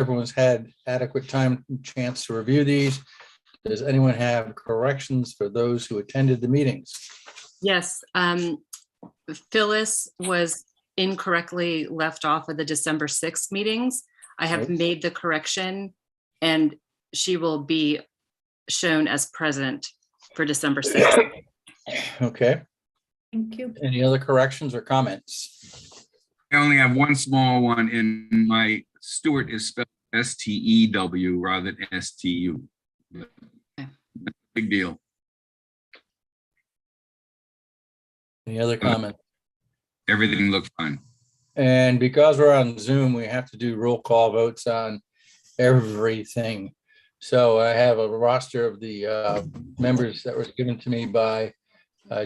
everyone's had adequate time and chance to review these. Does anyone have corrections for those who attended the meetings? Yes, Phyllis was incorrectly left off of the December 6th meetings. I have made the correction and she will be shown as present for December 6th. Okay. Thank you. Any other corrections or comments? I only have one small one in my Stewart is spelled S-T-E-W rather than S-T-U. Big deal. Any other comments? Everything looked fine. And because we're on Zoom, we have to do roll call votes on everything. So I have a roster of the members that was given to me by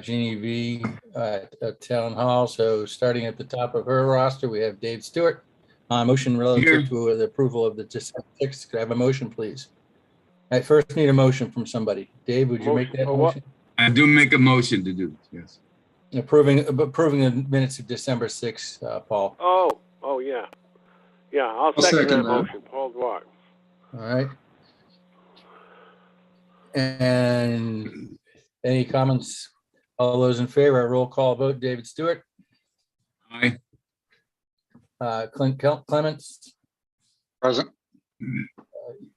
Jeannie V at Town Hall. So starting at the top of her roster, we have Dave Stewart. Motion relative to the approval of the December 6th. Could I have a motion, please? I first need a motion from somebody. Dave, would you make that motion? I do make a motion to do this, yes. Approving the minutes of December 6th, Paul. Oh, yeah. Yeah, I'll second that motion, Paul Duarte. All right. And any comments? All those in favor, roll call vote. David Stewart. Aye. Clint Clements. Present.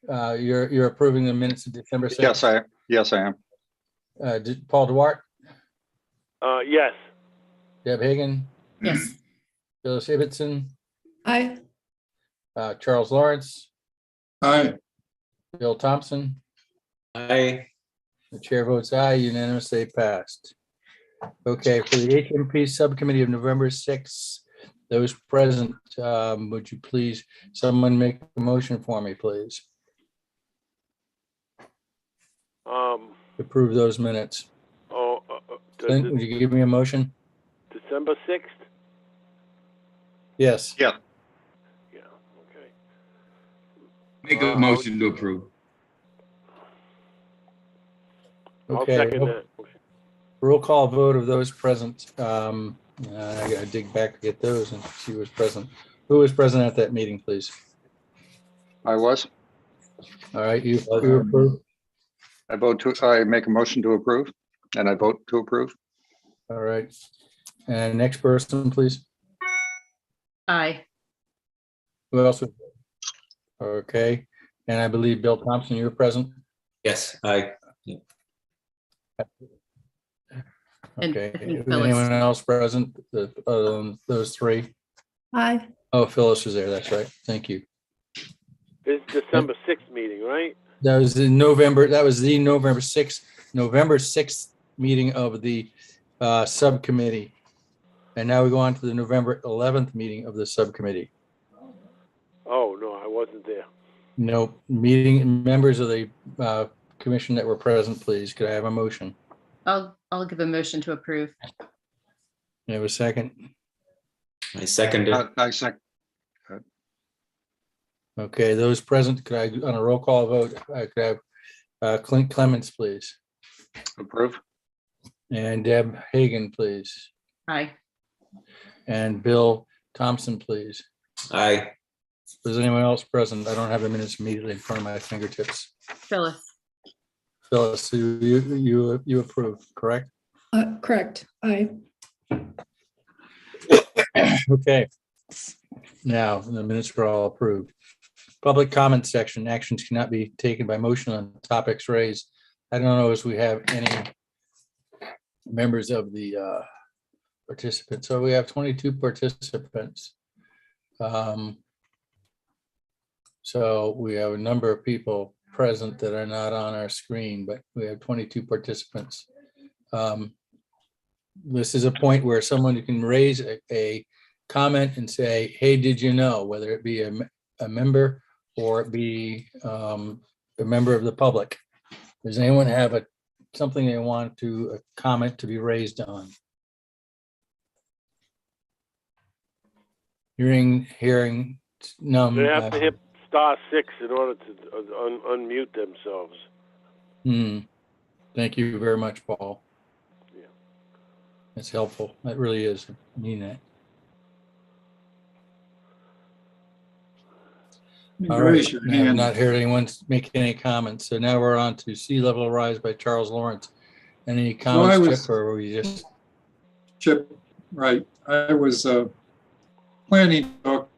You're approving the minutes of December 6th? Yes, I am. Paul Duarte. Yes. Deb Hagan. Yes. Phyllis Ibbotson. Aye. Charles Lawrence. Aye. Bill Thompson. Aye. The chair votes aye, unanimously passed. Okay, for the HMP Subcommittee of November 6th, those present, would you please, someone make a motion for me, please? Approve those minutes. Clint, would you give me a motion? December 6th? Yes. Yeah. Yeah, okay. Make a motion to approve. I'll Okay. second that motion. Roll call vote of those present. I gotta dig back to get those and see who was present. Who was present at that meeting, please? I was. All right, you approve? I make a motion to approve, and I vote to approve. All right. And next person, please. Aye. Who else? Okay, and I believe Bill Thompson, you're present? Yes, aye. And Okay, I think Phyllis. anyone else present, other than those three? Aye. Oh, Phyllis is there, that's right, thank you. This is December 6th meeting, right? That was the November 6th meeting of the subcommittee. And now we go on to the November 11th meeting of the subcommittee. Oh, no, I wasn't there. No, meeting members of the commission that were present, please, could I have a motion? I'll give a motion to approve. You have a second? I second it. I second. Okay, those present, could I, on a roll call vote, I could have Clint Clements, please, Approve. and Deb Hagan, please, Aye. and Bill Thompson, please. Aye. Is anyone else present? I don't have the minutes immediately in front of my fingertips. Phyllis. Phyllis, you approve, correct? Correct. Aye. Okay. Now, the minutes were all approved. Public comment section, actions cannot be taken by motion on topics raised. I don't know if we have any members of the participants. So we have 22 participants. So we have a number of people present that are not on our screen, but we have 22 participants. This is a point where someone can raise a comment and say, hey, did you know, whether it be a member or it be a member of the public. Does anyone have something they want to comment to be raised on? Hearing, no. They have to hit *6 in order to unmute themselves. Thank you very much, Paul. Yeah. That's helpful. That really is. I mean that. All right, Raise your I have hand. not heard anyone make any comments. So now we're on to Sea Level Rise by Charles Lawrence. Any comments, was- Chip, or were you just, Chip, right. I was planning to talk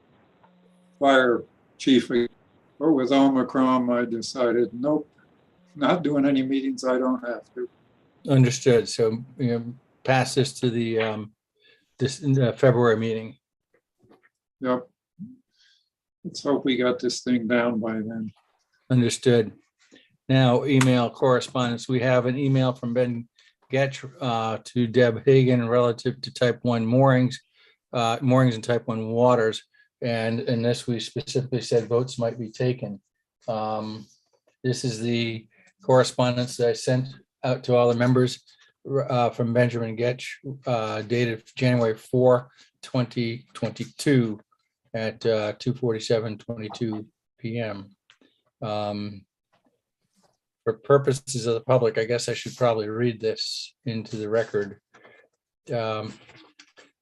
fire chief, but with Omicron, I decided, nope, not doing any meetings. I don't have to. understood? So, pass this to the this February meeting. Yep. Let's hope we got this thing down by then. Understood. Now, email correspondence. We have an email from Ben Getch to Deb Hagan relative to type 1 moorings, moorings and type 1 waters. And in this, we specifically said votes might be taken. This is the correspondence that I sent out to all the members from Benjamin Getch, dated January 4, 2022 at 2:47:22 p.m. For purposes of the public, I guess I should probably read this into the record. Dear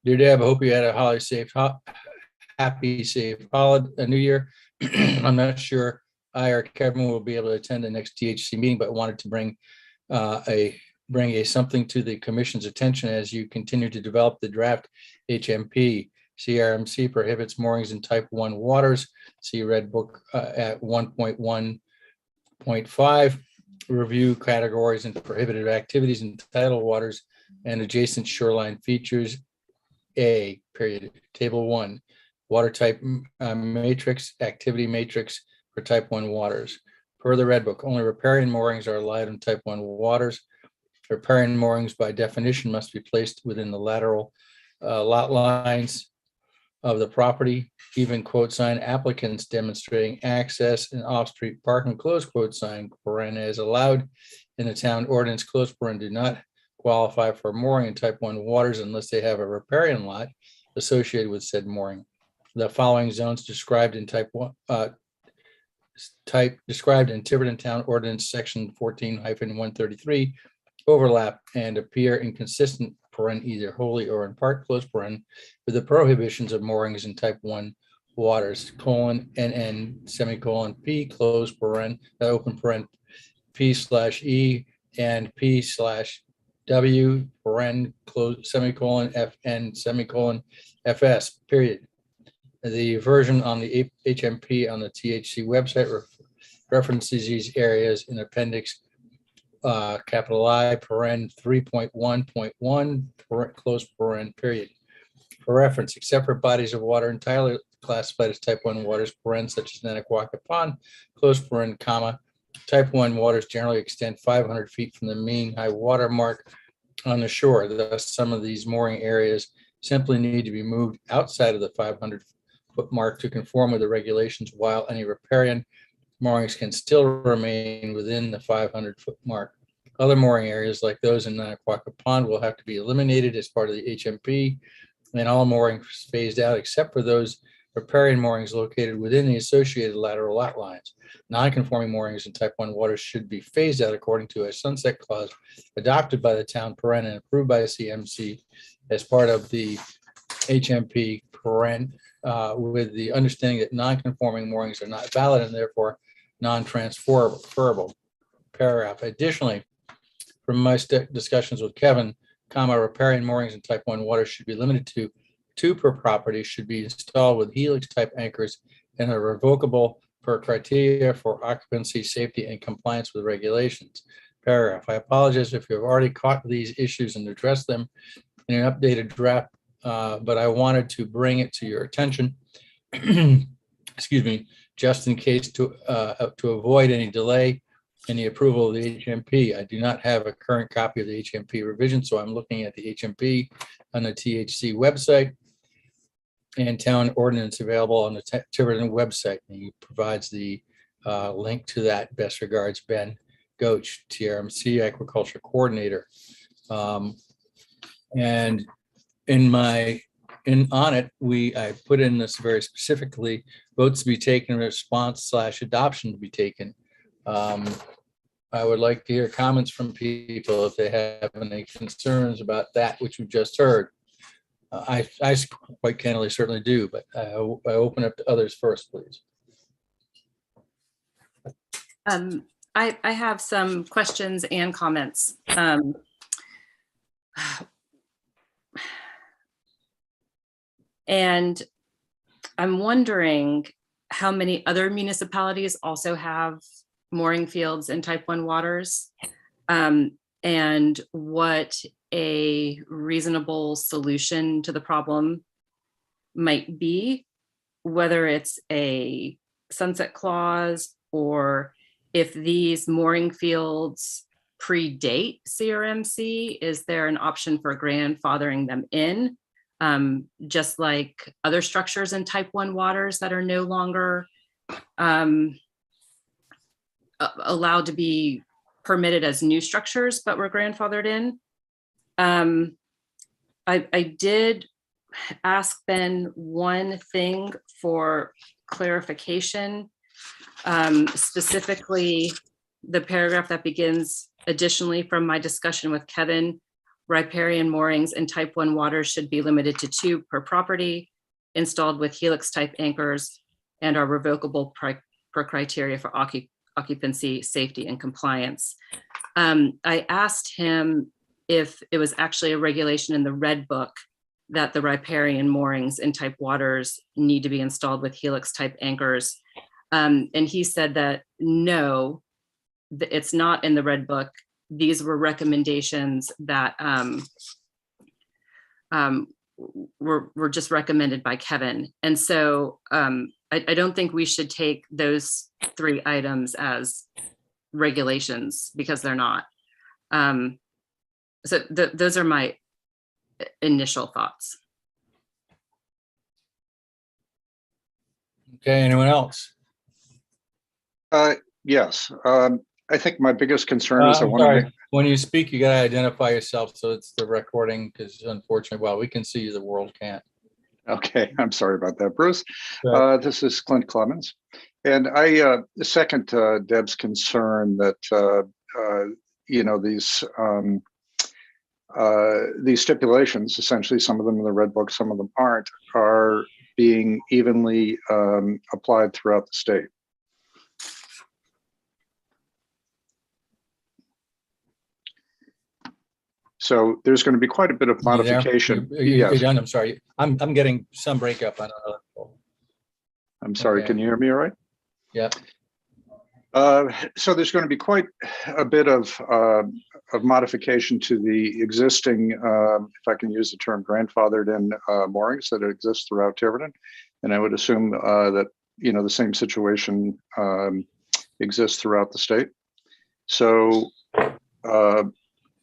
Deb, I hope you had a happy, safe holiday, New Year. I'm not sure I or Kevin will be able to attend the next THC meeting, but wanted to bring something to the commission's attention as you continue to develop the draft HMP. CRMC prohibits moorings in type 1 waters. See Red Book at 1.1.5. Review categories and prohibited activities in tidal waters and adjacent shoreline features. A period. Table 1. Water type matrix, activity matrix for type 1 waters. Per the Red Book, only riparian moorings are allowed in type 1 waters. Riparian moorings by definition must be placed within the lateral lot lines of the property, even quote sign applicants demonstrating access and off-street parking, close quote sign, paren as allowed in the town ordinance, close paren, do not qualify for mooring in type 1 waters unless they have a riparian lot associated with said mooring. The following zones described in type 1, described in Tiverton Town Ordinance Section 14-133 overlap and appear inconsistent, paren, either wholly or in part, close paren, with the prohibitions of moorings in type 1 waters, NN, semicolon, P, close paren, open paren, P/E and P/W, paren, close, semicolon, FN, semicolon, FS, period. The version on the HMP on the THC website references these areas in appendix capital I, paren 3.1.1, close paren, period. For reference, except for bodies of water entirely classified as type 1 waters, paren, such as Nanaquaka Pond, close paren, comma, type 1 waters generally extend 500 feet from the mean high water mark on the shore. Thus, some of these mooring areas simply need to be moved outside of the 500-foot mark to conform with the regulations, while any riparian moorings can still remain within the 500-foot mark. Other mooring areas like those in Nanaquaka Pond will have to be eliminated as part of the HMP, and all moorings phased out except for those riparian moorings located within the associated lateral lot lines. Non-conforming moorings in type 1 waters should be phased out according to a sunset clause adopted by the town paren and approved by the CMC as part of the HMP paren, with the understanding that non-conforming moorings are not valid and therefore non-transferable. Paragraph. Additionally, from my discussions with Kevin, riparian moorings in type 1 waters should be limited to 2 per property, should be installed with helix type anchors and are revocable per criteria for occupancy, safety, and compliance with regulations. Paragraph. I apologize if you've already caught these issues and addressed them in an updated draft, but I wanted to bring it to your attention, excuse me, just in case to avoid any delay in the approval of the HMP. I do not have a current copy of the HMP revision, so I'm looking at the HMP on the THC website and town ordinance available on the Tiverton website. And he provides the link to that. Best regards, Ben Goach, TRMC Aquaculture Coordinator. And on it, I put in this very specifically, votes to be taken, response / adoption to be taken. I would like to hear comments from people if they have any concerns about that, which we just heard. I quite candidly certainly do, but I open up to others first, please. I have some questions and comments. And I'm wondering how many other municipalities also have mooring fields in type 1 waters, and what a reasonable solution to the problem might be, whether it's a sunset clause or if these mooring fields predate CRMC, is there an option for grandfathering them in? Just like other structures in type 1 waters that are no longer allowed to be permitted as new structures, but were grandfathered in. I did ask Ben one thing for clarification, specifically the paragraph that begins, additionally, from my discussion with Kevin, riparian moorings in type 1 waters should be limited to 2 per property, installed with helix type anchors, and are revocable per criteria for occupancy, safety, and compliance. I asked him if it was actually a regulation in the Red Book that the riparian moorings in type waters need to be installed with helix type anchors. And he said that no, it's not in the Red Book. These were recommendations that were just recommended by Kevin. And so I don't think we should take those 3 items as regulations, because they're not. So those are my initial thoughts. Okay, anyone else? Yes, I think my biggest concern is I I'm want to sorry. make, When you speak, you gotta identify yourself, so it's the recording, because unfortunately, well, we can see you, the world can't. okay, I'm sorry about that, Bruce. Right. This is Clint Clemens. And I second Deb's concern that, you know, these stipulations, essentially, some of them in the Red Book, some of them aren't, are being evenly applied throughout the state. So there's going to be quite a bit of You there? modification. You're Yes, done. I'm sorry. I'm getting some breakup. I don't know. I'm sorry. Okay. Can you hear me all right? Yeah. So there's going to be quite a bit of modification to the existing, if I can use the term, grandfathered in moorings that exist throughout Tiverton. And I would assume that, you know, the same situation exists throughout the state. So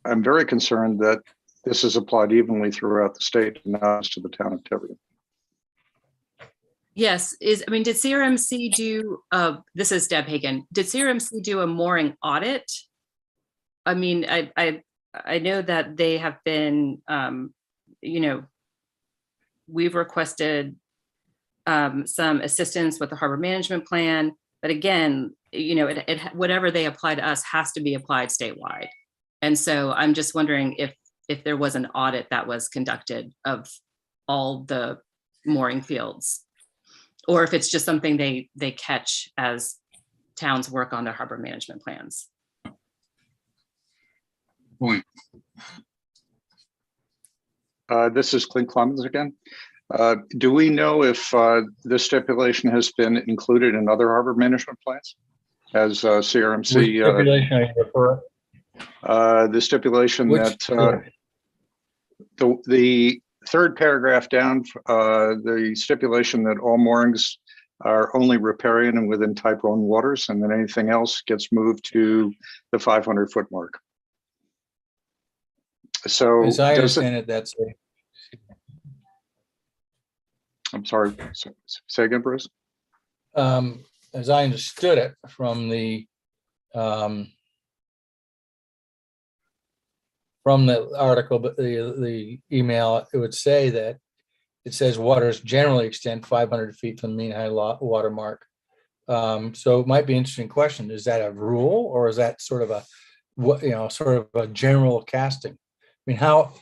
I'm very concerned that this is applied evenly throughout the state, and not just to the town of Tiverton. Yes, did CRMC do, this is Deb Hagan, did CRMC do a mooring audit? I mean, I know that they have been, you know, we've requested some assistance with the harbor management plan, but again, you know, whatever they apply to us has to be applied statewide. And so I'm just wondering if there was an audit that was conducted of all the mooring fields, or if it's just something they catch as towns work on their harbor management plans. Point. This is Clint Clemens again. Do we know if this stipulation has been included in other harbor management plans? As CRMC, Which stipulation are you referring? the stipulation Which- that the third paragraph down, the stipulation that all moorings are only riparian and within type 1 waters, and then anything else gets moved to the 500-foot mark. So As I does it, understand it, that's I'm sorry, say again, Bruce? as I understood it from the article, but the email, it would say that it says waters generally extend 500 feet from the mean high water mark. So it might be an interesting question. Is that a rule, or is that sort of a, sort of a general casting? I mean, how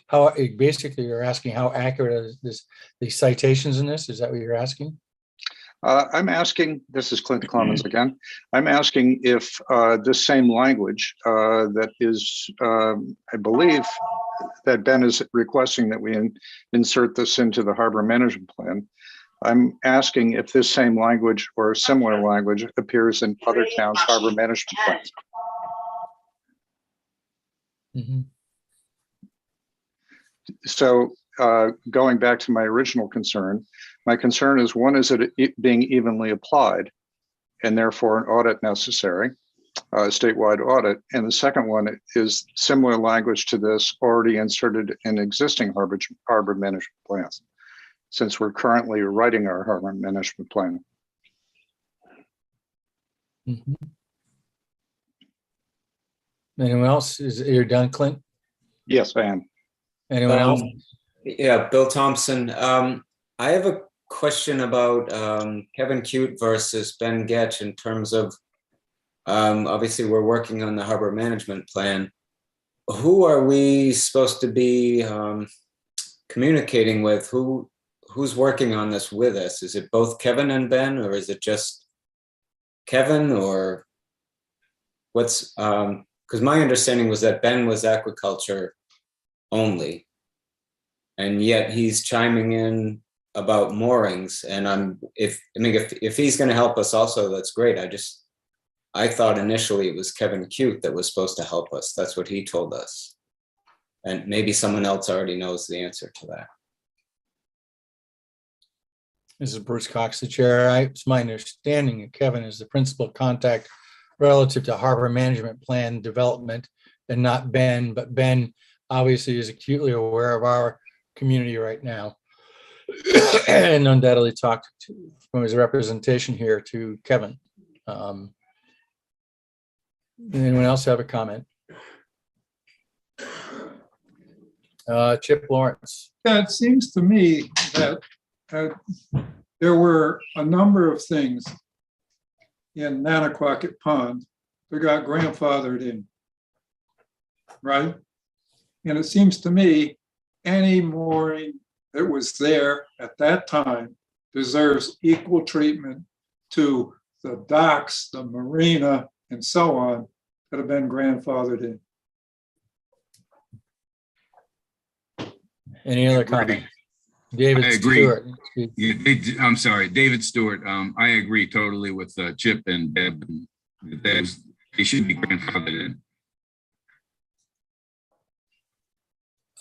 basically you're asking how accurate is this, the citations in this? Is that what you're asking? I'm asking, this is Clint Clemens again. I'm asking if this same language that is, I believe that Ben is requesting that we insert this into the harbor management plan. I'm asking if this same language or similar language appears in other towns' harbor management plans. Mhm. So going back to my original concern, my concern is, one, is it being evenly applied and therefore an audit necessary, a statewide audit. And the second one is similar language to this already inserted in existing harbor management plans, since we're currently writing our harbor management plan. Mhm. Anyone else? You're done, Clint? Yes, I am. Anyone else? Yeah, Bill Thompson. I have a question about Kevin Cute versus Ben Getch in terms of, obviously we're working on the harbor management plan. Who are we supposed to be communicating with? Who's working on this with us? Is it both Kevin and Ben, or is it just Kevin, or what's, because my understanding was that Ben was aquaculture only, and yet he's chiming in about moorings. And if he's going to help us also, that's great. I thought initially it was Kevin Cute that was supposed to help us. That's what he told us. And maybe someone else already knows the answer to that. This is Bruce Cox, the chair. It's my understanding that Kevin is the principal contact relative to harbor management plan development, and not Ben, but Ben obviously is acutely aware of our community right now and undoubtedly talked from his representation here to Kevin. Anyone else have a comment? Chip Lawrence. Yeah, it seems to me that there were a number of things in Nanaquacket Pond that got grandfathered in, right? And it seems to me any mooring that was there at that time deserves equal treatment to the docks, the marina, and so on that have been grandfathered in. Any other comment? David I agree. Stewart. Yeah, I'm sorry, David Stewart. I agree totally with Chip and Deb. They should be grandfathered in.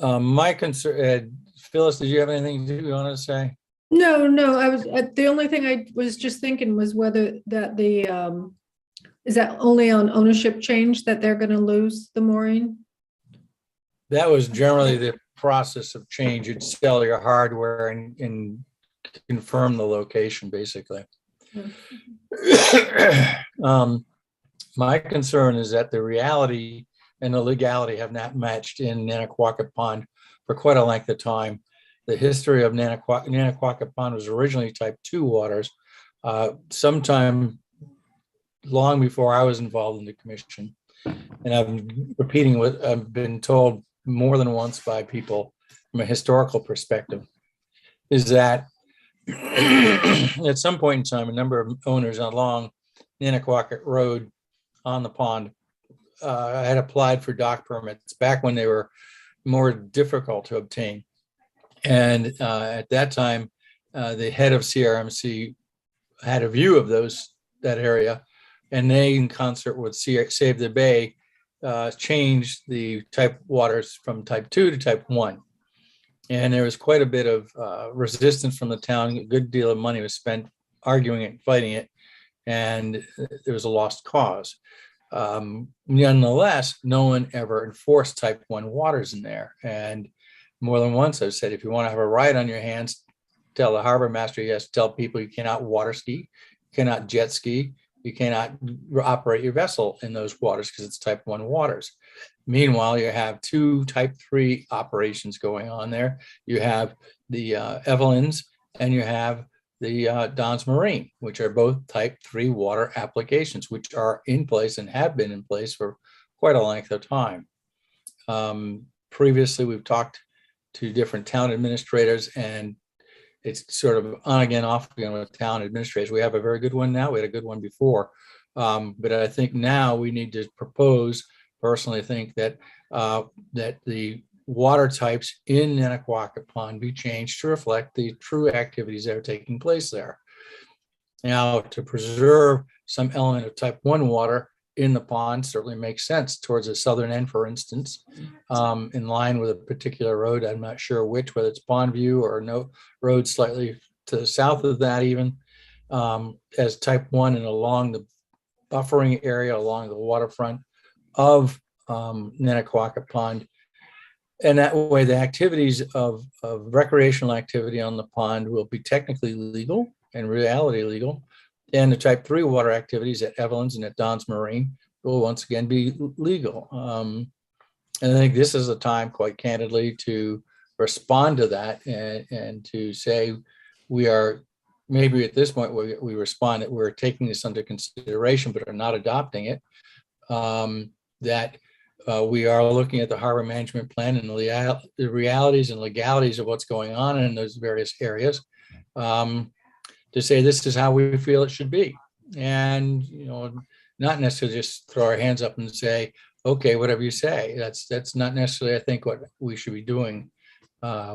My concern, Phyllis, did you have anything you want to say? No, I was, the only thing I was just thinking was whether that is that only on ownership change that they're gonna lose the mooring? That was generally the process of change. You'd sell your hardware and confirm the location, basically. My concern is that the reality and the legality have not matched in Nanaquacket Pond for quite a length of time. The history of Nanaquacket Pond was originally type 2 waters. Sometime long before I was involved in the commission. And I'm repeating what I've been told more than once by people from a historical perspective, is that at some point in time, a number of owners along Nanaquacket Road on the pond had applied for dock permits back when they were more difficult to obtain. And at that time, the head of CRMC had a view of that area, and they, in concert with Save the Bay, changed the type waters from type 2 to type 1. And there was quite a bit of resistance from the town. A good deal of money was spent arguing it, fighting it, and there was a lost cause. Nonetheless, no one ever enforced type 1 waters in there. And more than once I've said, if you want to have a ride on your hands, tell the harbor master, you have to tell people you cannot water ski, you cannot jet ski, you cannot operate your vessel in those waters because it's type 1 waters. Meanwhile, you have 2 type 3 operations going on there. You have the Evelyn's and you have the Don's Marine, which are both type 3 water applications, which are in place and have been in place for quite a length of time. Previously, we've talked to different town administrators, and it's sort of on again, off again with town administrators. We have a very good one now. We had a good one before. But I think now we need to propose, personally think that that the water types in Nanaquacket Pond be changed to reflect the true activities that are taking place there. Now, to preserve some element of type 1 water in the pond certainly makes sense towards the southern end, for instance, in line with a particular road. I'm not sure which, whether it's Pond View or no road slightly to the south of that even, as type 1 and along the buffering area along the waterfront of Nanaquacket Pond. And that way the activities of recreational activity on the pond will be technically legal and reality legal. And the type 3 water activities at Evelyn's and at Don's Marine will once again be legal. And I think this is a time, quite candidly, to respond to that and to say we are, maybe at this point we respond that we're taking this under consideration but are not adopting it, that we are looking at the harbor management plan and the realities and legalities of what's going on in those various areas, to say this is how we feel it should be. And, you know, not necessarily just throw our hands up and say, okay, whatever you say. That's not necessarily, I think, what we should be doing.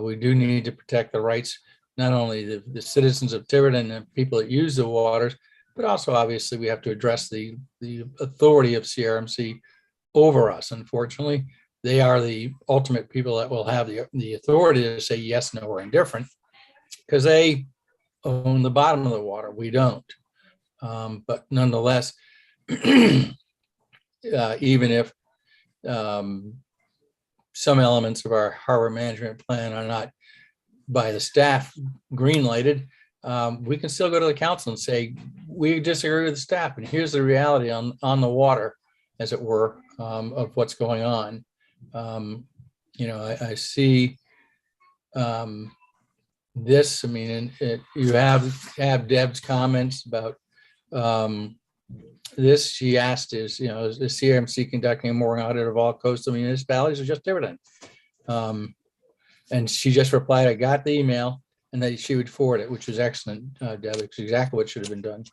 We do need to protect the rights, not only the citizens of Tiverton and people that use the waters, but also obviously we have to address the authority of CRMC over us. Unfortunately, they are the ultimate people that will have the authority to say yes, no, or indifferent, because they own the bottom of the water. We don't. But nonetheless, even if some elements of our harbor management plan are not by the staff green lighted, we can still go to the council and say, we disagree with the staff, and here's the reality on the water, as it were, of what's going on. You know, I see this, I mean, you have Deb's comments about this. She asked, is the CRMC conducting a mooring audit of all coastal municipalities or just Tiverton? And she just replied, I got the email, and that she would forward it, which is excellent, Deb. It's exactly what should have been done.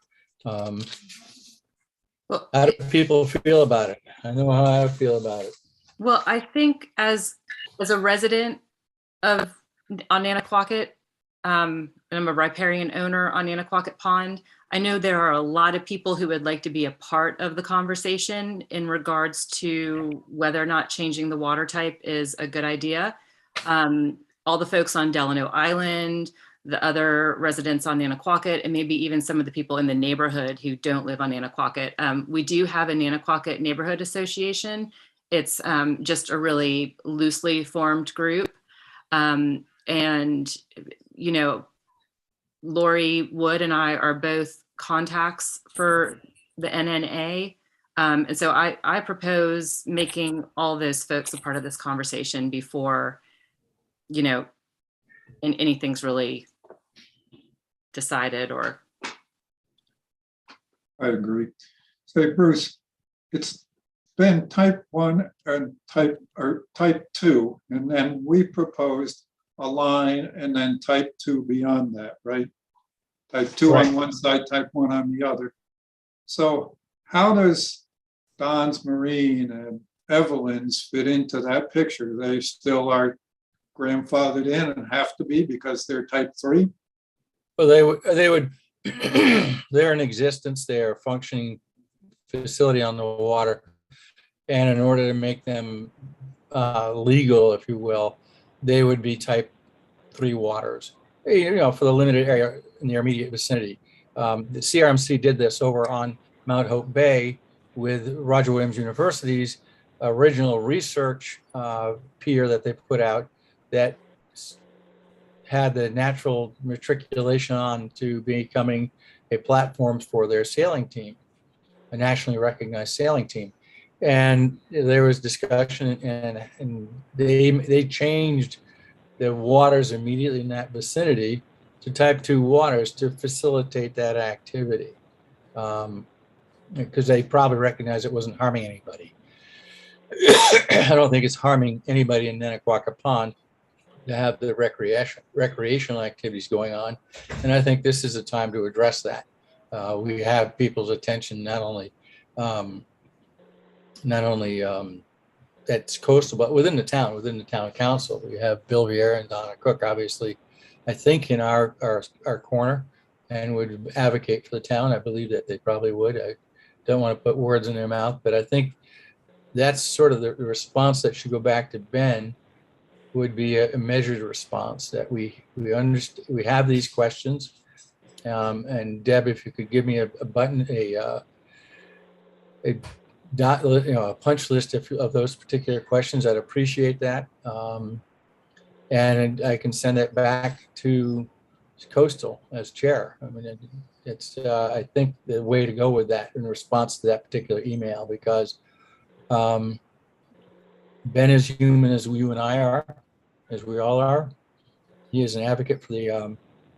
Well, how do people feel about it? I know how I feel about it. Well, I think as a resident on Nanaquacket, and I'm a riparian owner on Nanaquacket Pond, I know there are a lot of people who would like to be a part of the conversation in regards to whether or not changing the water type is a good idea. All the folks on Delano Island, the other residents on Nanaquacket, and maybe even some of the people in the neighborhood who don't live on Nanaquacket. We do have a Nanaquacket Neighborhood Association. It's just a really loosely formed group. And, you know, Lori Wood and I are both contacts for the NNA. And so I propose making all those folks a part of this conversation before, you know, and anything's really decided or. I agree. Say, Bruce, it's been type 1 and type 2, and then we proposed a line and then type 2 beyond that, right? Type 2 on one side, type 1 on the other. So how does Don's Marine and Evelyn's fit into that picture? They still are grandfathered in and have to be because they're type 3? Well, they would they're in existence. They are a functioning facility on the water, and in order to make them legal, if you will, they would be type 3 waters, you know, for the limited area in the immediate vicinity. The CRMC did this over on Mount Hope Bay with Roger Williams University's original research pier that they put out that had the natural matriculation on to becoming a platform for their sailing team, a nationally recognized sailing team. And there was discussion, and they changed the waters immediately in that vicinity to type 2 waters to facilitate that activity, because they probably recognized it wasn't harming anybody. I don't think it's harming anybody in Nanaquacket Pond. to have the recreational activities going on. And I think this is a time to address that. We have people's attention not only that's coastal, but within the town council. We have Bill Vieira and Donna Cook, obviously, I think in our corner, and would advocate for the town. I believe that they probably would. I don't want to put words in their mouth, but I think that's sort of the response that should go back to Ben, would be a measured response, that we understand, we have these questions. And Deb, if you could give me a punch list of those particular questions, I'd appreciate that. And I can send it back to Coastal as chair. I mean, it's I think the way to go with that in response to that particular email, because Ben is human as you and I are, as we all are. He is an advocate for the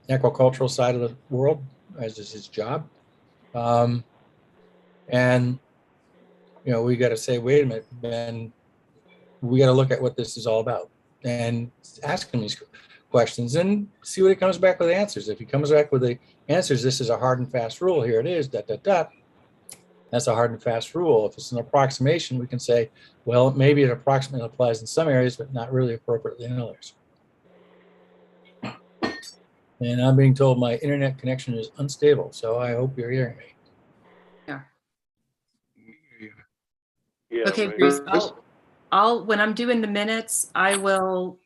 aquacultural side of the world, as is his job. And, you know, we got to say, wait a minute, Ben, we got to look at what this is all about and ask him these questions and see what he comes back with answers. If he comes back with the answers, this is a hard and fast rule, here it is, that's a hard and fast rule. If it's an approximation, we can say, well, maybe it approximately applies in some areas, but not really appropriately in others. And I'm being told my internet connection is unstable, so I hope you're hearing me. Yeah, Okay, right. Bruce, I'll when I'm doing the minutes, I will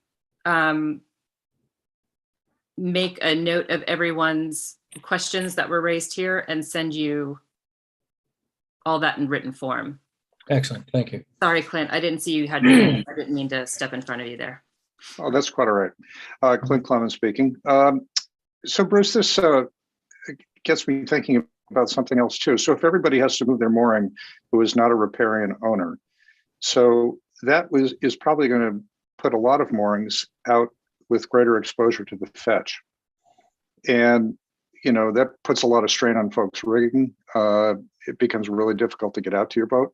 make a note of everyone's questions that were raised here and send you all that in written form. Excellent, thank you. Sorry, Clint, I didn't see you had me. I didn't mean to step in front of you there. Oh, that's quite all right. Clint Clemens speaking. So Bruce, this gets me thinking about something else too. So if everybody has to move their mooring who is not a riparian owner, so that is probably going to put a lot of moorings out with greater exposure to the fetch. And, you know, that puts a lot of strain on folks' rigging. It becomes really difficult to get out to your boat.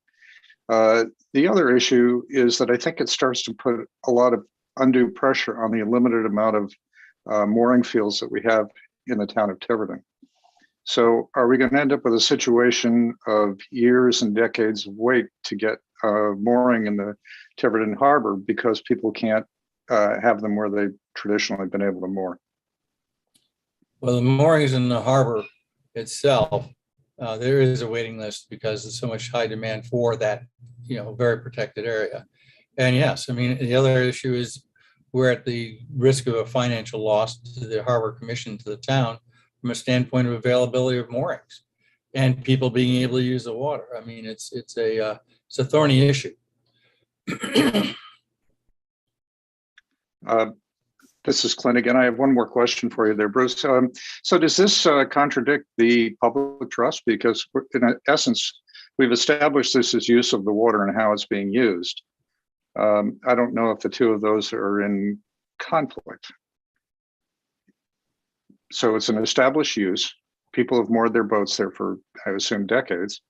The other issue is that I think it starts to put a lot of undue pressure on the limited amount of mooring fields that we have in the town of Tiverton. So are we going to end up with a situation of years and decades of wait to get mooring in the Tiverton Harbor because people can't have them where they've traditionally been able to moor? Well, the moorings in the harbor itself, there is a waiting list because there's so much high demand for that, you know, very protected area. And yes, I mean, the other issue is we're at the risk of a financial loss to the Harbor Commission, to the town, from a standpoint of availability of moorings and people being able to use the water. I mean, it's a thorny issue. This is Clint again. I have one more question for you there, Bruce. So does this contradict the public trust? Because in essence, we've established this as use of the water and how it's being used. I don't know if the two of those are in conflict. So it's an established use. People have moored their boats there for, I assume, decades,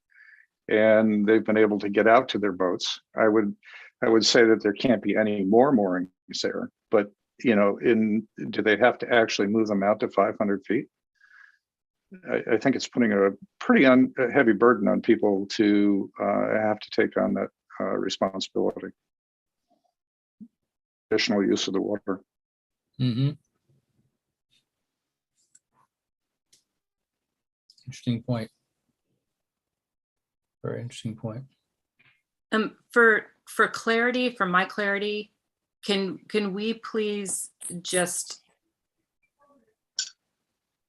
and they've been able to get out to their boats. I would say that there can't be any more moorings there, but you know, do they have to actually move them out to 500 feet? I think it's putting a pretty heavy burden on people to have to take on that responsibility. Additional use of the water. Mm-hmm. Interesting point. Very interesting point. For clarity, for my clarity, can we please just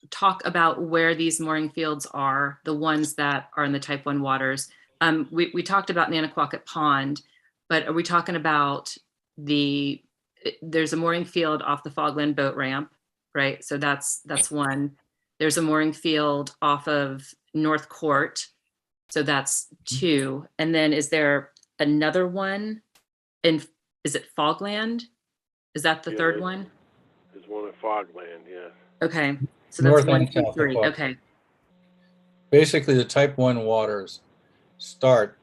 talk about where these mooring fields are, the ones that are in the type 1 waters? We talked about Nanaquacket Pond, but are we talking about there's a mooring field off the Fogland boat ramp, right? So that's one. There's a mooring field off of North Court. So that's 2. And then is there another one is it Fogland? Is that the third one? There's one at Fogland, yeah. Okay. So North that's 1, and 2, south of 3. Fogland. Okay. Basically, the type 1 waters start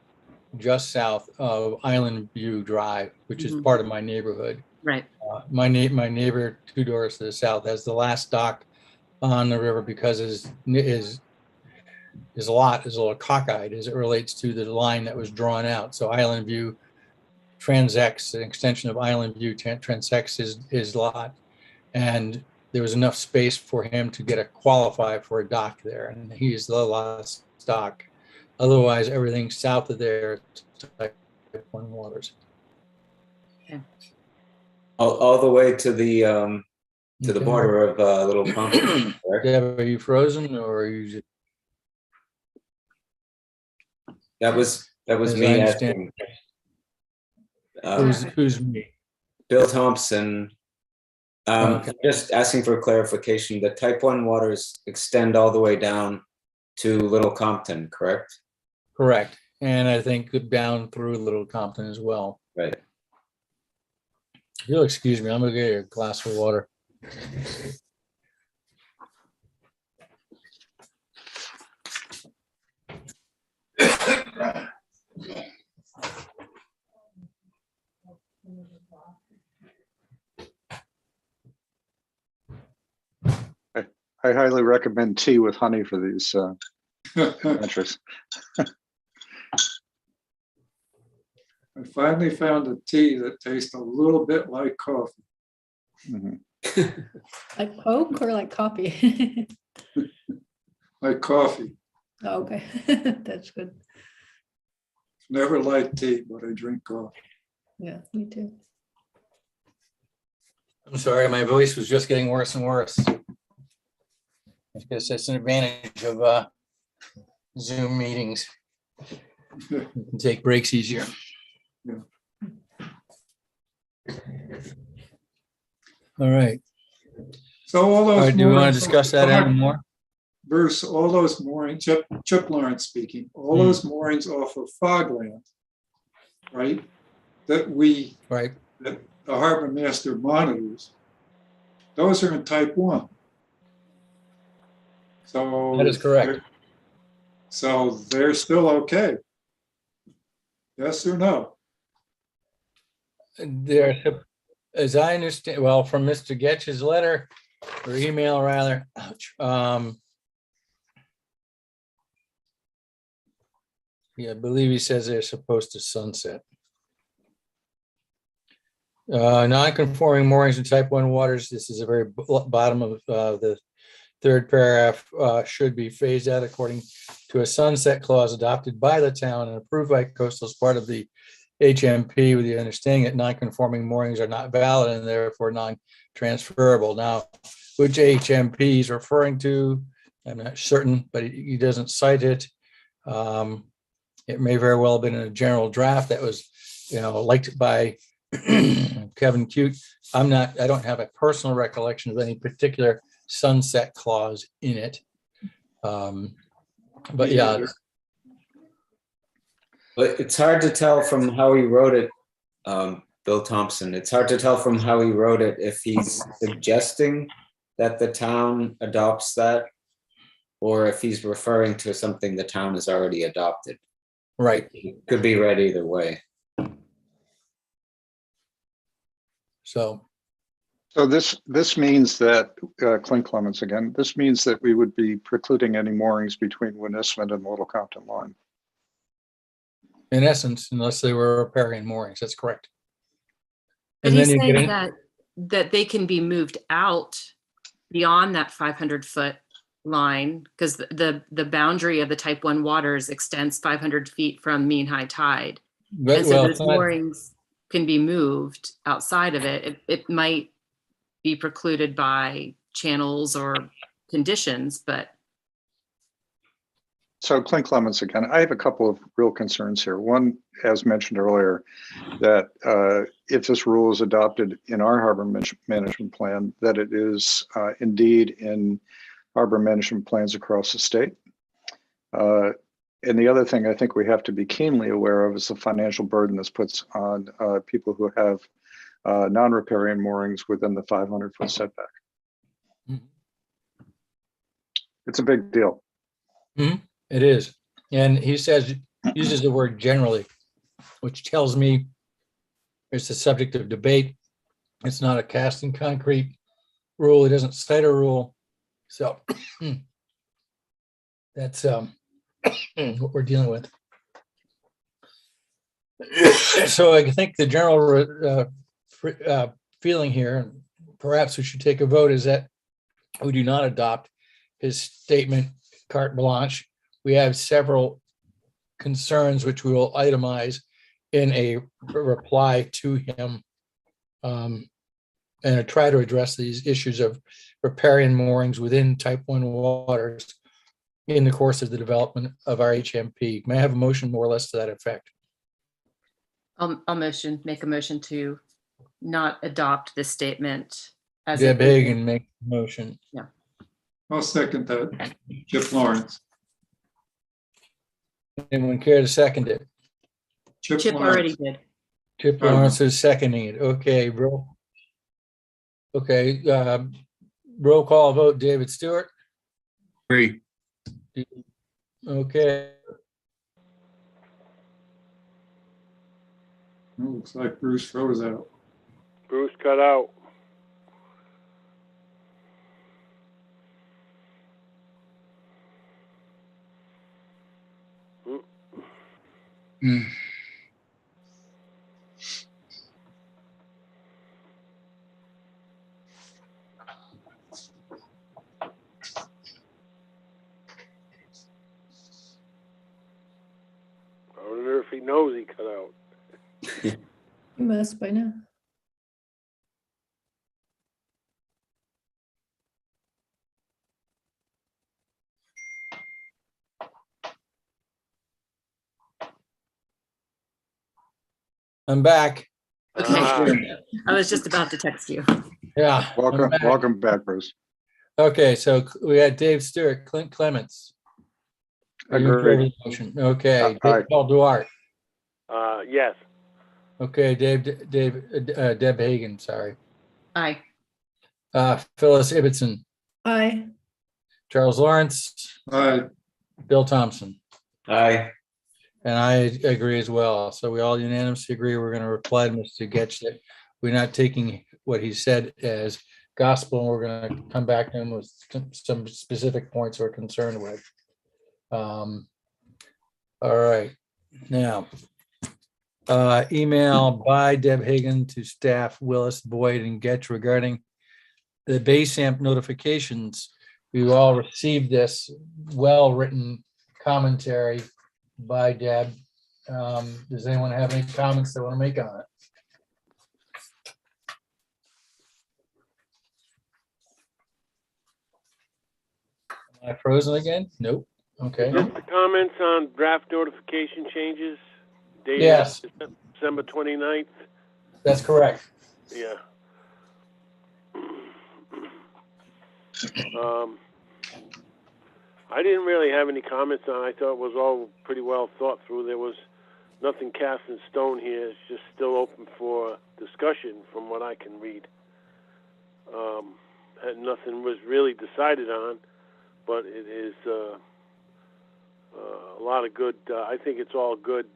just south of Island View Drive, which is part of my neighborhood. Right. My neighbor 2 doors to the south has the last dock on the river because his lot is a little cockeyed as it relates to the line that was drawn out. So Island View transects, an extension of Island View transects his lot. And there was enough space for him to qualify for a dock there. And he is the last dock. Otherwise, everything south of there is type 1 waters. All the way to the Okay. border of Little Compton. correct? Deb, are you frozen or are you just? That was As I me understand. asking. Who's me? Bill Thompson. Okay. Just asking for clarification. The type 1 waters extend all the way down to Little Compton, correct? Correct. And I think down through Little Compton as well. Right. If you'll excuse me, I'm gonna get you a glass of water. I highly recommend tea with honey for these adventures. I finally found a tea that tastes a little bit like coffee. Mhm. Like Coke or like coffee? Like coffee. Okay, that's good. Never liked tea, but I drink coffee. Yeah, me too. I'm sorry, my voice was just getting worse and worse. I guess that's an advantage of Zoom meetings. You can take breaks easier. All right. So all All those. right, do we want moorings to discuss that off- anymore? Verse all those moorings, Chip Lawrence speaking, all those moorings off of Fogland, right? That Right. that the harbor master monitors, those are in type 1. So That is correct. So they're still okay. Yes or no? There, as I understand, well, from Mr. Getch's letter or email rather, ouch, yeah, I believe he says they're supposed to sunset. Non-conforming moorings in type 1 waters, this is the very bottom of the 3rd paragraph, should be phased out according to a sunset clause adopted by the town and approved by coastal as part of the HMP, with the understanding that non-conforming moorings are not valid and therefore non-transferable. Now, which HMP he's referring to, I'm not certain, but he doesn't cite it. It may very well have been in a general draft that was, liked by Kevin Cute. I don't have a personal recollection of any particular sunset clause in it. But yeah. But it's hard to tell from how he wrote it, Bill Thompson. It's hard to tell from how he wrote it if he's suggesting that the town adopts that, or if he's referring to something the town has already adopted. Right. It could be read either way. So this means that, Clint Clements again, this means that we would be precluding any moorings between Winisman and the Little Compton line. in essence, unless they were riparian moorings, that's correct. But And he's then you saying get in, that they can be moved out beyond that 500-foot line, because the boundary of the type 1 waters extends 500 feet from mean high tide. but, And so well, those it's not- moorings can be moved outside of it. It might be precluded by channels or conditions, but So Clint Clements again, I have a couple of real concerns here. One, as mentioned earlier, that if this rule is adopted in our harbor management plan, that it is indeed in harbor management plans across the state. And the other thing I think we have to be keenly aware of is the financial burden this puts on people who have non-riparian moorings within the 500-foot setback. Mhm. It's a big deal. It is. And he uses the word generally, which tells me it's a subject of debate It's not a cast in concrete rule. It doesn't cite a rule. So that's what we're dealing with. So I think the general feeling here, and perhaps we should take a vote, is that we do not adopt his statement carte blanche. We have several concerns which we will itemize in a reply to him, and try to address these issues of riparian moorings within type 1 waters in the course of the development of our HMP. May I have a motion more or less to that effect? I'll make a motion to not adopt this statement as Deb Hagan make the motion. I'll second that. Chip Lawrence. Anyone care to second it? Chip Lawrence. already did. Chip Lawrence is seconding it. Okay, bro. Okay, roll call vote. David Stewart. Agree. Okay, Oh, looks like Bruce froze out. Bruce cut out. Mm. I wonder if he knows he cut out. You must by now. I'm back. Okay. Ah. I was just about to text you. Yeah. I'm Welcome, back. welcome back, Bruce. Okay, so we had Dave Stewart, Clint Clements. Are you in favor of Agreed. the motion? Okay, Aye. Paul Duarte. Yes. Okay, Deb Hagan, sorry. Aye. Phyllis Ibbotson, Aye. Charles Lawrence, Aye. Bill Thompson. Aye. And I agree as well. So we all unanimously agree we're going to reply to Mr. Getch that we're not taking what he said as gospel, and we're going to come back to him with some specific points we're concerned with. All right. Now, email by Deb Hagan to staff Willis, Boyd, and Getch regarding the base amp notifications. We've all received this well-written commentary by Deb. Does anyone have any comments they want to make on it? Am I frozen again? Nope. Okay. Just the comments on draft notification changes dated Yes. December 29th. That's correct. Yeah. I didn't really have any comments on it. I thought it was all pretty well thought through. There was nothing cast in stone here. It's just still open for discussion from what I can read. And nothing was really decided on, but it is a lot of good, I think it's all good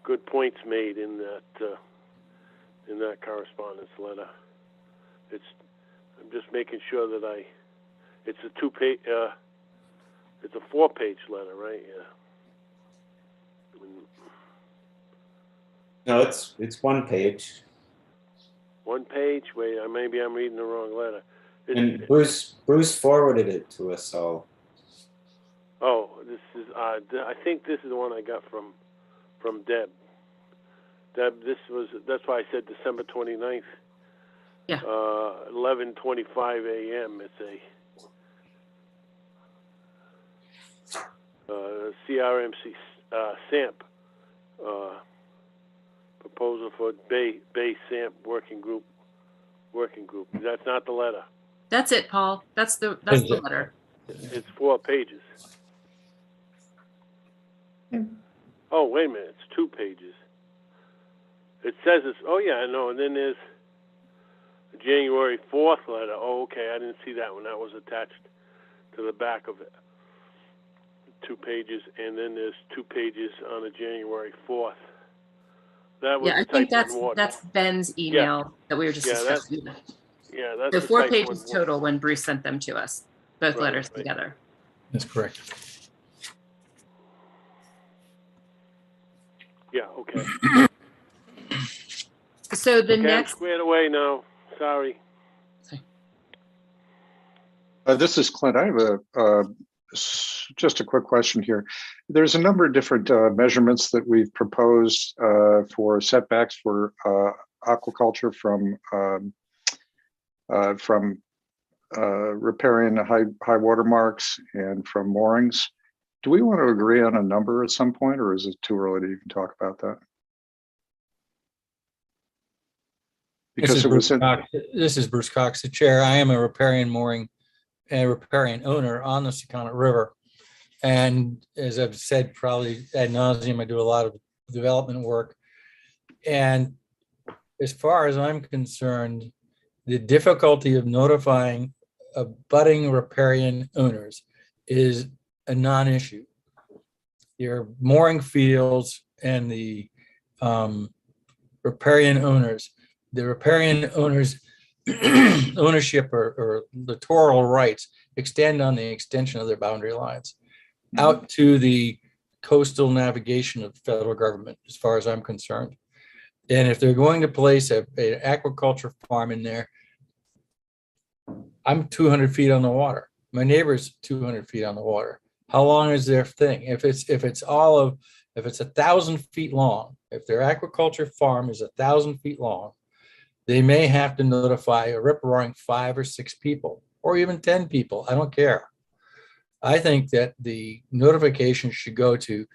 good points made in that correspondence letter. I'm just making sure that it's a it's a 4-page letter, right? Yeah. No, it's 1 page. 1 page? Wait, maybe I'm reading the wrong letter. And Bruce forwarded it to us all. Oh, this is, I think this is the one I got from Deb. Deb, that's why I said December 29th. Yeah. 11:25 a.m. It's a CRMC SAMP proposal for Bay SAMP working group. That's not the letter. That's it, Paul. That's the letter. It's 4 pages. Hmm. Oh, wait a minute. It's 2 pages. It says it's, oh yeah, I know. And then there's the January 4th letter. Oh, okay. I didn't see that one. That was attached to the back of it. 2 pages. And then there's 2 pages on the January 4th That was Yeah, I the think type one water. that's Ben's email that we were just Yeah, that's- discussing. Yeah, that's So the 4 type pages one total when Bruce sent them to us, both Right, letters right. together. That's correct. Yeah, okay. So the Okay, I'm next, squared away now. Sorry. This is Clint. I have just a quick question here. There's a number of different measurements that we've proposed for setbacks for aquaculture from riparian high water marks and from moorings. Do we want to agree on a number at some point, or is it too early to even talk about that? Because it was in, This is Bruce Cox, the chair. I am a riparian mooring and a riparian owner on the Secana River. And as I've said, probably ad nauseum, I do a lot of development work. And as far as I'm concerned, the difficulty of notifying abutting riparian owners is a non-issue. Your mooring fields and the riparian owners, ownership or littoral rights extend on the extension of their boundary lines out to the coastal navigation of the federal government, as far as I'm concerned. And if they're going to place an aquaculture farm in there, I'm 200 feet on the water. My neighbor's 200 feet on the water. How long is their thing? If it's 1,000 feet long, if their aquaculture farm is 1,000 feet long, they may have to notify a rip-roaring 5 or 6 people, or even 10 people. I don't care. I think that the notification should go to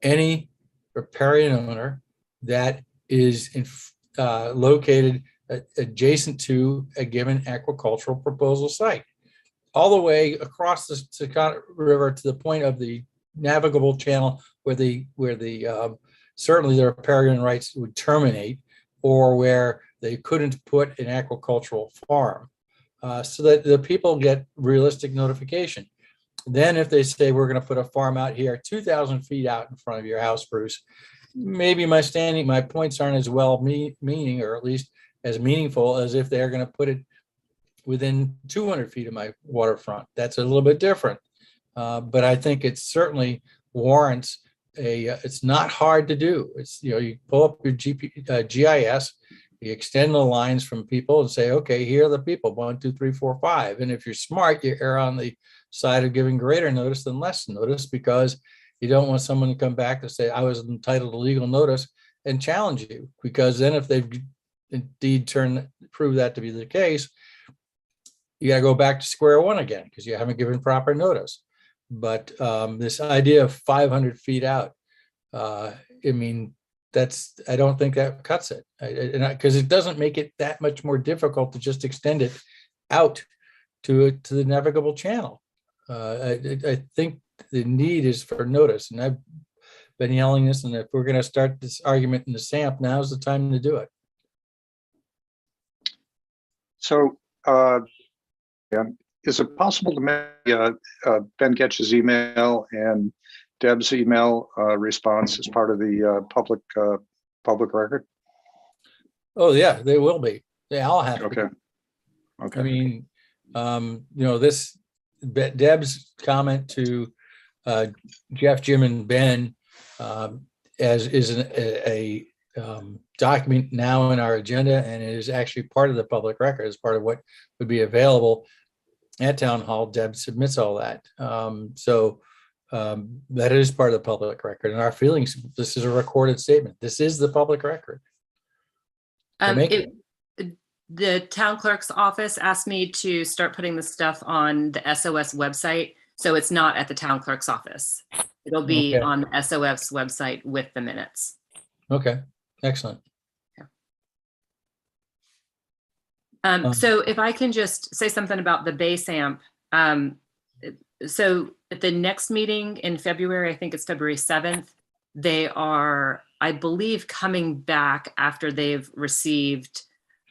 any riparian owner that is located adjacent to a given aquacultural proposal site, all the way across the Secana River to the point of the navigable channel where the certainly the riparian rights would terminate, or where they couldn't put an aquacultural farm, so that the people get realistic notification. Then if they say, we're going to put a farm out here 2,000 feet out in front of your house, Bruce, maybe my points aren't as well meaning, or at least as meaningful as if they're going to put it within 200 feet of my waterfront. That's a little bit different. But I think it certainly warrants it's not hard to do. It's, you pull up your GIS, you extend the lines from people and say, okay, here are the people, 1, 2, 3, 4, 5. And if you're smart, you err on the side of giving greater notice than less notice, because you don't want someone to come back to say, I was entitled to legal notice, and challenge you. Because then if they've indeed prove that to be the case, you got to go back to square one again, because you haven't given proper notice. But this idea of 500 feet out, I don't think that cuts it, because it doesn't make it that much more difficult to just extend it out to the navigable channel. I think the need is for notice, and I've been yelling this, and if we're going to start this argument in the SAMP, now's the time to do it. So is it possible to make Ben Getch's email and Deb's email response as part of the public record? Oh yeah, they will be. They all have to be. Okay. I mean, this Deb's comment to Jeff, Jim, and Ben as is a document now in our agenda, and it is actually part of the public record, as part of what would be available at Town Hall. Deb submits all that. So that is part of the public record. And our feelings, this is a recorded statement. This is the public record. The town clerk's office asked me to start putting the stuff on the SOS website. So it's not at the town clerk's office. It'll be on the SOS website with the minutes. Okay, excellent. So if I can just say something about the base amp. So at the next meeting in February, I think it's February 7th, they are, I believe, coming back after they've received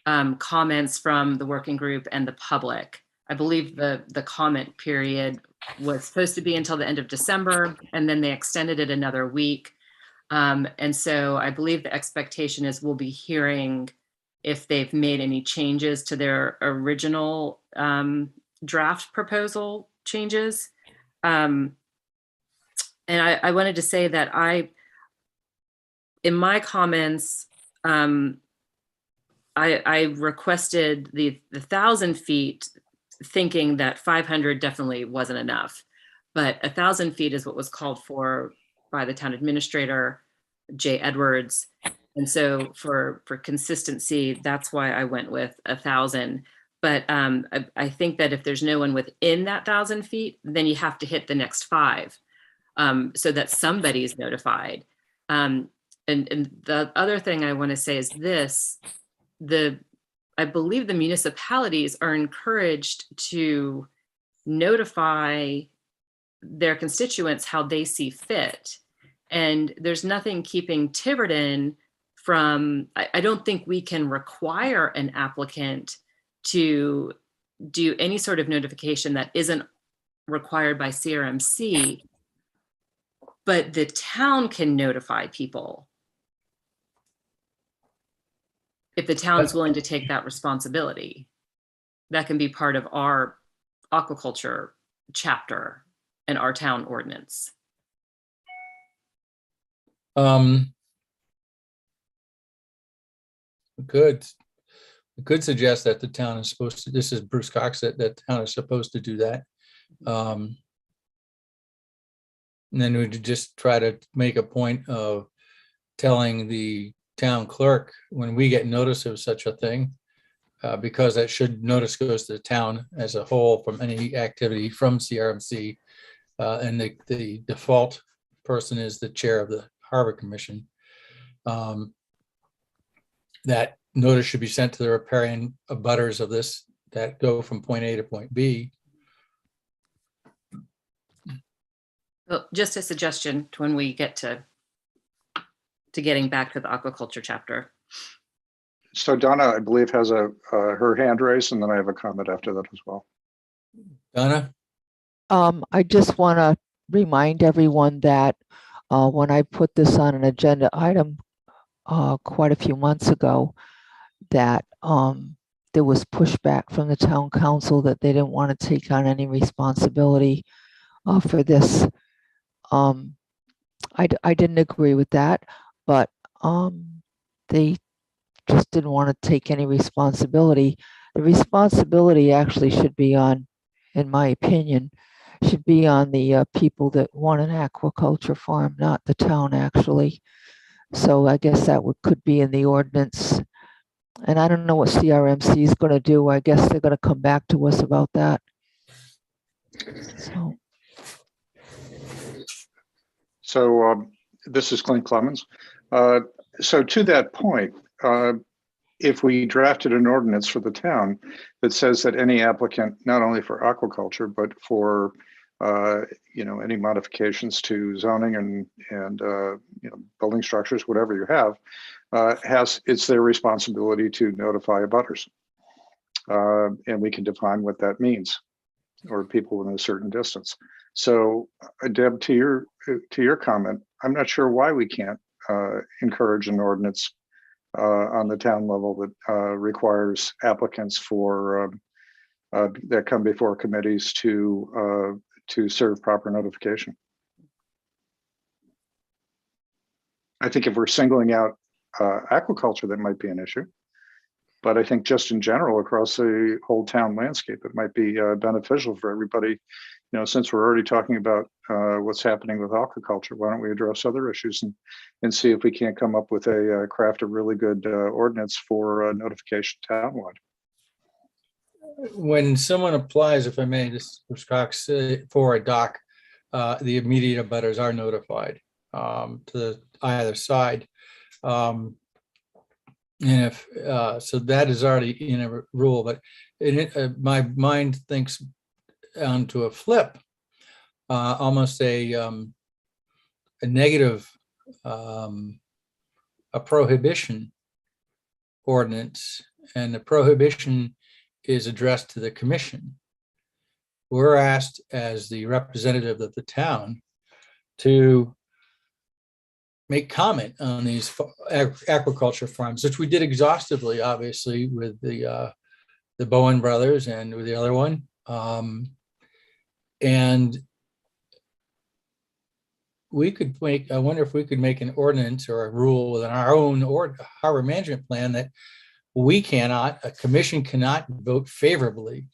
comments from the working group and the public. I believe the comment period was supposed to be until the end of December, and then they extended it another week. And so I believe the expectation is we'll be hearing if they've made any changes to their original draft proposal changes. And I wanted to say that in my comments, I requested the 1,000 feet, thinking that 500 definitely wasn't enough, but 1,000 feet is what was called for by the town administrator, Jay Edwards. And so for consistency, that's why I went with 1,000. But I think that if there's no one within that 1,000 feet, then you have to hit the next 5 so that somebody's notified. And the other thing I want to say is this: I believe the municipalities are encouraged to notify their constituents how they see fit. And there's nothing keeping Tiverton from, I don't think we can require an applicant to do any sort of notification that isn't required by CRMC, but the town can notify people if the town's willing to take that responsibility. That can be part of our aquaculture chapter and our town ordinance. We could suggest that the town is supposed to, this is Bruce Cox, that the town is supposed to do that. And then we would just try to make a point of telling the town clerk when we get notice of such a thing, because that notice goes to the town as a whole from any activity from CRMC, and the default person is the chair of the Harbor Commission. That notice should be sent to the riparian abutters of this that go from point A to point B. Well, just a suggestion to when we get to getting back to the aquaculture chapter. So Donna, I believe, has her hand raised, and then I have a comment after that as well. Donna? I just want to remind everyone that when I put this on an agenda item quite a few months ago, that there was pushback from the town council that they didn't want to take on any responsibility for this. I didn't agree with that, but they just didn't want to take any responsibility. The responsibility actually should be on, in my opinion, should be on the people that want an aquaculture farm, not the town actually. So I guess that could be in the ordinance. And I don't know what CRMC is going to do. I guess they're going to come back to us about that. So this is Clint Clemens. So to that point, if we drafted an ordinance for the town that says that any applicant, not only for aquaculture, but for any modifications to zoning and building structures, whatever you have, it's their responsibility to notify abutters, and we can define what that means, or people within a certain distance. So, Deb, to your comment, I'm not sure why we can't encourage an ordinance on the town level that requires applicants for that come before committees to serve proper notification. I think if we're singling out aquaculture, that might be an issue. But I think just in general, across the whole town landscape, it might be beneficial for everybody. Since we're already talking about what's happening with aquaculture, why don't we address other issues and see if we can't come up with craft a really good ordinance for notification townwide. When someone applies, if I may, this was Cox, for a dock, the immediate abutters are notified to either side. And if so, that is already in a rule, but my mind thinks onto a flip, almost a negative, a prohibition ordinance, and the prohibition is addressed to the commission. We're asked as the representative of the town to make comment on these aquaculture farms, which we did exhaustively, obviously, with the Bowen brothers and with the other one. And we could make, I wonder if we could make an ordinance or a rule within our own harbor management plan that a commission cannot vote favorably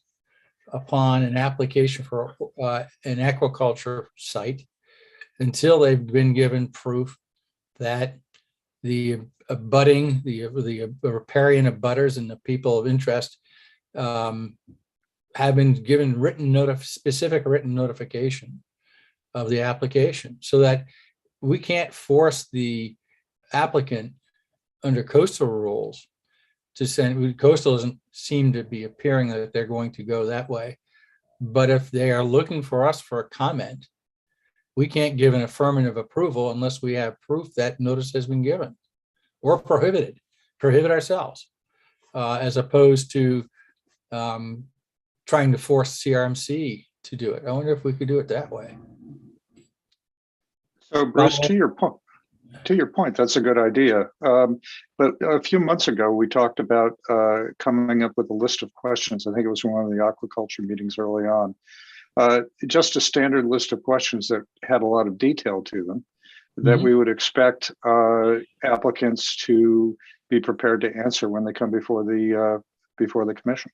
upon an application for an aquaculture site until they've been given proof that the abutting, the riparian abutters and the people of interest have been given specific written notification of the application, so that we can't force the applicant under coastal rules to send. Coastal doesn't seem to be appearing that they're going to go that way. But if they are looking for us for a comment, we can't give an affirmative approval unless we have proof that notice has been given or prohibit ourselves, as opposed to trying to force CRMC to do it. I wonder if we could do it that way. So Bruce, to your point, that's a good idea. But a few months ago, we talked about coming up with a list of questions. I think it was one of the aquaculture meetings early on. Just a standard list of questions that had a lot of detail to them that we would expect applicants to be prepared to answer when they come before the commission.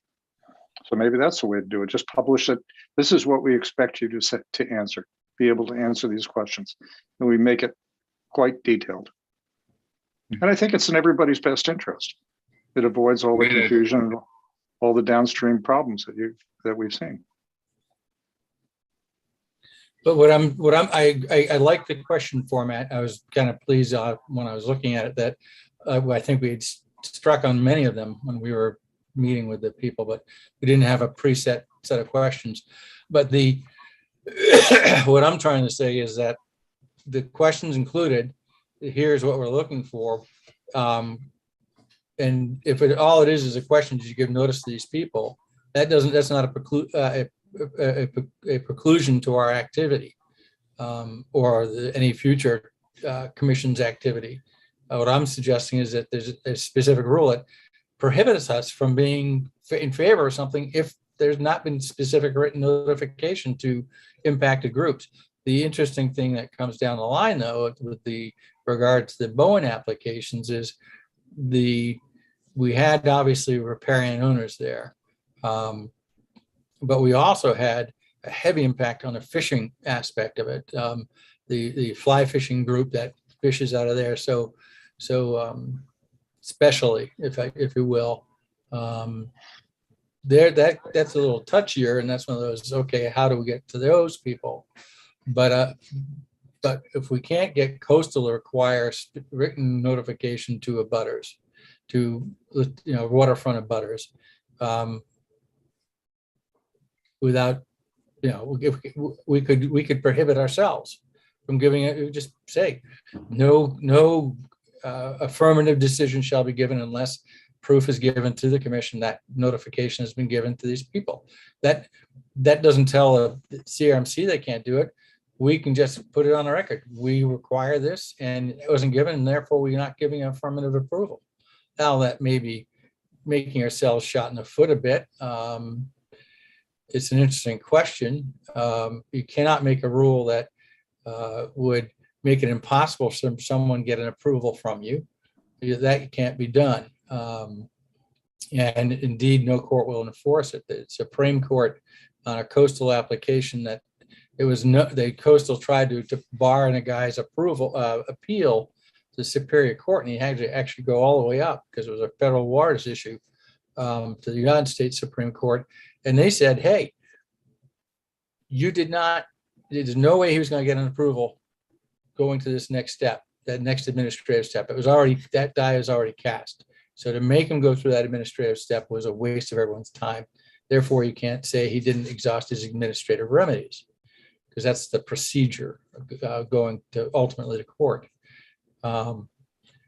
So maybe that's the way to do it. Just publish it. This is what we expect you to answer. Be able to answer these questions, and we make it quite detailed. And I think it's in everybody's best interest. It avoids all the confusion and all the downstream problems that we've seen. But I like the question format. I was kind of pleased when I was looking at it that I think we had struck on many of them when we were meeting with the people, but we didn't have a preset set of questions. But what I'm trying to say is that the questions included, here's what we're looking for. And if all it is a question, did you give notice to these people? That's not a preclusion to our activity or any future commission's activity. What I'm suggesting is that there's a specific rule that prohibits us from being in favor of something if there's not been specific written notification to impacted groups. The interesting thing that comes down the line, though, with regards to the Bowen applications is we had obviously riparian owners there. But we also had a heavy impact on the fishing aspect of it. The fly fishing group that fishes out of there, so specially, if you will, that's a little touchier, and that's one of those. Okay, how do we get to those people? But if we can't get coastal to require written notification to abutters, to waterfront abutters, without, we could prohibit ourselves from giving it. Just say no affirmative decision shall be given unless proof is given to the commission that notification has been given to these people. That doesn't tell a CRMC they can't do it. We can just put it on the record. We require this, and it wasn't given, and therefore we're not giving affirmative approval. Now that may be making ourselves shot in the foot a bit. It's an interesting question. You cannot make a rule that would make it impossible for someone get an approval from you. That can't be done. And indeed, no court will enforce it. The Supreme Court on a coastal application that the coastal tried to bar a guy's appeal to the Superior Court, and he had to actually go all the way up because it was a federal waters issue to the United States Supreme Court. And they said, hey, there's no way he was going to get an approval going to this next step, that next administrative step. That die was already cast. So to make him go through that administrative step was a waste of everyone's time. Therefore, you can't say he didn't exhaust his administrative remedies, because that's the procedure going to ultimately to court.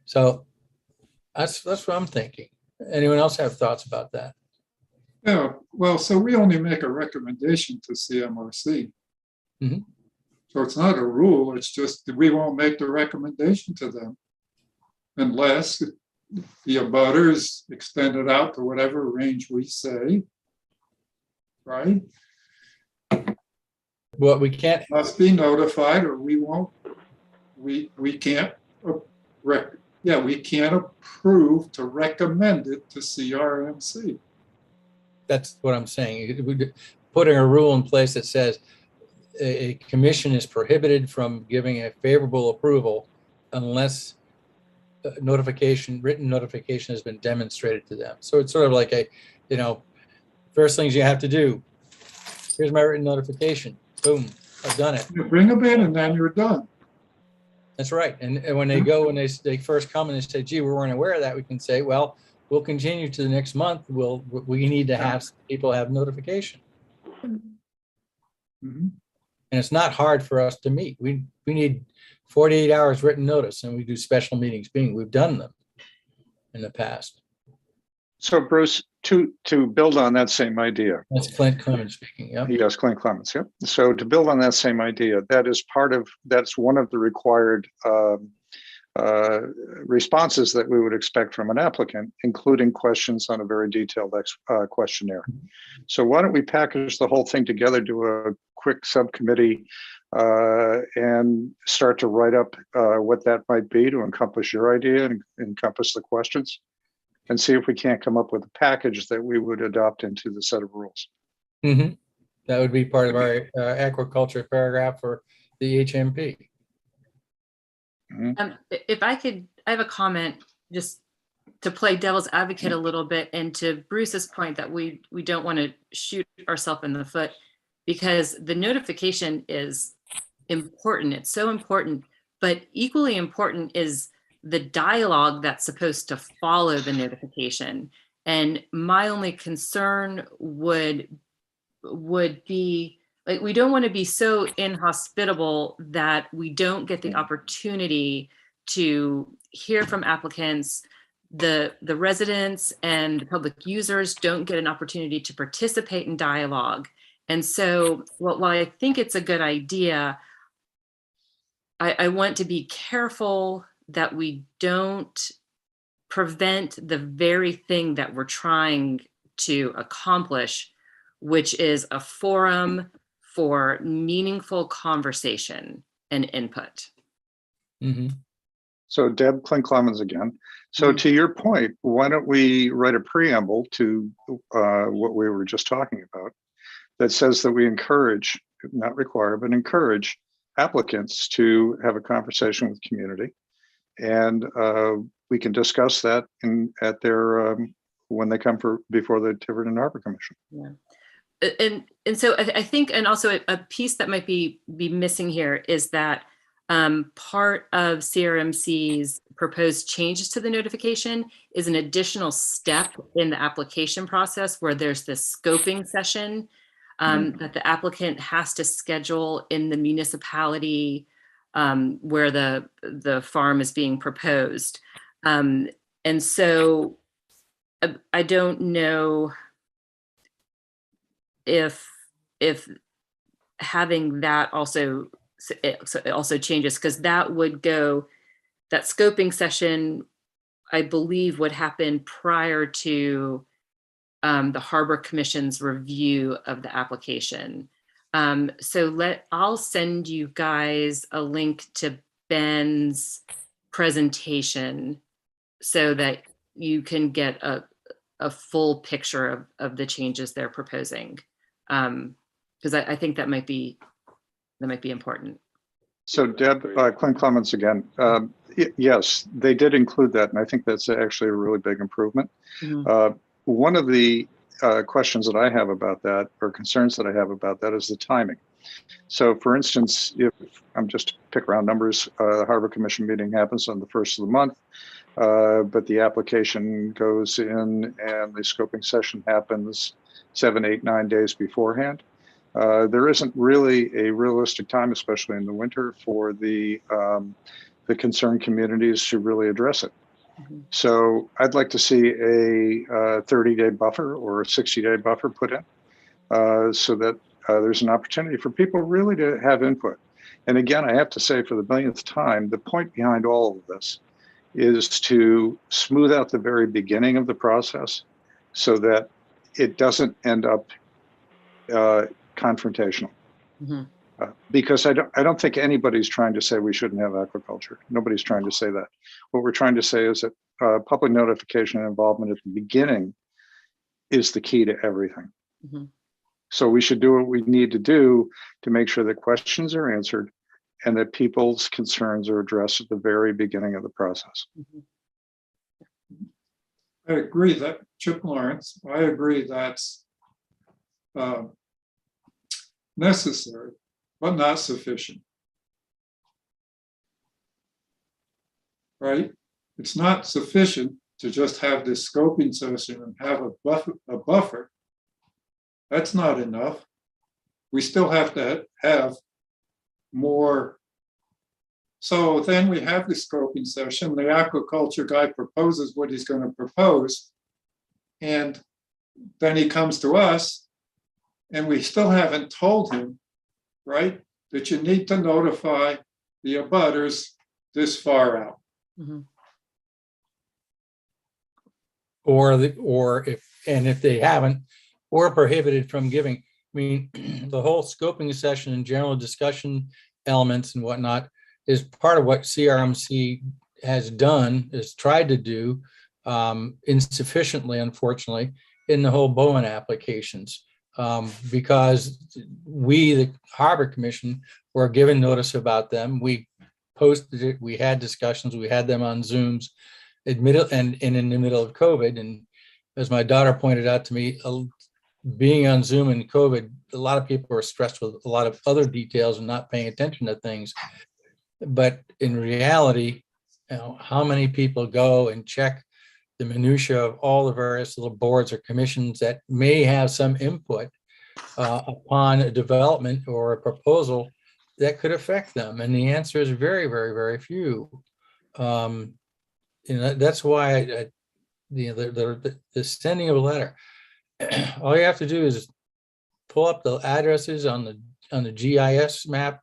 So that's what I'm thinking. Anyone else have thoughts about that? Yeah, well, so we only make a recommendation to CMRC. Mhm. So it's not a rule, it's just that we won't make the recommendation to them unless the abutters extend it out to whatever range we say, right? What we can't, Must be notified or we won't, we can't, we can't approve to recommend it to CRMC. that's what I'm saying. Putting a rule in place that says a commission is prohibited from giving a favorable approval unless written notification has been demonstrated to them. So it's sort of like first things you have to do. Here's my written notification. Boom, I've done it. You bring them in and then you're done. That's right. And when they go, when they first come and they say, gee, we weren't aware of that, we can say, well, we'll continue to the next month. We need to have people have notification. Mhm. And it's not hard for us to meet. We need 48 hours written notice, and we do special meetings. We've done them in the past. So Bruce, to build on that same idea. That's Clint Clemens speaking. Yeah. Yes, Clint Clemens. Yep. So to build on that same idea, that's one of the required responses that we would expect from an applicant, including questions on a very detailed questionnaire. So why don't we package the whole thing together, do a quick subcommittee, and start to write up what that might be to encompass your idea and encompass the questions, and see if we can't come up with a package that we would adopt into the set of rules. Mm-hmm. That would be part of our aquaculture paragraph for the HMP. If I could, I have a comment just to play devil's advocate a little bit, and to Bruce's point that we don't want to shoot ourselves in the foot, because the notification is important. It's so important, but equally important is the dialogue that's supposed to follow the notification. And my only concern would be, like, we don't want to be so inhospitable that we don't get the opportunity to hear from applicants. The residents and the public users don't get an opportunity to participate in dialogue. And so while I think it's a good idea, I want to be careful that we don't prevent the very thing that we're trying to accomplish, which is a forum for meaningful conversation and input. Mm-hmm. So Deb, Clint Clemens again. So to your point, why don't we write a preamble to what we were just talking about that says that we encourage, not require, but encourage applicants to have a conversation with the community. And we can discuss that at their when they come before the Tiverton Harbor Commission. Yeah. And so I think, and also a piece that might be missing here is that part of CRMC's proposed changes to the notification is an additional step in the application process, where there's this scoping session that the applicant has to schedule in the municipality where the farm is being proposed. And so I don't know if having that also changes, because that scoping session, I believe, would happen prior to the Harbor Commission's review of the application. So I'll send you guys a link to Ben's presentation so that you can get a full picture of the changes they're proposing. Because I think that might be important. So Deb, Clint Clemens again. Yes, they did include that, and I think that's actually a really big improvement. Mm-hmm. One of the questions that I have about that, or concerns that I have about that, is the timing. So for instance, if I'm just pick around numbers, the Harbor Commission meeting happens on the 1st of the month, but the application goes in and the scoping session happens 7, 8, 9 days beforehand. There isn't really a realistic time, especially in the winter, for the concerned communities to really address it. Mm-hmm. So I'd like to see a 30-day buffer or a 60-day buffer put in so that there's an opportunity for people really to have input. And again, I have to say for the millionth time, the point behind all of this is to smooth out the very beginning of the process so that it doesn't end up confrontational. Mhm. Because I don't think anybody's trying to say we shouldn't have aquaculture. Nobody's trying to say that. What we're trying to say is that public notification and involvement at the beginning is the key to everything. Mhm. So we should do what we need to do to make sure that questions are answered and that people's concerns are addressed at the very beginning of the process. Mhm. I agree that, Chip Lawrence, I agree that's necessary, but not sufficient. Right? It's not sufficient to just have this scoping session and have a buffer. That's not enough. We still have to have more. So then we have the scoping session. The aquaculture guy proposes what he's going to propose. And then he comes to us and we still haven't told him, right, that you need to notify the abutters this far out. Mhm. Or if they haven't, or prohibited from giving. I mean, the whole scoping session and general discussion elements and whatnot is part of what CRMC has done, is tried to do insufficiently, unfortunately, in the whole Bowen applications. Because we, the Harbor Commission, were given notice about them. We posted it, we had discussions, we had them on Zooms, admitted, and in the middle of COVID. And as my daughter pointed out to me, being on Zoom in COVID, a lot of people were stressed with a lot of other details and not paying attention to things. But in reality, you know, how many people go and check the minutia of all the various little boards or commissions that may have some input upon a development or a proposal that could affect them? And the answer is very, very, very few. You know, that's why the sending of a letter, all you have to do is pull up the addresses on the GIS map,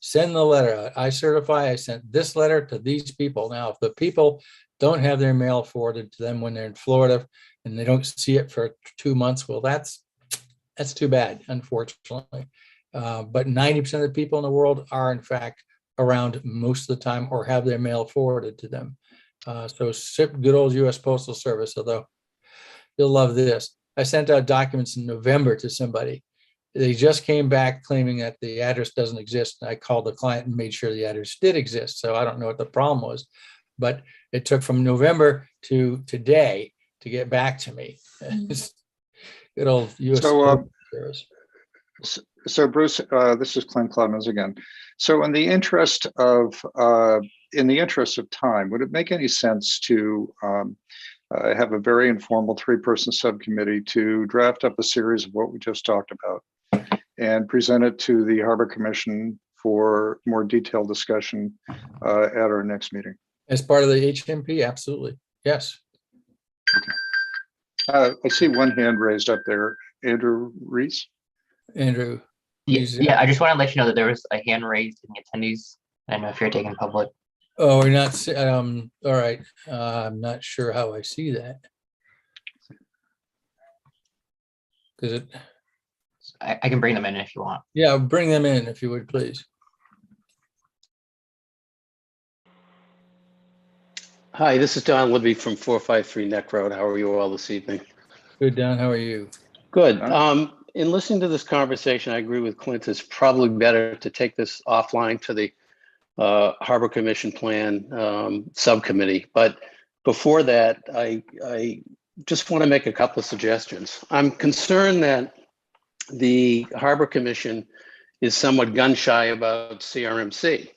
send the letter out. I certify I sent this letter to these people. Now, if the people don't have their mail forwarded to them when they're in Florida and they don't see it for 2 months, well, that's too bad, unfortunately. But 90% of the people in the world are in fact around most of the time or have their mail forwarded to them. So good old US Postal Service, although you'll love this. I sent out documents in November to somebody. They just came back claiming that the address doesn't exist. And I called the client and made sure the address did exist. So I don't know what the problem was, but it took from November to today to get back to me. Good old US Postal Service. So Bruce, this is Clint Clemens again. So in the interest of time, would it make any sense to have a very informal 3-person subcommittee to draft up a series of what we just talked about and present it to the Harbor Commission for more detailed discussion at our next meeting? As part of the HMP, absolutely. Yes. Okay. I see one hand raised up there. Andrew Reese. Andrew. Yeah, I just want to let you know that there was a hand raised in the attendees. I don't know if you're taking public. Oh, we're not, all right. I'm not sure how I see that. Because I can bring them in if you want. Yeah, bring them in if you would, please. Hi, this is Don Libby from 453 Neck Road. How are you all this evening? Good, Don. How are you? Good. In listening to this conversation, I agree with Clint. It's probably better to take this offline to the Harbor Commission Plan Subcommittee. But before that, I just want to make a couple of suggestions. I'm concerned that the Harbor Commission is somewhat gun shy about CRMC.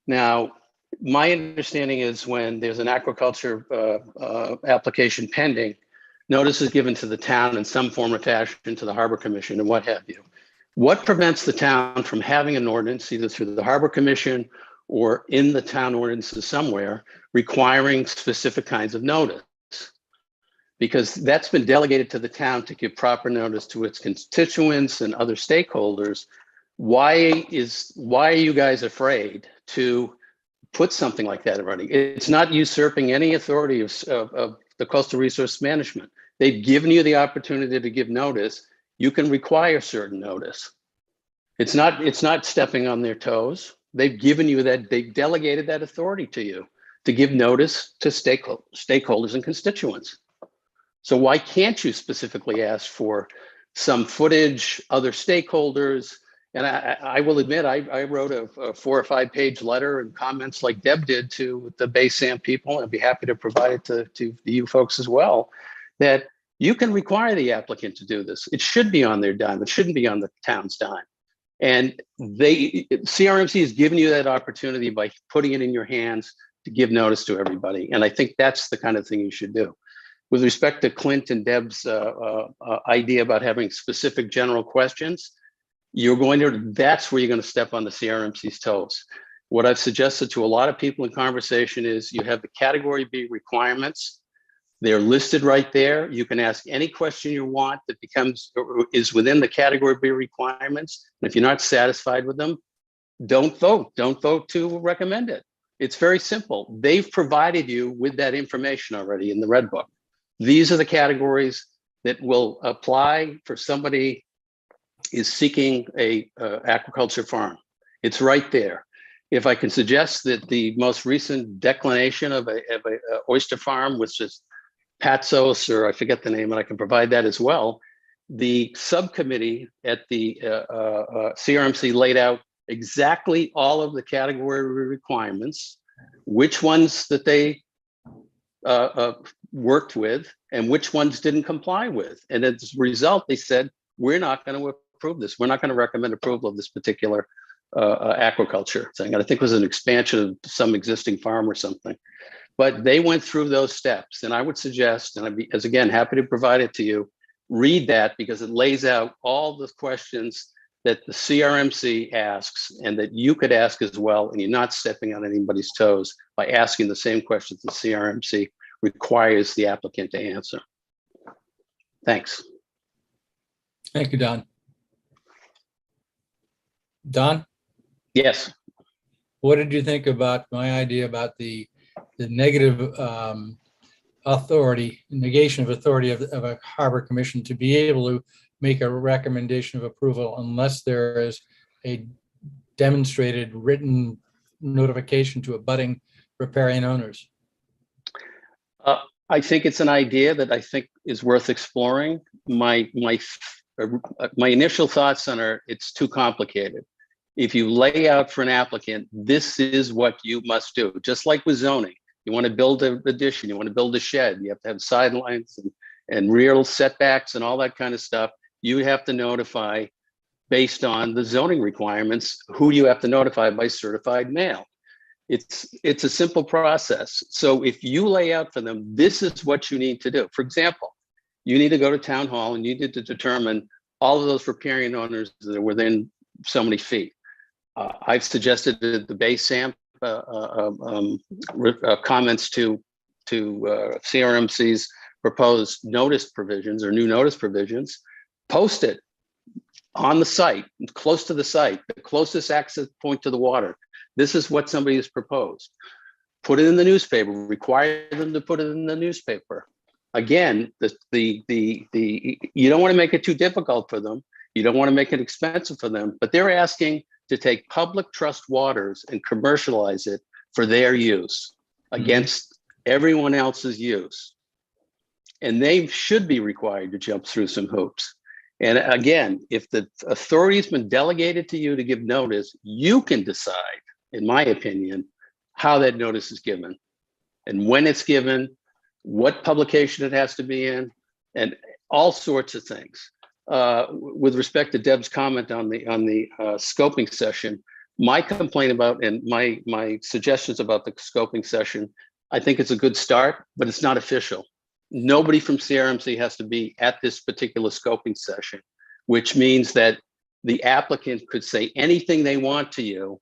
Now, my understanding is when there's an aquaculture application pending, notice is given to the town in some form or fashion to the Harbor Commission and what have you. What prevents the town from having an ordinance either through the Harbor Commission or in the town ordinances somewhere requiring specific kinds of notice? Because that's been delegated to the town to give proper notice to its constituents and other stakeholders why are you guys afraid to put something like that in writing? It's not usurping any authority of the Coastal Resource Management. They've given you the opportunity to give notice. You can require certain notice. It's not stepping on their toes. They've given you that, they've delegated that authority to you to give notice to stakeholders and constituents. So why can't you specifically ask for some footage, other stakeholders? And I will admit, I wrote a 4 or 5 page letter and comments like Deb did to the BaySAM people. I'd be happy to provide it to you folks as well, that you can require the applicant to do this. It should be on their dime. It shouldn't be on the town's dime. And CRMC has given you that opportunity by putting it in your hands to give notice to everybody. And I think that's the kind of thing you should do. With respect to Clint and Deb's idea about having specific general questions, that's where you're going to step on the CRMC's toes. What I've suggested to a lot of people in conversation is you have the category B requirements. They're listed right there. You can ask any question you want that is within the category B requirements. And if you're not satisfied with them, don't vote. Don't vote to recommend it. It's very simple. They've provided you with that information already in the Red Book. These are the categories that will apply for somebody is seeking a aquaculture farm. It's right there. If I can suggest that the most recent declination of a oyster farm, which is Patsos, or I forget the name, and I can provide that as well. The subcommittee at the CRMC laid out exactly all of the category requirements, which ones that they worked with and which ones didn't comply with. And as a result, they said, we're not going to approve this. We're not going to recommend approval of this particular aquaculture thing. And I think it was an expansion of some existing farm or something. But they went through those steps. And I would suggest, and I'd be, as again, happy to provide it to you, read that because it lays out all the questions that the CRMC asks and that you could ask as well. And you're not stepping on anybody's toes by asking the same questions the CRMC requires the applicant to answer. Thanks. Thank you, Don. Don? Yes. What did you think about my idea about the negative authority, negation of authority of a harbor commission to be able to make a recommendation of approval unless there is a demonstrated written notification to abutting riparian owners? I think it's an idea that I think is worth exploring. My initial thoughts on it, it's too complicated. If you lay out for an applicant, this is what you must do, just like with zoning. You want to build an addition, you want to build a shed, you have to have sidelines and rear setbacks and all that kind of stuff. You have to notify based on the zoning requirements, who you have to notify by certified mail. It's a simple process. So if you lay out for them, this is what you need to do. For example, you need to go to town hall and you need to determine all of those riparian owners that are within so many feet. I've suggested that the BaySAM comments to CRMC's proposed notice provisions or new notice provisions, post it on the site, close to the site, the closest access point to the water. This is what somebody has proposed. Put it in the newspaper, require them to put it in the newspaper. Again, you don't want to make it too difficult for them. You don't want to make it expensive for them, but they're asking to take public trust waters and commercialize it for their use against everyone else's use. And they should be required to jump through some hoops. And again, if the authority has been delegated to you to give notice, you can decide, in my opinion, how that notice is given and when it's given, what publication it has to be in, and all sorts of things. With respect to Deb's comment on the scoping session, my complaint about and my suggestions about the scoping session, I think it's a good start, but it's not official. Nobody from CRMC has to be at this particular scoping session, which means that the applicant could say anything they want to you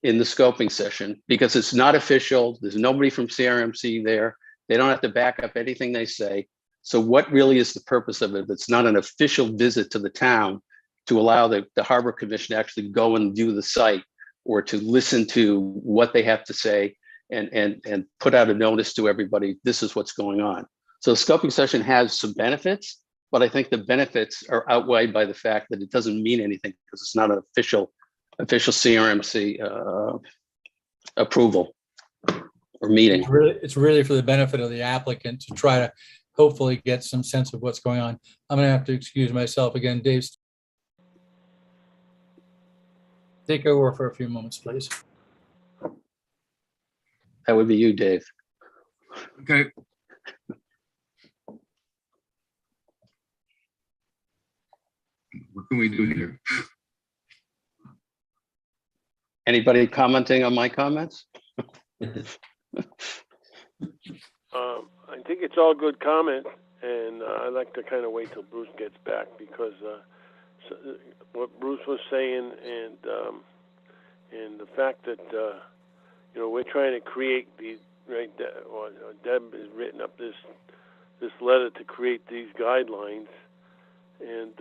in the scoping session because it's not official. There's nobody from CRMC there. They don't have to back up anything they say. So what really is the purpose of it? If it's not an official visit to the town to allow the Harbor Commission to actually go and view the site, or to listen to what they have to say and put out a notice to everybody, this is what's going on. So the scoping session has some benefits, but I think the benefits are outweighed by the fact that it doesn't mean anything because it's not an official CRMC approval or meeting. It's really for the benefit of the applicant to try to hopefully get some sense of what's going on. I'm gonna have to excuse myself again. Dave, take over for a few moments, please. That would be you, Dave. Okay. What can we do here? Anybody commenting on my comments? I think it's all good comment, and I'd like to kind of wait till Bruce gets back, because what Bruce was saying, and the fact that we're trying to create these, right? Deb has written up this letter to create these guidelines, and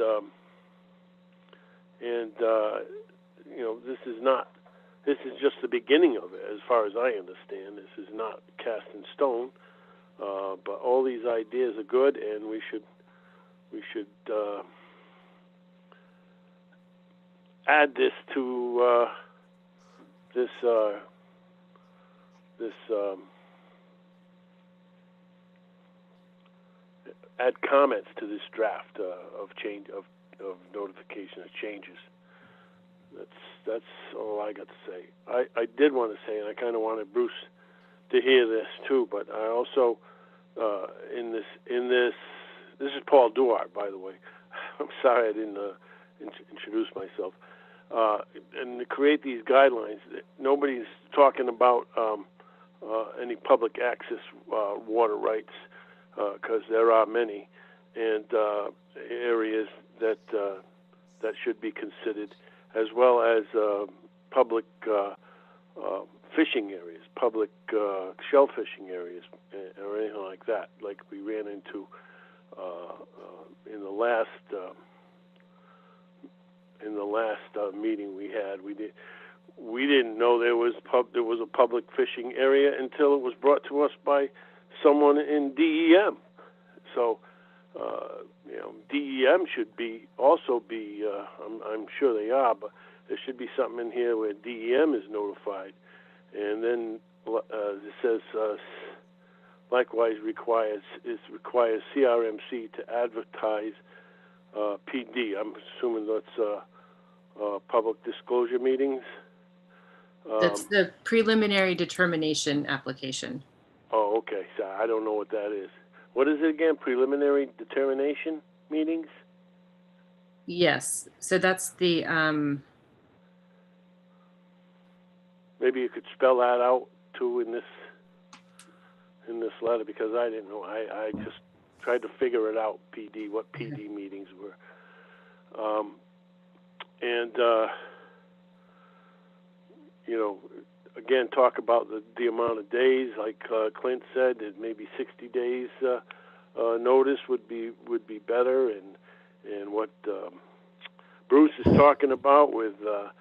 this is just the beginning of it, as far as I understand. This is not cast in stone, but all these ideas are good, and we should add this to add comments to this draft of change of notification of changes. That's all I got to say. I did want to say, and I kind of wanted Bruce to hear this too, but I also in this is Paul Duart, by the way. I'm sorry I didn't introduce myself. And to create these guidelines, nobody's talking about any public access water rights, because there are many, and areas that should be considered, as well as public fishing areas, public shell fishing areas, or anything like that, like we ran into in the last meeting we had. We didn't know there was a public fishing area until it was brought to us by someone in DEM. So DEM should also be. I'm sure they are, but there should be something in here where DEM is notified, and then it says likewise requires CRMC to advertise PD. I'm assuming that's public disclosure meetings. That's the preliminary determination application. Oh, okay. So I don't know what that is. What is it again? Preliminary determination meetings? Yes. So that's the maybe you could spell that out too in this letter, because I didn't know. I just tried to figure it out. PD, what PD meetings were, and again, talk about the amount of days, like Clint said, that maybe 60 days notice would be better, and what Bruce is talking about with the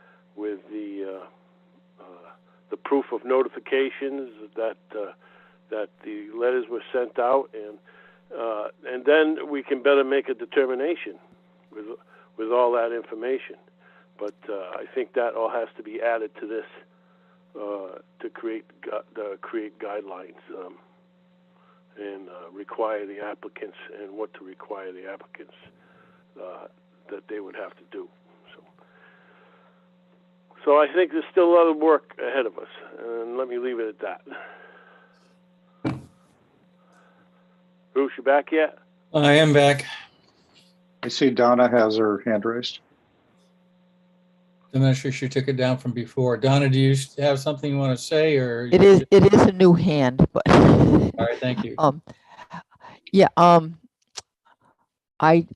proof of notifications that the letters were sent out, and then we can better make a determination with all that information. But I think that all has to be added to this to create guidelines and require the applicants, and what to require the applicants that they would have to do. So I think there's still a lot of work ahead of us, and let me leave it at that. Bruce, you back yet? I am back. I see Donna has her hand raised. I'm not sure she took it down from before. Donna, do you have something you want to say, or? It is a new hand, but. All right, thank you. Yeah, I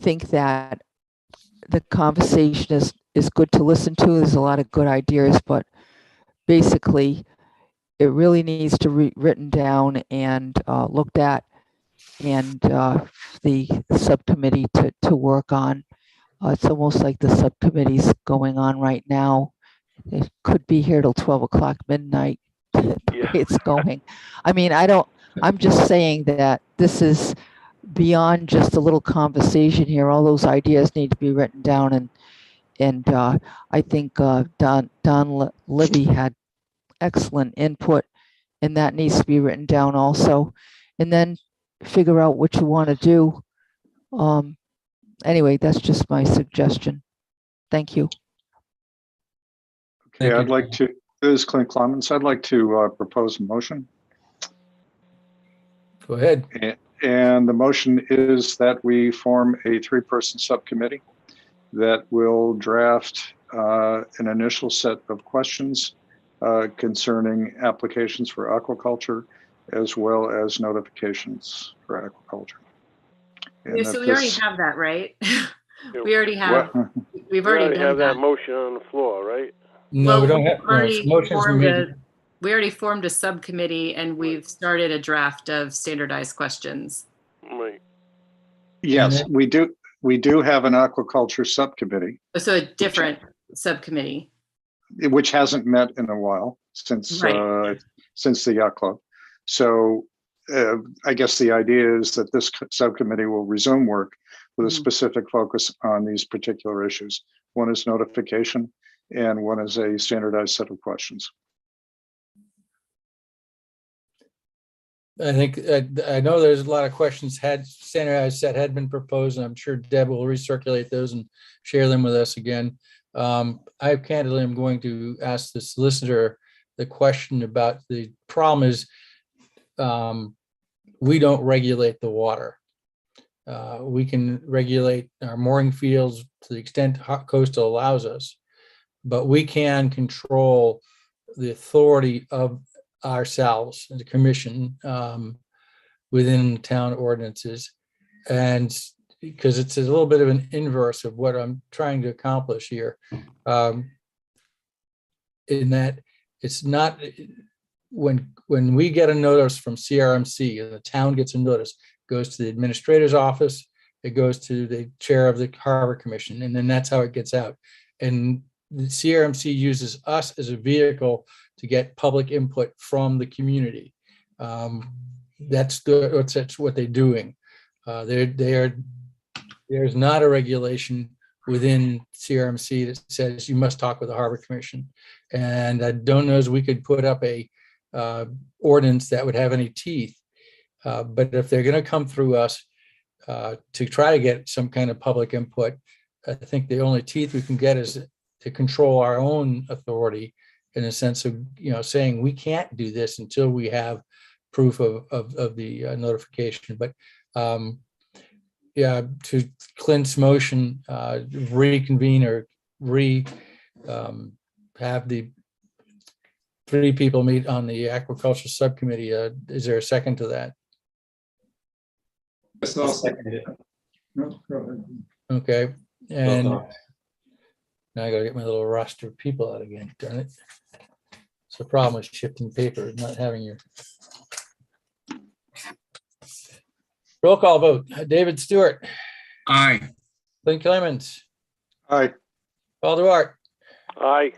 think that the conversation is good to listen to. There's a lot of good ideas, but basically it really needs to be written down and looked at, and the subcommittee to work on. It's almost like the subcommittee's going on right now. It could be here till 12 o'clock midnight. The way it's going. I mean, I'm just saying that this is beyond just a little conversation here. All those ideas need to be written down, and I think Don Libby had excellent input, and that needs to be written down also, and then figure out what you want to do. Anyway, that's just my suggestion. Thank you. Okay, I'd like to, this is Clint Clemens. I'd like to propose a motion. Go ahead. And the motion is that we form a 3-person subcommittee that will draft an initial set of questions concerning applications for aquaculture, as well as notifications for aquaculture. Yeah, so we already have that, right? We already have, we've already done have that that. motion on the floor, right? No, we Well, don't have. we've already no, motions formed made. we already formed a subcommittee and we've started a draft of standardized questions. Right. Yes, we do. We do have an aquaculture subcommittee, So a different subcommittee. which hasn't met in a while since since the yacht club. So I guess the idea is that this subcommittee will resume work with a specific focus on these particular issues. One is notification, and one is a standardized set of questions. I think, I know there's a lot of questions standardized set had been proposed, and I'm sure Deb will recirculate those and share them with us again. I candidly am going to ask the solicitor the question about the problem is we don't regulate the water. We can regulate our mooring fields to the extent coastal allows us, but we can control the authority of ourselves, the commission, within town ordinances. And because it's a little bit of an inverse of what I'm trying to accomplish here, in that it's not, when we get a notice from CRMC, and the town gets a notice, it goes to the administrator's office, it goes to the chair of the Harbor Commission, and then that's how it gets out. And the CRMC uses us as a vehicle to get public input from the community. That's what they're doing. There's not a regulation within CRMC that says you must talk with the Harbor Commission. And I don't know as we could put up a ordinance that would have any teeth. But if they're going to come through us to try to get some kind of public input, I think the only teeth we can get is to control our own authority, in a sense of, saying we can't do this until we have proof of the notification. But yeah, to Clint's motion, reconvene or have the 3 people meet on the Aquaculture Subcommittee. Is there a second to that? Yes, I'll second it. No, go ahead. Okay, and now I gotta get my little roster of people out again, darn it. It's the problem with shifting paper, not having your. Roll call vote. David Stewart. Aye. Clint Clemens. Aye. Paul Duarte. Aye.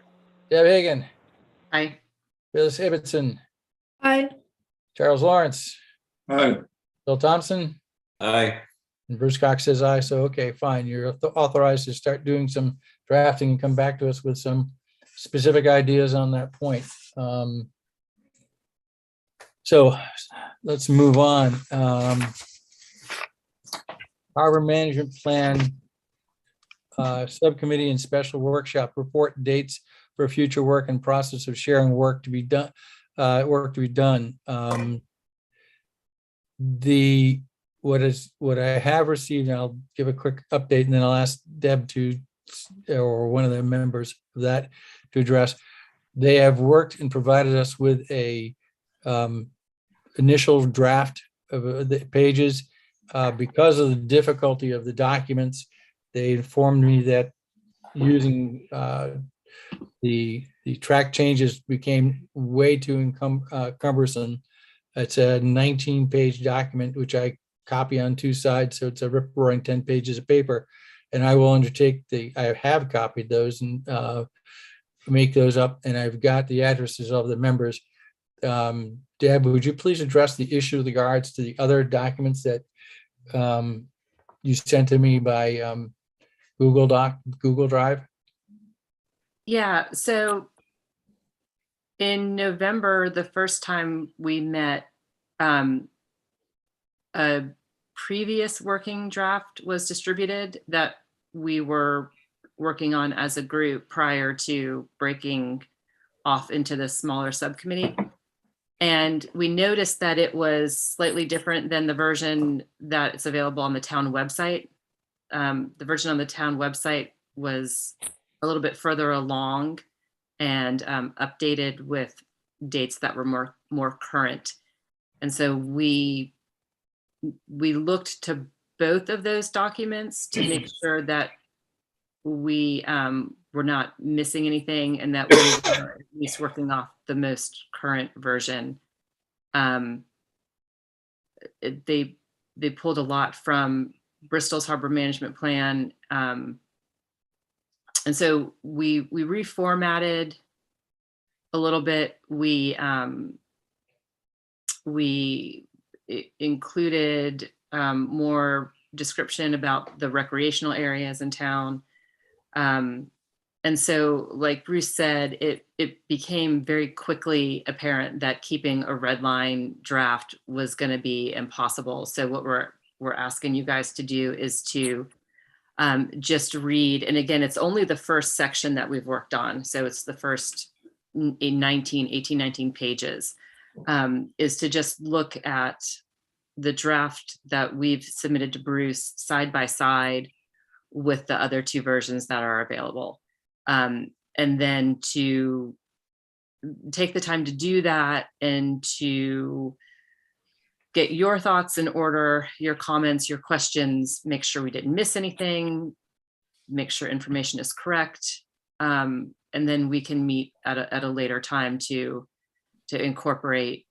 Deb Hagan. Aye. Phyllis Ibbotson. Aye. Charles Lawrence. Aye. Bill Thompson. Aye. And Bruce Cox says aye. So, okay, fine. You're authorized to start doing some drafting and come back to us with some specific ideas on that point. So let's move on. Harbor Management Plan Subcommittee and Special Workshop report dates for future work and process of sharing work to be done. What I have received, and I'll give a quick update, and then I'll ask Deb or one of the members of that to address. They have worked and provided us with a initial draft of the pages. Because of the difficulty of the documents, they informed me that using the track changes became way too cumbersome. It's a 19-page document, which I copy on 2 sides, so it's a rip-roaring 10 pages of paper. and I will undertake I have copied those and make those up, and I've got the addresses of the members. Deb, would you please address the issue with regards to the other documents that you sent to me by Google Drive? Yeah, so in November, the first time we met, a previous working draft was distributed that we were working on as a group prior to breaking off into the smaller subcommittee. And we noticed that it was slightly different than the version that is available on the town website. The version on the town website was a little bit further along and updated with dates that were more current. And so we looked to both of those documents to make sure that we were not missing anything and that we were at least working off the most current version. They pulled a lot from Bristol's harbor management plan. And so we reformatted a little bit. We included more description about the recreational areas in town. And so, like Bruce said, it became very quickly apparent that keeping a red line draft was going to be impossible. So what we're asking you guys to do is to just read, and again, it's only the first section that we've worked on. So it's the first 18, 19 pages, is to just look at the draft that we've submitted to Bruce side by side with the other two versions that are available. And then to take the time to do that and to get your thoughts in order, your comments, your questions, make sure we didn't miss anything, make sure information is correct. And then we can meet at a later time to incorporate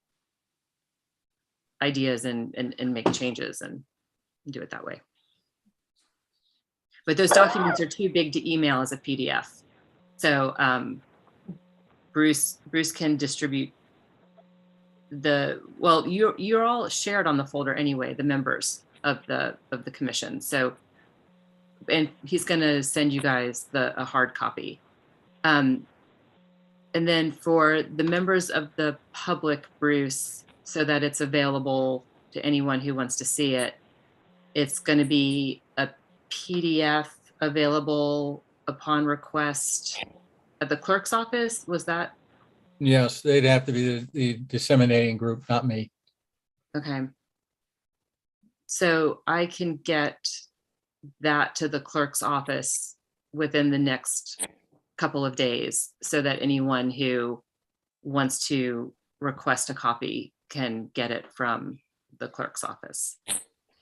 ideas and make changes and do it that way. But those documents are too big to email as a PDF. So Bruce can distribute well, you're all shared on the folder anyway, the members of the commission. So, and he's going to send you guys a hard copy. And then for the members of the public, Bruce, so that it's available to anyone who wants to see it, it's going to be a PDF available upon request at the clerk's office. Was that? Yes, they'd have to be the disseminating group, not me. Okay. So I can get that to the clerk's office within the next couple of days so that anyone who wants to request a copy can get it from the clerk's office.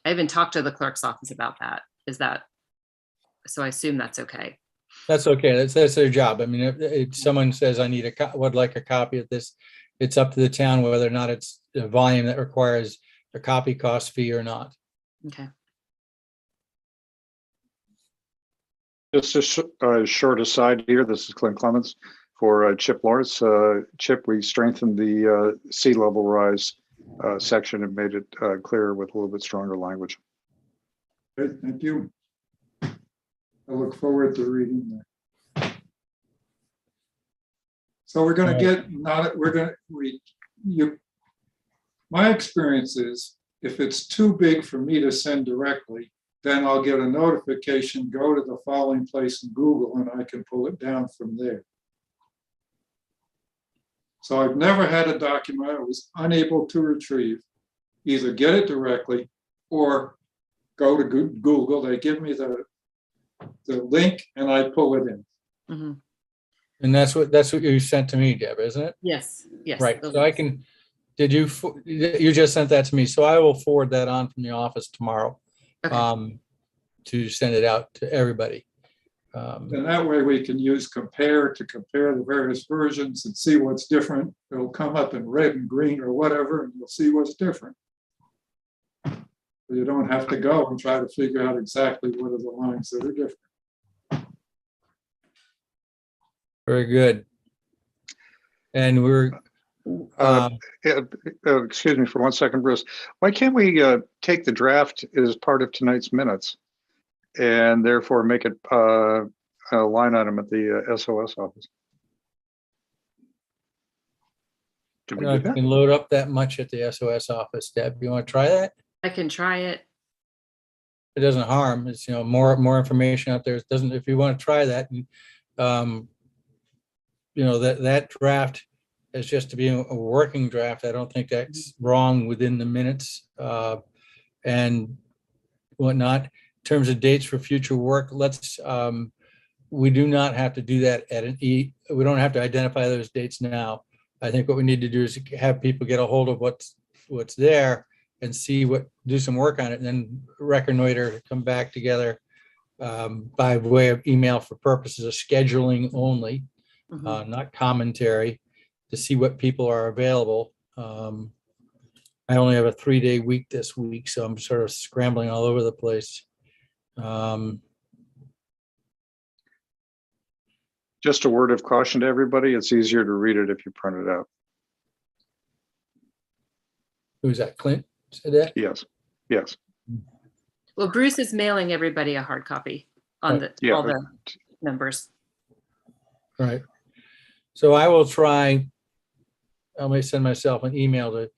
I haven't talked to the clerk's office about that. So I assume that's okay. That's okay. That's their job. I mean, if someone says I need would like a copy of this, it's up to the town whether or not it's a volume that requires a copy cost fee or not. Okay. Just a short aside here. This is Clint Clements for Chip Lawrence. Chip, we strengthened the sea level rise section and made it clearer with a little bit stronger language. Great, thank you. I look forward to reading that. So we're going to get, my experience is if it's too big for me to send directly, then I'll get a notification, go to the following place in Google, and I can pull it down from there. So I've never had a document I was unable to retrieve, either get it directly or go to Google. They give me the link and I pull it in. Mm-hmm. And that's what you sent to me, Deb, isn't it? Yes. Yes. Right. So I can, you just sent that to me. So I will forward that on from the office tomorrow. Okay. To send it out to everybody. And that way we can use compare the various versions and see what's different. It'll come up in red and green or whatever, and we'll see what's different. You don't have to go and try to figure out exactly what are the lines that are different. Very good. And we're, Excuse me for 1 second, Bruce. Why can't we take the draft as part of tonight's minutes and therefore make it a line item at the SOS office? Did we do I that? can load up that much at the SOS office. Deb, you want to try that? I can try it. It doesn't harm. It's, more information out there. It doesn't, if you want to try that, that draft is just to be a working draft. I don't think that's wrong within the minutes and whatnot. In terms of dates for future work, we do not have to do that we don't have to identify those dates now. I think what we need to do is have people get a hold of what's there and do some work on it, and then reconnoiter, come back together by way of email for purposes of scheduling only, not commentary, to see what people are available. I only have a 3-day week this week, so I'm sort of scrambling all over the place. Just a word of caution to everybody. It's easier to read it if you print it out. Who's that, Clint? Said that? Yes. Yes. Well, Bruce is mailing everybody a hard copy on all the members. Right. So I will try, I may send myself an email to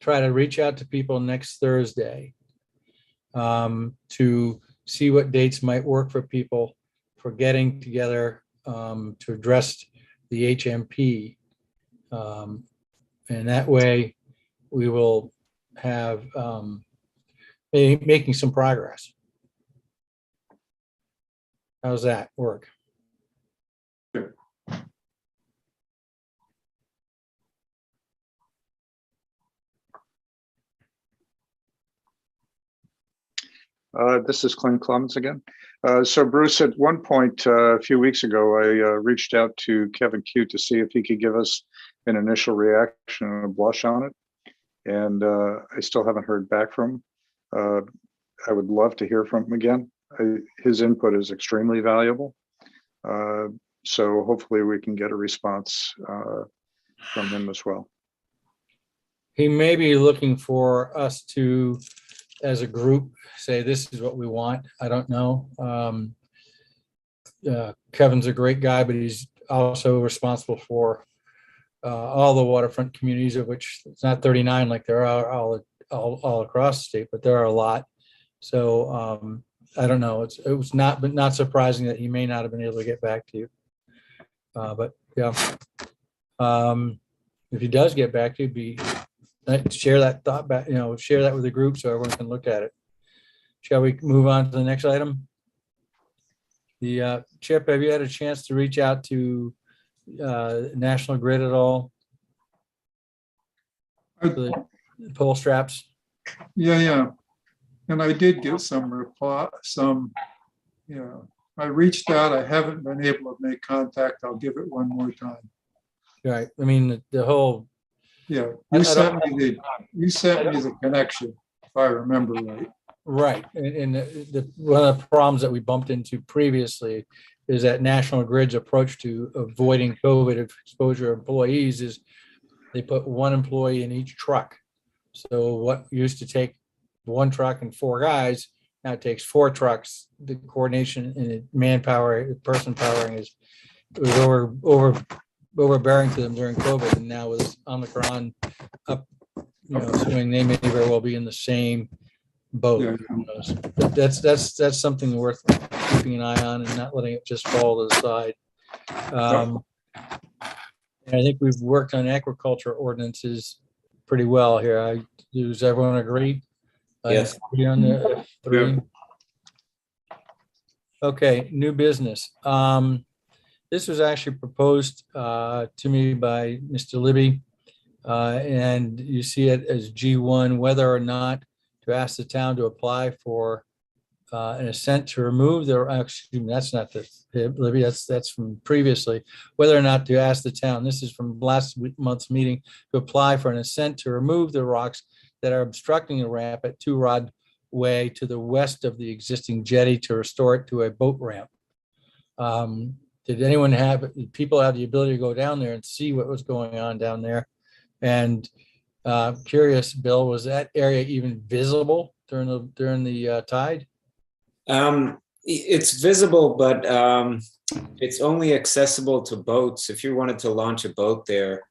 try to reach out to people next Thursday to see what dates might work for people for getting together to address the HMP. And that way we will have making some progress. How's that work? This is Clint Clemens again. So Bruce, at one point a few weeks ago, I reached out to Kevin Cute to see if he could give us an initial reaction and a blush on it. And I still haven't heard back from him. I would love to hear from him again. His input is extremely valuable. So hopefully we can get a response from him as well. He may be looking for us to, as a group, say this is what we want. I don't know. Kevin's a great guy, but he's also responsible for all the waterfront communities, of which it's not 39 like there are all across the state, but there are a lot. So I don't know. It was not surprising that he may not have been able to get back to you. But yeah, if he does get back to you, share that thought back, share that with the group so everyone can look at it. Shall we move on to the next item? Chip, have you had a chance to reach out to National Grid at all? The pole straps? Yeah. And I did get some reply, I reached out. I haven't been able to make contact. I'll give it one more time. Right. I mean, the whole. Yeah, you sent me the connection, if I remember right. Right. And one of the problems that we bumped into previously is that National Grid's approach to avoiding COVID exposure employees is they put one employee in each truck. So what used to take one truck and 4 guys, now it takes 4 trucks. The coordination and the manpower, person powering was overbearing to them during COVID, and now with Omicron up, assuming they may very well be in the same boat. Yeah. Who knows? But that's something worth keeping an eye on and not letting it just fall to the side. And I think we've worked on aquaculture ordinances pretty well here. Does everyone agree? Yes. Agree on the 3. Yeah. Okay, new business. This was actually proposed to me by Mr. Libby, and you see it as G1, whether or not to ask the town to apply for an assent to remove the, excuse me, that's not the Libby, that's from previously, whether or not to ask the town, this is from last month's meeting, to apply for an assent to remove the rocks that are obstructing the ramp at 2 Rod boatway to the west of the existing jetty to restore it to a boat ramp. Did people have the ability to go down there and see what was going on down there? And curious, Bill, was that area even visible during the tide? It's visible, but it's only accessible to boats. If you wanted to launch a boat there,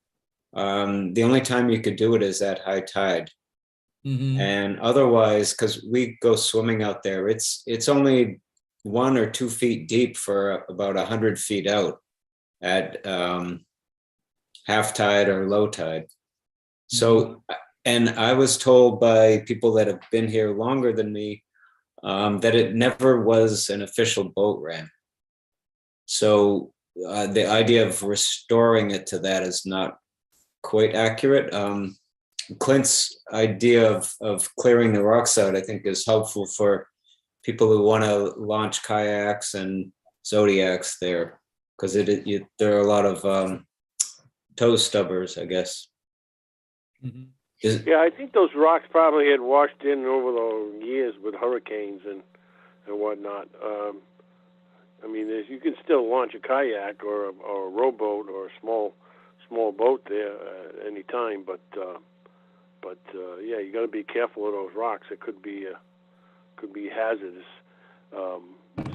the only time you could do it is at high tide. Mhm. And otherwise, because we go swimming out there, it's only 1 or 2 feet deep for about 100 feet out at half tide or low tide. So, and I was told by people that have been here longer than me that it never was an official boat ramp. So the idea of restoring it to that is not quite accurate. Clint's idea of clearing the rocks out, I think, is helpful for people who want to launch kayaks and zodiacs there, because there are a lot of toe stubbers, I guess. Mhm. Yeah, I think those rocks probably had washed in over the years with hurricanes and whatnot. I mean, you can still launch a kayak or a rowboat or a small boat there at any time, but yeah, you got to be careful of those rocks. It could be hazardous.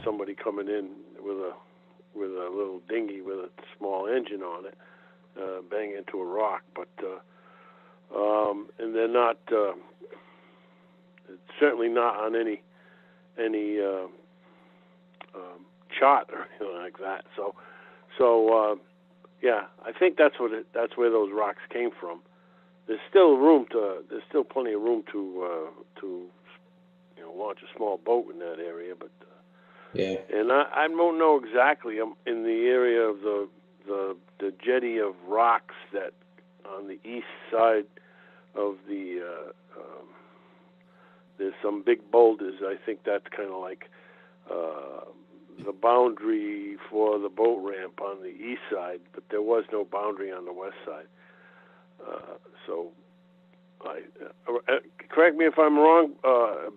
Somebody coming in with a little dinghy with a small engine on it, bang into a rock, but. And they're not certainly not on any chart or anything like that. So yeah, I think that's where those rocks came from. There's still plenty of room to launch a small boat in that area, but Yeah. And I don't know exactly. I'm in the area of the jetty of rocks that on the east side of the there's some big boulders. I think that's kind of like the boundary for the boat ramp on the east side, but there was no boundary on the west side. So, correct me if I'm wrong,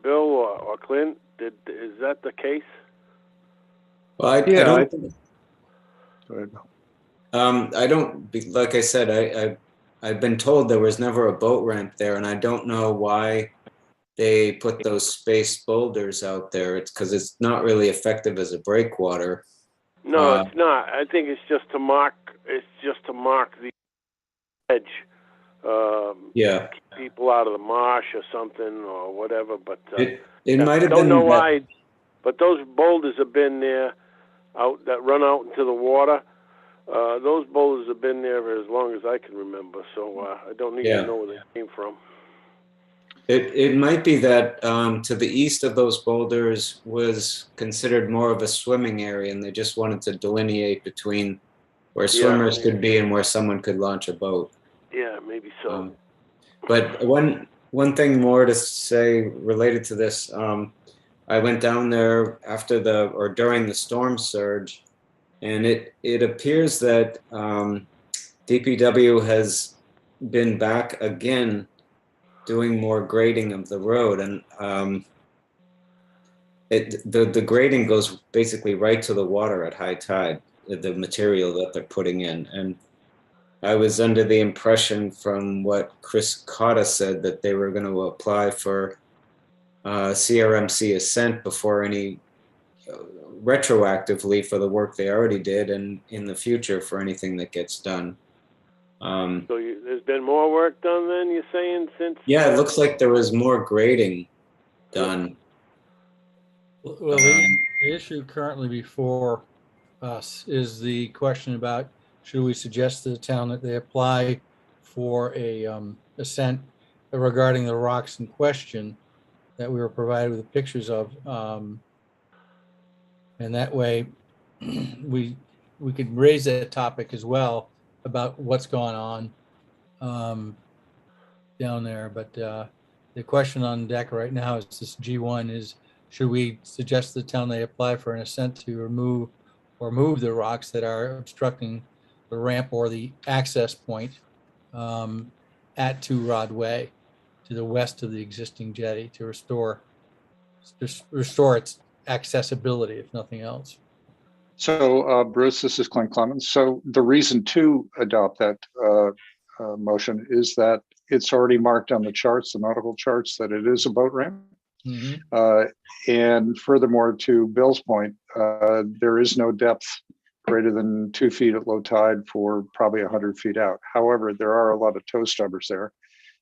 Bill or Clint. Is that the case? Well, I Yeah, don't. Go ahead. I don't. Like I said, I've been told there was never a boat ramp there, and I don't know why they put those spaced boulders out there. It's because it's not really effective as a breakwater. No, it's not. I think it's just to mark. It's just to mark the edge. Yeah. Keep people out of the marsh or something or whatever. But It might have I don't been. know why. But those boulders have been there, that run out into the water. Those boulders have been there for as long as I can remember. So I don't even know where they came from. It might be that to the east of those boulders was considered more of a swimming area, and they just wanted to delineate between where swimmers could be and where someone could launch a boat. Yeah, maybe so. But one thing more to say related to this, I went down there during the storm surge, and it appears that DPW has been back again doing more grading of the road, and the grading goes basically right to the water at high tide, the material that they're putting in. And I was under the impression from what Chris Cotta said that they were going to apply for CRMC assent before any retroactively for the work they already did, and in the future for anything that gets done. So there's been more work done then, you're saying, since? Yeah, it looks like there was more grading done. Well, the issue currently before us is the question about, should we suggest to the town that they apply for a assent regarding the rocks in question that we were provided with pictures of, and that way we could raise that topic as well about what's going on down there. But the question on deck right now is this G1 is, should we suggest to the town they apply for an assent to remove or move the rocks that are obstructing the ramp or the access point at 2 Rod Way to the west of the existing jetty to restore just restore its accessibility, if nothing else. So Bruce, this is Clint Clemens. So the reason to adopt that motion is that it's already marked on the charts, the nautical charts, that it is a boat ramp. And furthermore, to Bill's point, there is no depth greater than 2 feet at low tide for probably 100 feet out. However, there are a lot of toe stubbers there.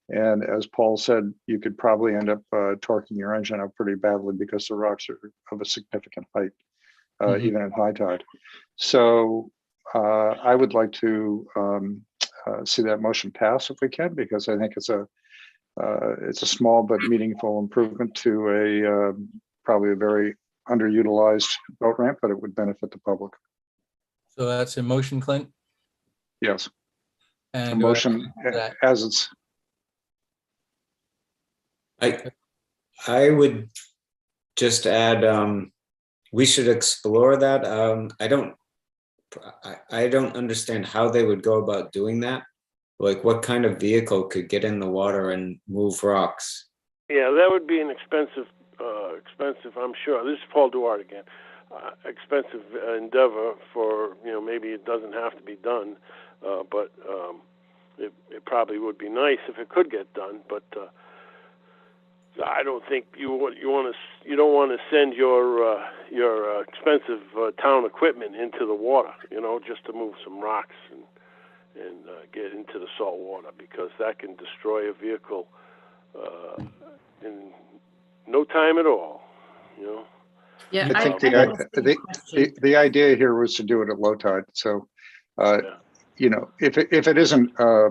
And as Paul said, you could probably end up torquing your engine up pretty badly because the rocks are of a significant height, even at high tide. So I would like to see that motion pass if we can, because I think it's a small but meaningful improvement to a probably a very underutilized boat ramp, but it would benefit the public. So that's a motion, Clint? Yes. And a motion as it's. I would just add, we should explore that. I don't understand how they would go about doing that. Like, what kind of vehicle could get in the water and move rocks? Yeah, that would be an expensive, I'm sure. This is Paul Duarte again. Expensive endeavor for, maybe it doesn't have to be done, but it probably would be nice if it could get done. But I don't think you don't want to send your expensive town equipment into the water, just to move some rocks and get into the salt water, because that can destroy a vehicle in no time at all. Yeah, I think the idea here was to do it at low tide. So, if it isn't a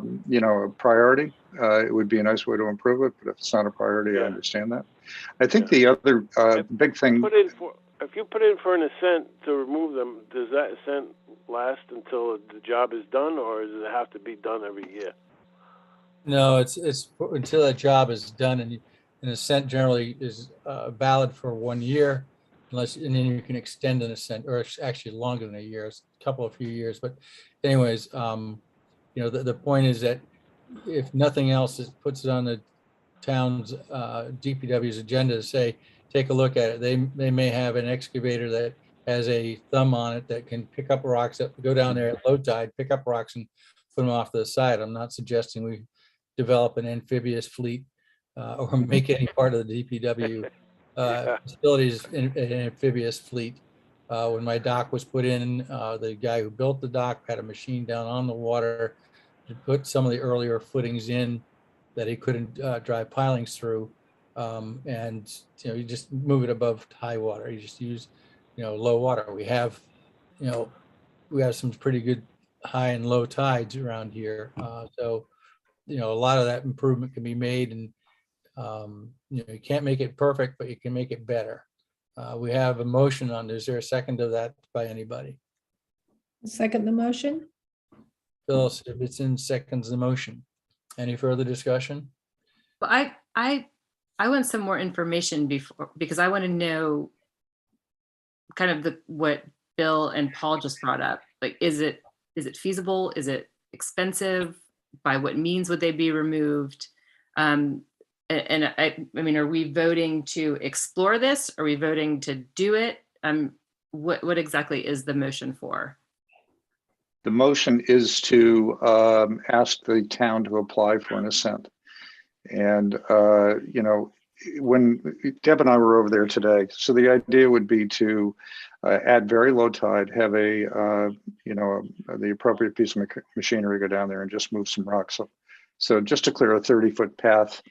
priority, it would be a nice way to improve it. But if it's not a priority, I understand that. I think the other big thing. If you put in for an assent to remove them, does that assent last until the job is done, or does it have to be done every year? No, it's until that job is done, and an assent generally is valid for 1 year, and then you can extend an assent, or it's actually longer than a year, it's a few years. But anyways, the point is that if nothing else, it puts it on the town's DPW's agenda to say, take a look at it. They may have an excavator that has a thumb on it that can pick up rocks, go down there at low tide, pick up rocks and put them off to the side. I'm not suggesting we develop an amphibious fleet or make any part of the DPW facilities an amphibious fleet. When my dock was put in, the guy who built the dock had a machine down on the water to put some of the earlier footings in that he couldn't drive pilings through. And you just move it above high water. You just use low water. We have some pretty good high and low tides around here. So a lot of that improvement can be made, and you can't make it perfect, but you can make it better. We have a motion on. Is there a second to that by anybody? Second the motion. Phyllis, if it's in seconds the motion. Any further discussion? Well, I want some more information because I want to know kind of what Bill and Paul just brought up. Like, is it feasible? Is it expensive? By what means would they be removed? And I mean, are we voting to explore this? Are we voting to do it? What exactly is the motion for? The motion is to ask the town to apply for an assent. And, when Deb and I were over there today, so the idea would be to at very low tide, have the appropriate piece of machinery go down there and just move some rocks up. So just to clear a 30-foot path,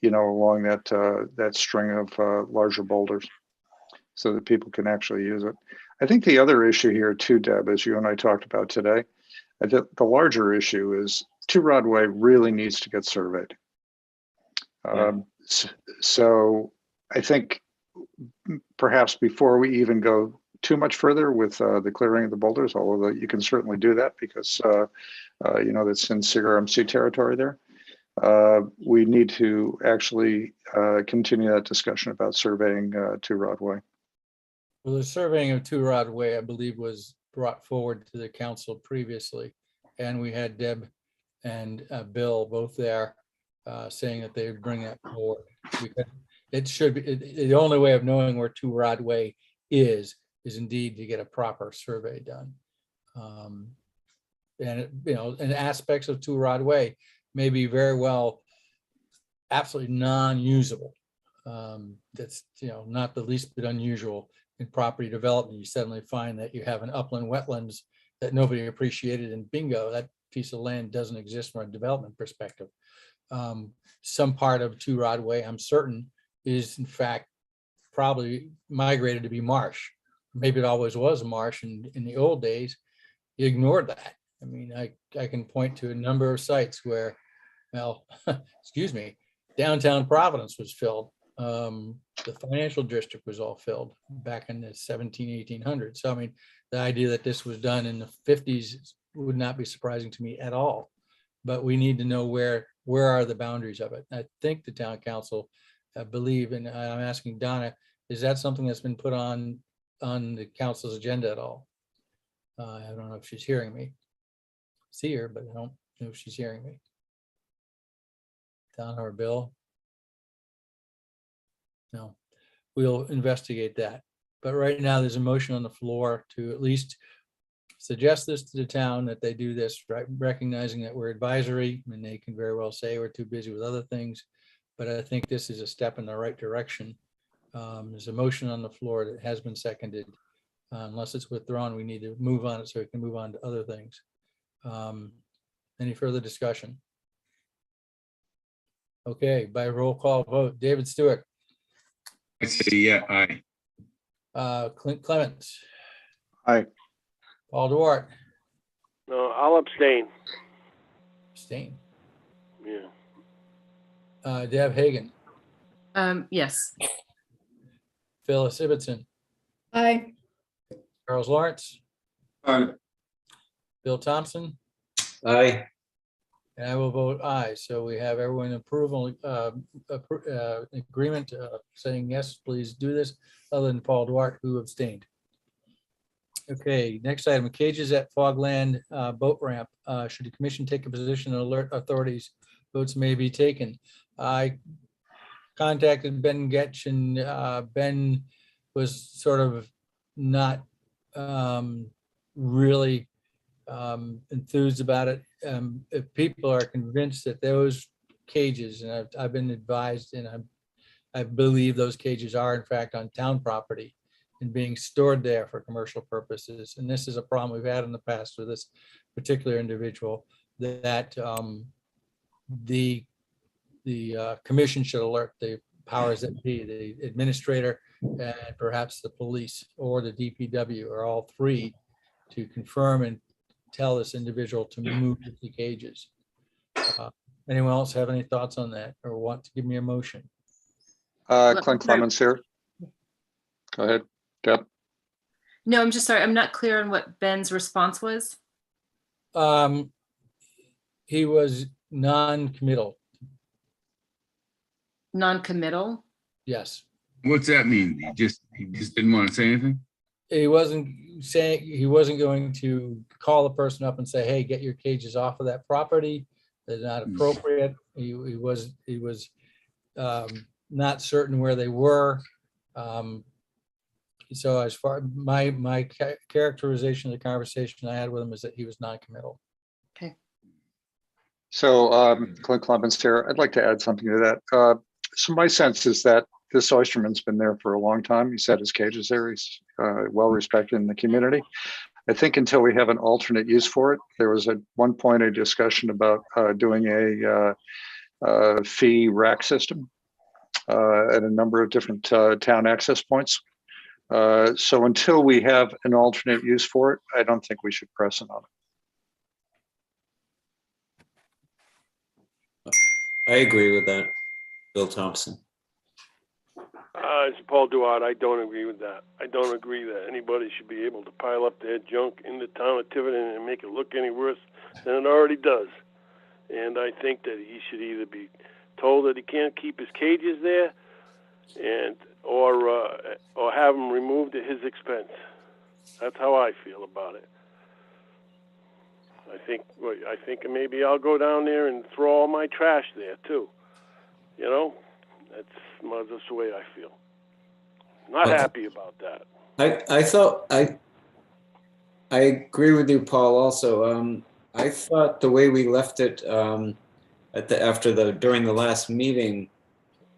along that string of larger boulders, so that people can actually use it. I think the other issue here too, Deb, as you and I talked about today, the larger issue is Two Rod Way really needs to get surveyed. So I think perhaps before we even go too much further with the clearing of the boulders, although you can certainly do that because that's in CRMC territory there. We need to actually continue that discussion about surveying Two Rod Way. Well, the surveying of Two Rod Way, I believe, was brought forward to the council previously, and we had Deb and Bill both there saying that they would bring that forward. it should be, the only way of knowing where Two Rod Way is indeed to get a proper survey done. And, and aspects of Two Rod Way may be very well absolutely non-usable. That's, not the least bit unusual in property development. You suddenly find that you have an upland wetlands that nobody appreciated, and bingo, that piece of land doesn't exist from a development perspective. Some part of Two Rod Way, I'm certain, is in fact probably migrated to be marsh. Maybe it always was marsh in the old days. You ignored that. I mean, I can point to a number of sites where, well, excuse me, downtown Providence was filled. The financial district was all filled back in the 1800s. So, I mean, the idea that this was done in the 50s would not be surprising to me at all. But we need to know where are the boundaries of it. I think the town council, I believe, and I'm asking Donna, is that something that's been put on the council's agenda at all? I don't know if she's hearing me. See her, but I don't know if she's hearing me. Donna or Bill? No, we'll investigate that. But right now there's a motion on the floor to at least suggest this to the town, that they do this, right, recognizing that we're advisory, and they can very well say we're too busy with other things. But I think this is a step in the right direction. There's a motion on the floor that has been seconded. Unless it's withdrawn, we need to move on it so we can move on to other things. Any further discussion? Okay, by roll call vote, David Stewart. I say yeah, aye. Clint Clements. Aye. Paul Duart. No, I'll abstain. Abstain. Yeah. Deb Hagan. Yes. Phyllis Ibbotson. Aye. Charles Lawrence. Aye. Bill Thompson. Aye. And I will vote aye. So we have everyone approval, agreement, saying yes, please do this, other than Paul Duart, who abstained. Okay, next item, cages at Fogland boat ramp. Should the commission take a position and alert authorities, votes may be taken. I contacted Ben Getch, and Ben was sort of not really enthused about it. If people are convinced that those cages, and I've been advised, and I believe those cages are in fact on town property and being stored there for commercial purposes. And this is a problem we've had in the past with this particular individual, that the commission should alert the powers that be, the administrator, and perhaps the police or the DPW, or all three, to confirm and tell this individual to move the cages. Anyone else have any thoughts on that or want to give me a motion? Clint Clements here. Go ahead, Deb. No, I'm just sorry. I'm not clear on what Ben's response was. He was non-committal. Non-committal? Yes. What's that mean? He just didn't want to say anything? He wasn't saying, he wasn't going to call the person up and say, hey, get your cages off of that property. They're not appropriate. He was not certain where they were. So as far my characterization of the conversation I had with him is that he was non-committal. Okay. So Clint Clements here. I'd like to add something to that. So my sense is that this oysterman's been there for a long time. He's had his cages there. He's well respected in the community. I think until we have an alternate use for it, there was at one point a discussion about doing a fee rack system at a number of different town access points. So until we have an alternate use for it, I don't think we should press it on it. I agree with that, Bill Thompson. It's Paul Duart. I don't agree with that. I don't agree that anybody should be able to pile up their junk in the town of Tiverton and make it look any worse than it already does. And I think that he should either be told that he can't keep his cages there, and or have them removed at his expense. That's how I feel about it. I think maybe I'll go down there and throw all my trash there too. You know, that's That's the way I feel. Not Okay. happy about that. I agree with you, Paul, also. I thought the way we left it during the last meeting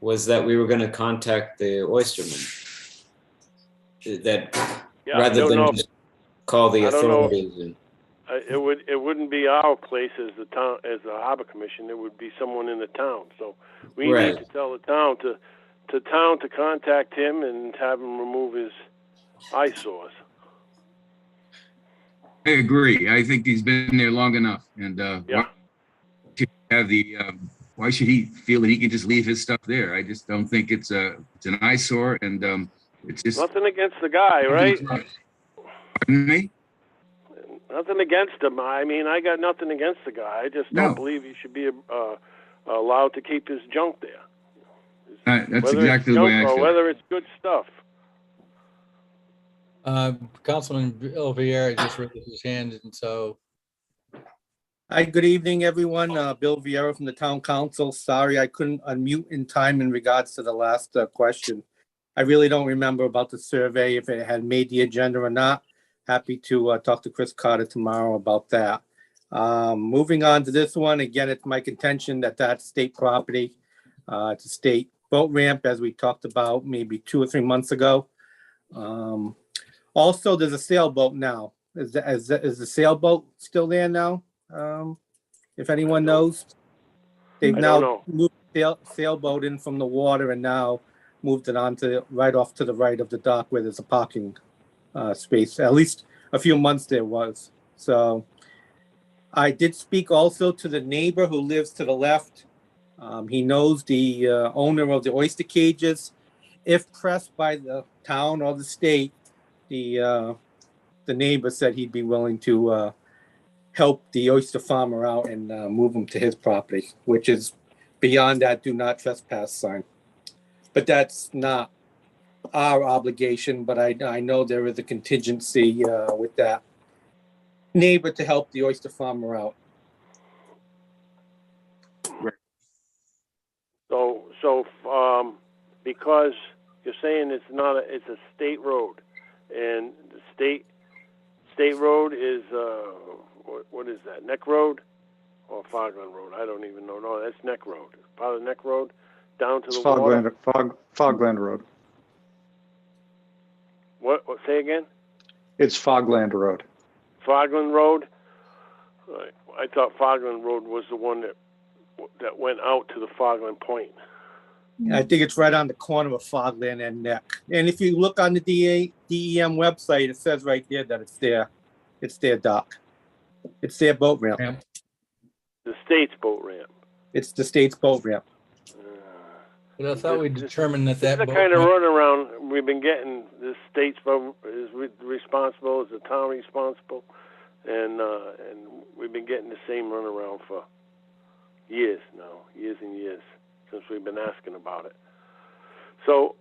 was that we were going to contact the oysterman. That Yeah, I rather don't than know. just call the I don't know. authorities. And, It wouldn't be our place as the town, as the harbor commission. It would be someone in the town. So we Right. need to tell the town to contact him and have him remove his eyesores. I agree. I think he's been there long enough, and Yeah. why should he feel that he can just leave his stuff there? I just don't think it's an eyesore, and it's just Nothing against the guy, right? Pardon me? Nothing against him. I mean, I got nothing against the guy. I just No. don't believe he should be allowed to keep his junk there. That's Whether exactly it's the way junk I or feel. whether it's good stuff. Councilman Bill Vieira just raised his hand, and so Hi, good evening, everyone. Bill Vieira from the Town Council. Sorry, I couldn't unmute in time in regards to the last question. I really don't remember about the survey, if it had made the agenda or not. Happy to talk to Chris Carter tomorrow about that. Moving on to this one, again, it's my contention that that's state property. It's a state boat ramp, as we talked about maybe 2 or 3 months ago. Also, there's a sailboat now. Is the sailboat still there now? If anyone knows, they've I don't now know. moved the sailboat in from the water and now moved it onto right off to the right of the dock where there's a parking space. At least a few months there was. So I did speak also to the neighbor who lives to the left. He knows the owner of the oyster cages. If pressed by the town or the state, the neighbor said he'd be willing to help the oyster farmer out and move him to his property, which is beyond that do not trespass sign. But that's not our obligation, but I know there is a contingency with that neighbor to help the oyster farmer out. So because you're saying it's a state road, and the state road is what is that? Neck Road or Fogland Road? I don't even know. No, that's Neck Road. Part of Neck Road down to It's the water. Fogland Road. What? Say again? It's Fogland Road. Fogland Road. Right. I thought Fogland Road was the one that went out to the Fogland Point. I think it's right on the corner of Fogland and Neck. And if you look on the DEM website, it says right there that it's their dock. It's their boat ramp. The state's boat ramp. It's the state's boat ramp. but I thought we determined that This is the boat kind of ramp- runaround we've been getting. The state's boat is responsible, is the town responsible, and we've been getting the same runaround for years now, years and years, since we've been asking about it. So,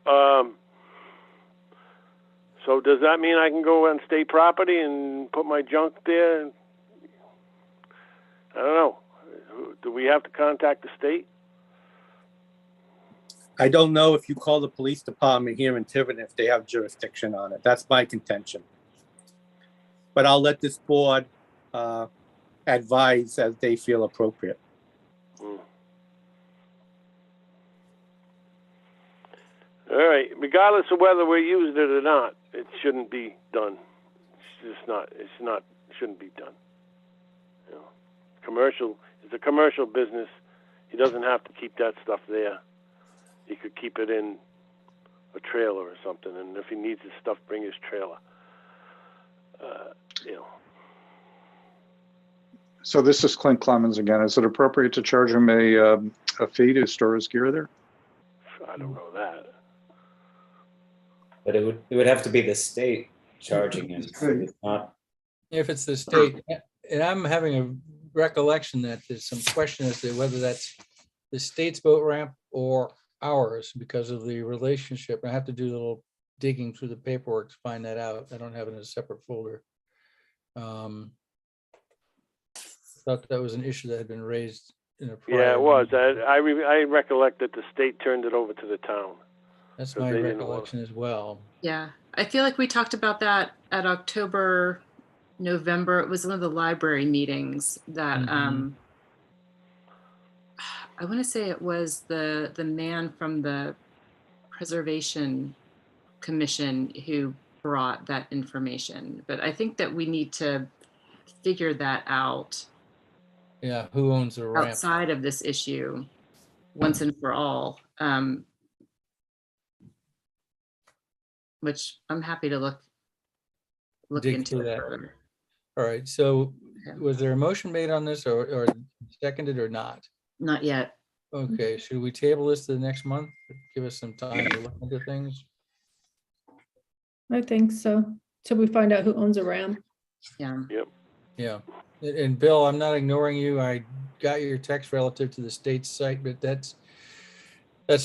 so does that mean I can go on state property and put my junk there? I don't know. Do we have to contact the state? I don't know if you call the police department here in Tiverton if they have jurisdiction on it. That's my contention. But I'll let this board advise as they feel appropriate. All right. Regardless of whether we used it or not, it shouldn't be done. It's just not. It's not. Shouldn't be done. You know, commercial. It's a commercial business. He doesn't have to keep that stuff there. He could keep it in a trailer or something, and if he needs his stuff, bring his trailer. You know. So this is Clint Clemens again. Is it appropriate to charge him a fee to store his gear there? I don't know that. but it would have to be the state charging him. It's not. If it's the state, and I'm having a recollection that there's some question as to whether that's the state's boat ramp or ours because of the relationship. I have to do a little digging through the paperwork to find that out. I don't have it in a separate folder. Thought that was an issue that had been raised in a Yeah, prior it was. meeting. I recollect that the state turned it over to the town. That's 'cause my they didn't want- recollection as well. Yeah, I feel like we talked about that at October, November. It was one of the library meetings that Mhm. I want to say it was the man from the Preservation Commission who brought that information. But I think that we need to figure that out Yeah, who owns the ramp? outside of this issue once and for all. Which I'm happy to look Dig into through it that. further. All right, so Okay. was there a motion made on this or seconded or not? Not yet. Okay, should we table this to the next month? Give us some time to look into things? I think so. Till we find out who owns a ramp. Yeah. Yeah, and Bill, I'm not ignoring you. I got your text relative to the state site, but that's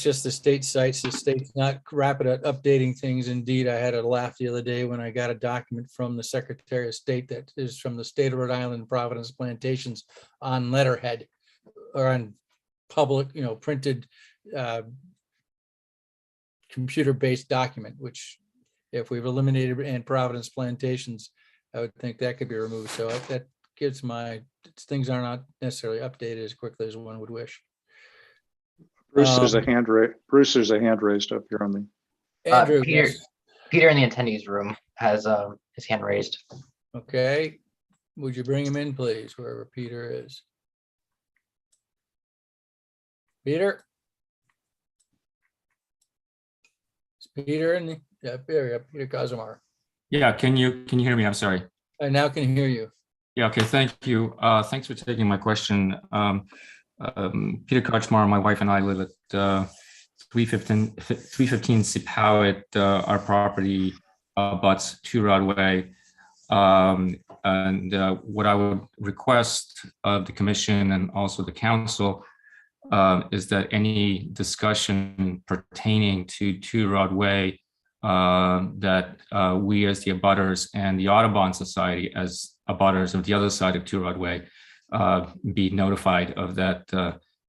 just the state sites. The state's not rapid at updating things. Indeed, I had a laugh the other day when I got a document from the Secretary of State that is from the state of Rhode Island, Providence Plantations on letterhead or on public, printed computer-based document, which if we've eliminated and Providence Plantations, I would think that could be removed. So that gives things are not necessarily updated as quickly as one would wish. Bruce, there's a hand raised up here on the. Andrew, Peter, yes. Peter in the attendees room has his hand raised. Okay, would you bring him in, please, wherever Peter is? Peter? Is Peter in the, yeah, Peter Kazimar. Yeah, can you hear me? I'm sorry. I now can hear you. Yeah, okay, thank you. Thanks for taking my question. Peter Kachmar, my wife and I live at 315 Sipowit. Our property butts to Rodway. And what I would request of the commission and also the council is that any discussion pertaining to Rodway that we as the abutters and the Audubon Society as abutters of the other side of Two Rodway be notified of that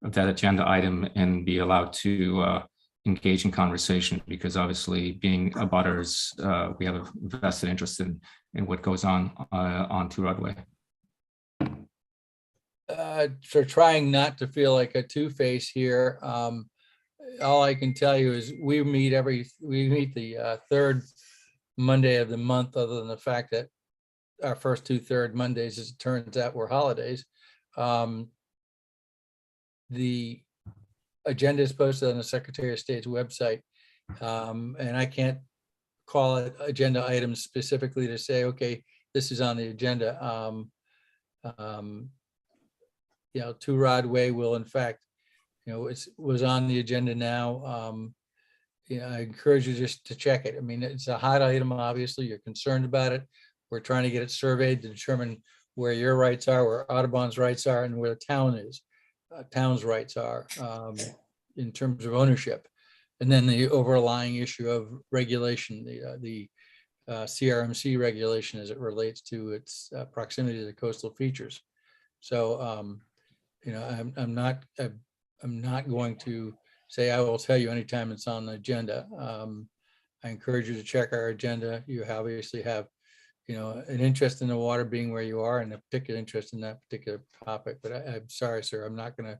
agenda item and be allowed to engage in conversation, because obviously being abutters, we have a vested interest in what goes on Two Rodway. For trying not to feel like a two-face here, all I can tell you is we meet the third Monday of the month, other than the fact that our first two third Mondays, as it turns out, were holidays. The agenda is posted on the Secretary of State's website, and I can't call it agenda items specifically to say, okay, this is on the agenda. Two Rodway will, in fact, was on the agenda now. I encourage you just to check it. I mean, it's a hot item, obviously. You're concerned about it. We're trying to get it surveyed to determine where your rights are, where Audubon's rights are, and where the town is, town's rights are in terms of ownership. And then the overlying issue of regulation, the CRMC regulation as it relates to its proximity to the coastal features. So, I'm not going to say I will tell you anytime it's on the agenda. I encourage you to check our agenda. You obviously have, an interest in the water being where you are and a particular interest in that particular topic. But I'm sorry, sir, I'm not going to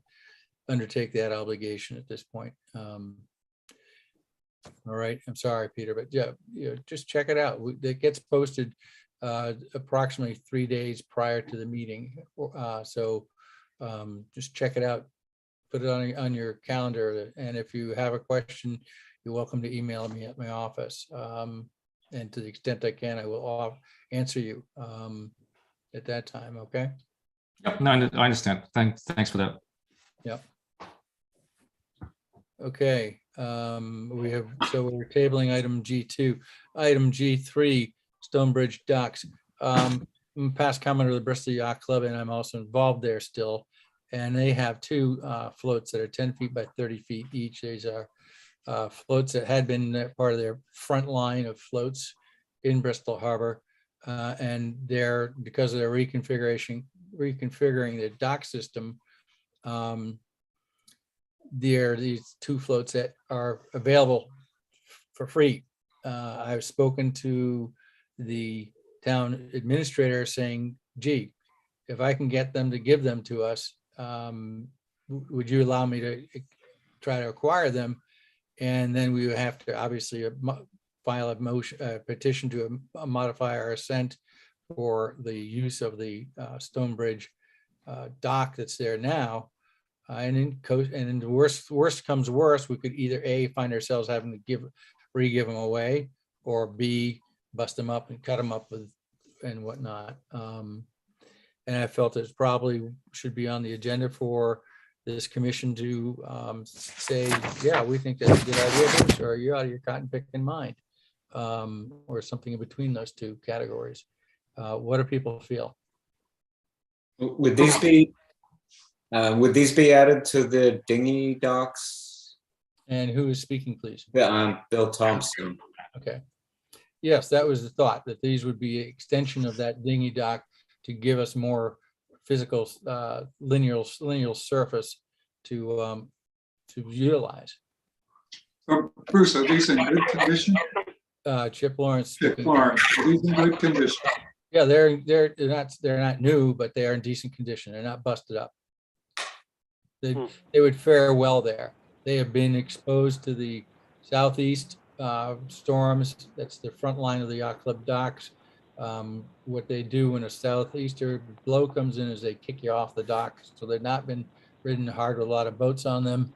undertake that obligation at this point. All right, I'm sorry, Peter, but yeah, just check it out. It gets posted approximately 3 days prior to the meeting. So just check it out, put it on your calendar. And if you have a question, you're welcome to email me at my office. And to the extent I can, I will answer you at that time. Okay. Yep, no, I understand. Thanks for that. Yep. Okay. We're tabling item G2. Item G3, Stonebridge Docks. I'm a past commenter of the Bristol Yacht Club, and I'm also involved there still. And they have two floats that are 10 feet by 30 feet each. These are floats that had been part of their front line of floats in Bristol Harbor. And they're, because of their reconfiguring the dock system, There are these 2 floats that are available for free. I've spoken to the town administrator saying, gee, if I can get them to give them to us, would you allow me to try to acquire them? And then we would have to obviously file a petition to modify our assent for the use of the Stonebridge dock that's there now. And in the worst comes worse, we could either A, find ourselves having to re-give them away, or B, bust them up and cut them up with and whatnot. And I felt it probably should be on the agenda for this commission to say, yeah, we think that's a good idea, or you're out of your cotton picking mind, or something in between those 2 categories. What do people feel? Would these be added to the dinghy docks? And who is speaking, please? Yeah, Bill Thompson. Okay. Yes, that was the thought, that these would be an extension of that dinghy dock to give us more physical lineal surface to utilize. So Bruce, are these in good condition? Chip Lawrence. Chip Lawrence, are these in good condition? Yeah, they're not new, but they are in decent condition. They're not busted up. They would fare well there. They have been exposed to the southeast storms. That's the front line of the yacht club docks. What they do when a southeaster blow comes in is they kick you off the dock. So they've not been ridden hard with a lot of boats on them,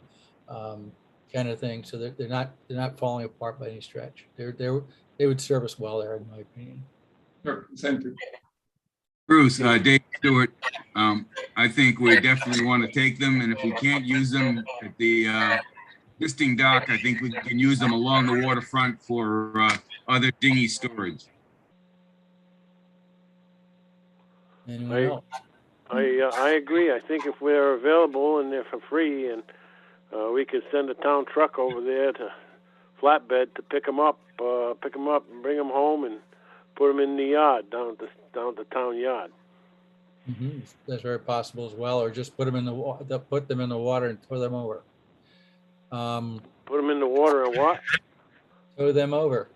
kind of thing. So they're not falling apart by any stretch. They would serve us well there, in my opinion. Sure, thank you. Bruce, Dave Stewart, I think we definitely want to take them, and if we can't use them at the existing dock, I think we can use them along the waterfront for other dinghy storage. Anyone else? I agree. I think if we're available and they're for free, and we could send a town truck over there to flatbed to pick them up and bring them home and put them in the yard down at the town yard. Mm-hmm. That's very possible as well, or just put them in the water and throw them over. Put them in the water and what? Throw them over.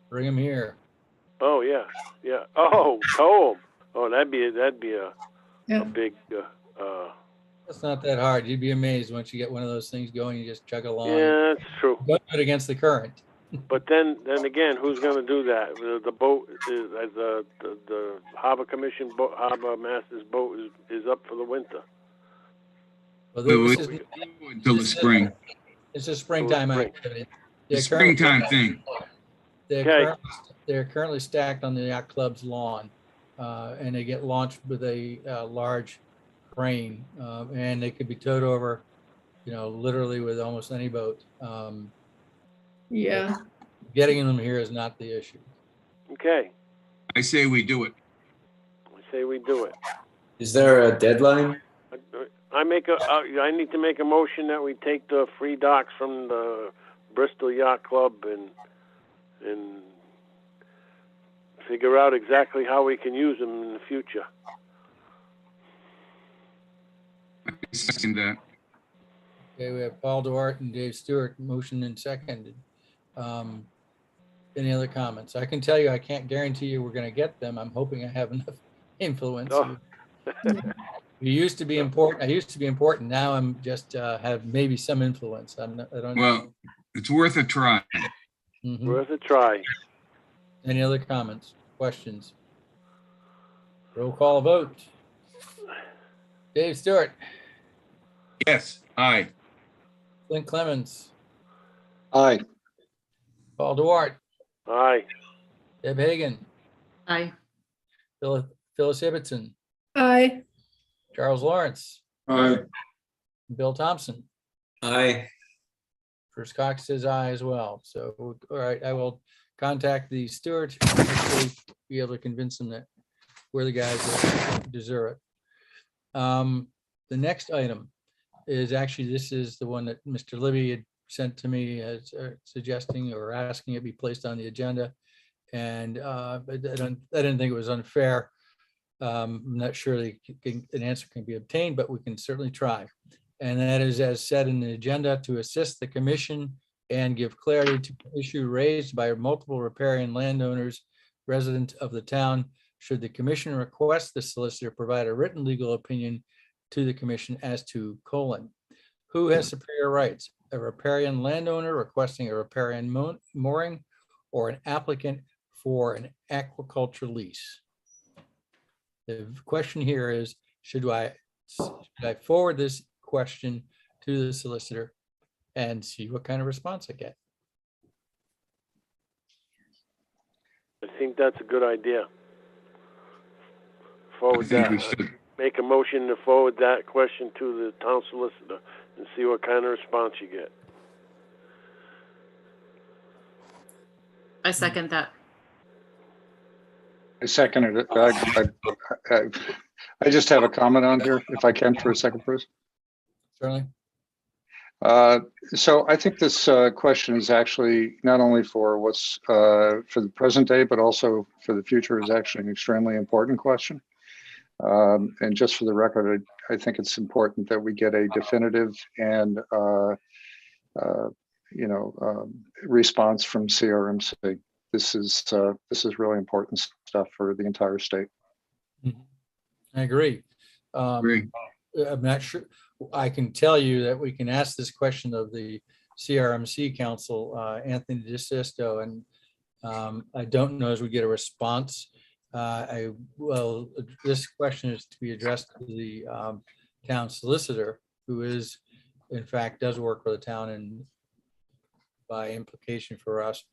Bring them here. Oh yeah. Oh, tow them. Oh, that'd be a big. That's not that hard. You'd be amazed once you get one of those things going. You just chug along. Yeah, that's true. Go it against the current. But then again, who's going to do that? The boat is the harbor commission harbor master's boat is up for the winter. Well, Until the spring. It's a springtime activity. Springtime thing. They're currently stacked on the yacht club's lawn, and they get launched with a large crane, and they could be towed over, literally with almost any boat. Yeah. Getting them here is not the issue. Okay. I say we do it. Is there a deadline? I need to make a motion that we take the free docks from the Bristol Yacht Club and figure out exactly how we can use them in the future. I second that. Okay, we have Paul Duarte and Dave Stewart, motion and seconded. Any other comments? I can tell you, I can't guarantee you we're going to get them. I'm hoping I have enough influence. Oh. You used to be important. I used to be important. Now I'm just have maybe some influence. I don't know. Well, it's worth a try. Mhm. Worth a try. Any other comments, questions? Roll call vote. Dave Stewart, Yes, aye. Clint Clemens, Aye. Paul Duarte, Aye. Deb Hagan, Aye. Phyllis Ibbotson, Aye. Charles Lawrence, Aye. Bill Thompson. Aye. Bruce Cox says aye as well. So, all right, I will contact the Stewart, hopefully be able to convince them that we're the guys that deserve it. The next item is actually, this is the one that Mr. Libby had sent to me as suggesting or asking it be placed on the agenda. And I didn't think it was unfair I'm not sure an answer can be obtained, but we can certainly try. And that is, as said in the agenda, to assist the commission and give clarity to the issue raised by multiple riparian landowners, residents of the town. Should the commission request the solicitor provide a written legal opinion to the commission as to : who has superior rights, a riparian landowner requesting a riparian mooring, or an applicant for an aquaculture lease? The question here is, should I forward this question to the solicitor and see what kind of response I get? I think that's a good idea. I Forward think we that. should. Make a motion to forward that question to the town solicitor and see what kind of response you get. I second that. I seconded it. I just have a comment on here, if I can, for a second, Bruce. Certainly. So I think this question is actually not only for what's for the present day, but also for the future, is actually an extremely important question. And just for the record, I think it's important that we get a definitive and response from CRMC. This is really important stuff for the entire state. I agree. Agree. I'm not sure. I can tell you that we can ask this question of the CRMC counsel, Anthony DeSisto, and I don't know as we get a response. This question is to be addressed to the town solicitor, who is, in fact, does work for the town and by implication for us.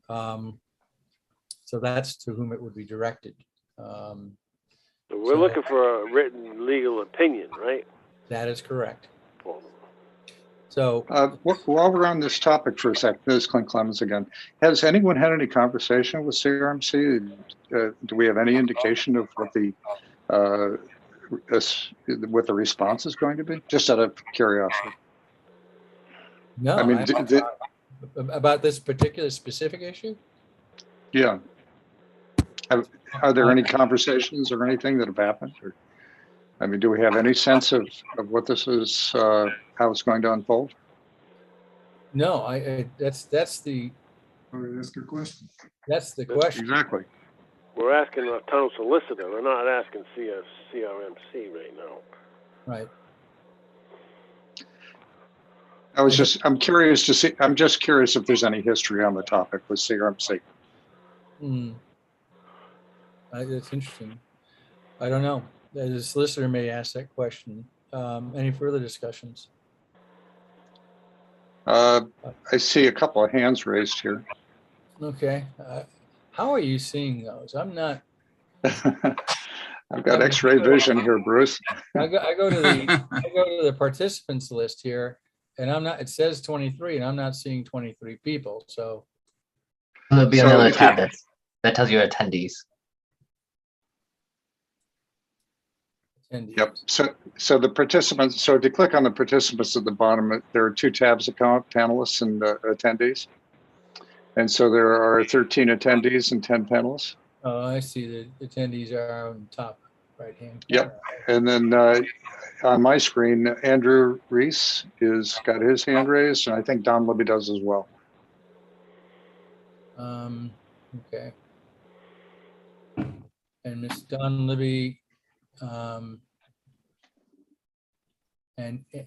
So that's to whom it would be directed. So we're looking for a written legal opinion, right? That is correct. So while we're on this topic for a second, this is Clint Clemens again. Has anyone had any conversation with CRMC? Do we have any indication of what the response is going to be? Just out of curiosity. No, I mean, about this particular specific issue? Yeah. Are there any conversations or anything that have happened? Or, I mean, do we have any sense of what this is, how it's going to unfold? No, that's the. That's a good question. That's the question. Exactly. We're asking our town solicitor. We're not asking CRMC right now. Right. I'm curious to see. I'm just curious if there's any history on the topic with CRMC. That's interesting. I don't know. The solicitor may ask that question. Any further discussions? I see a couple of hands raised here. Okay. How are you seeing those? I'm not. I've got X-ray vision here, Bruce. I go to the participants list here, and I'm not. It says 23, and I'm not seeing 23 people. So there'll be another tab that tells you attendees. Yep. So the participants. So if you click on the participants at the bottom, there are two tabs that come up: panelists and attendees. And so there are 13 attendees and 10 panelists. Oh, I see. The attendees are on top right hand. Yep. And then on my screen, Andrew Reese is got his hand raised, and I think Don Libby does as well. Okay. And Miss Don Libby. And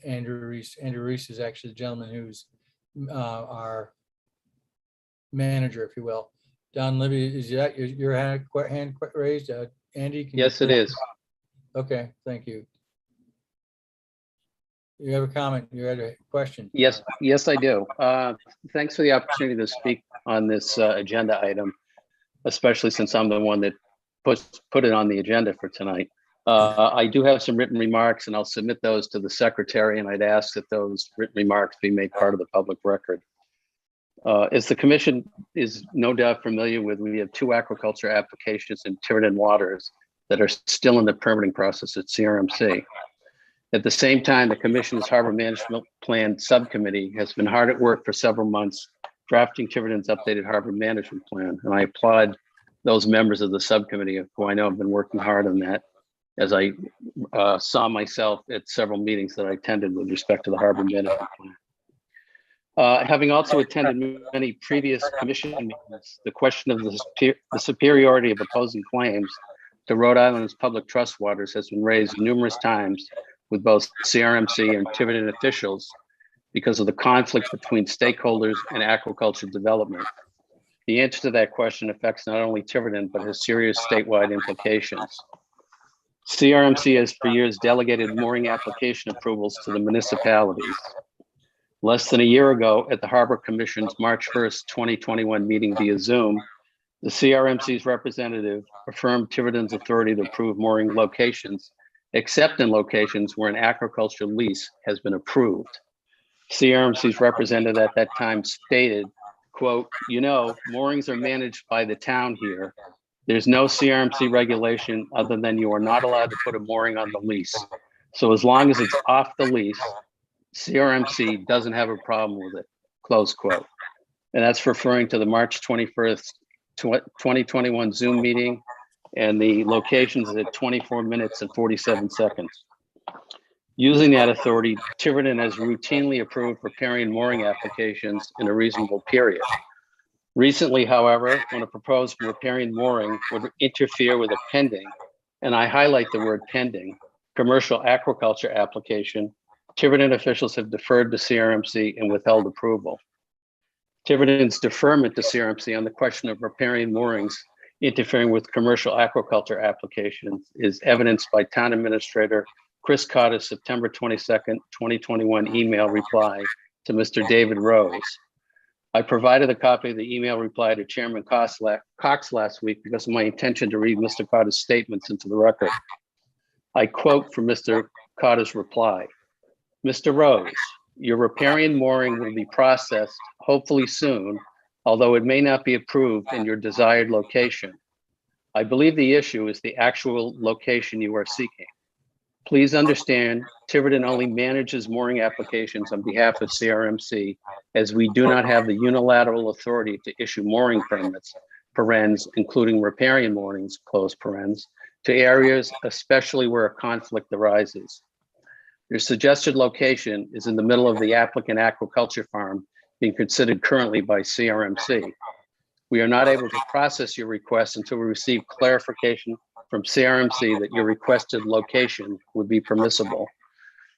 Andrew Reese. Andrew Reese is actually the gentleman who's our manager, if you will. Don Libby, is that your hand raised? Andy? Yes, it is. Okay, thank you. You have a comment? You had a question? Yes, I do. Thanks for the opportunity to speak on this agenda item, especially since I'm the one that put it on the agenda for tonight. I do have some written remarks, and I'll submit those to the secretary, and I'd ask that those written remarks be made part of the public record. As the commission is no doubt familiar with, we have two aquaculture applications in Tiverton waters that are still in the permitting process at CRMC. At the same time, the commission's Harbor Management Plan Subcommittee has been hard at work for several months drafting Tiverton's updated harbor management plan, and I applaud those members of the subcommittee who I know have been working hard on that as I saw myself at several meetings that I attended with respect to the harbor management plan. Having also attended many previous commission meetings, the question of the superiority of opposing claims to Rhode Island's public trust waters has been raised numerous times with both CRMC and Tiverton officials because of the conflict between stakeholders and aquaculture development. The answer to that question affects not only Tiverton, but has serious statewide implications. CRMC has for years delegated mooring application approvals to the municipalities. Less than a year ago, at the Harbor Commission's March 1st, 2021 meeting via Zoom, the CRMC's representative affirmed Tiverton's authority to approve mooring locations, except in locations where an aquaculture lease has been approved. CRMC's representative at that time stated, quote, "You know, moorings are managed by the town here. There's no CRMC regulation other than you are not allowed to put a mooring on the lease. So as long as it's off the lease, CRMC doesn't have a problem with it," close quote. And that's referring to the March 21st, 2021 Zoom meeting, and the locations at 24 minutes and 47 seconds. Using that authority, Tiverton has routinely approved riparian mooring applications in a reasonable period. Recently, however, when a proposed riparian mooring would interfere with a pending, and I highlight the word pending, commercial aquaculture application, Tiverton officials have deferred to CRMC and withheld approval. Tiverton's deferment to CRMC on the question of riparian moorings interfering with commercial aquaculture applications is evidenced by Town Administrator Chris Carter's September 22nd, 2021 email reply to Mr. David Rose. I provided a copy of the email reply to Chairman Cox last week because of my intention to read Mr. Carter's statements into the record. I quote from Mr. Carter's reply, "Mr. Rose, your riparian mooring will be processed hopefully soon, although it may not be approved in your desired location. I believe the issue is the actual location you are seeking. Please understand, Tiverton only manages mooring applications on behalf of CRMC, as we do not have the unilateral authority to issue mooring permits, parens, including riparian moorings, close parens, to areas especially where a conflict arises. Your suggested location is in the middle of the applicant aquaculture farm being considered currently by CRMC. We are not able to process your request until we receive clarification from CRMC that your requested location would be permissible.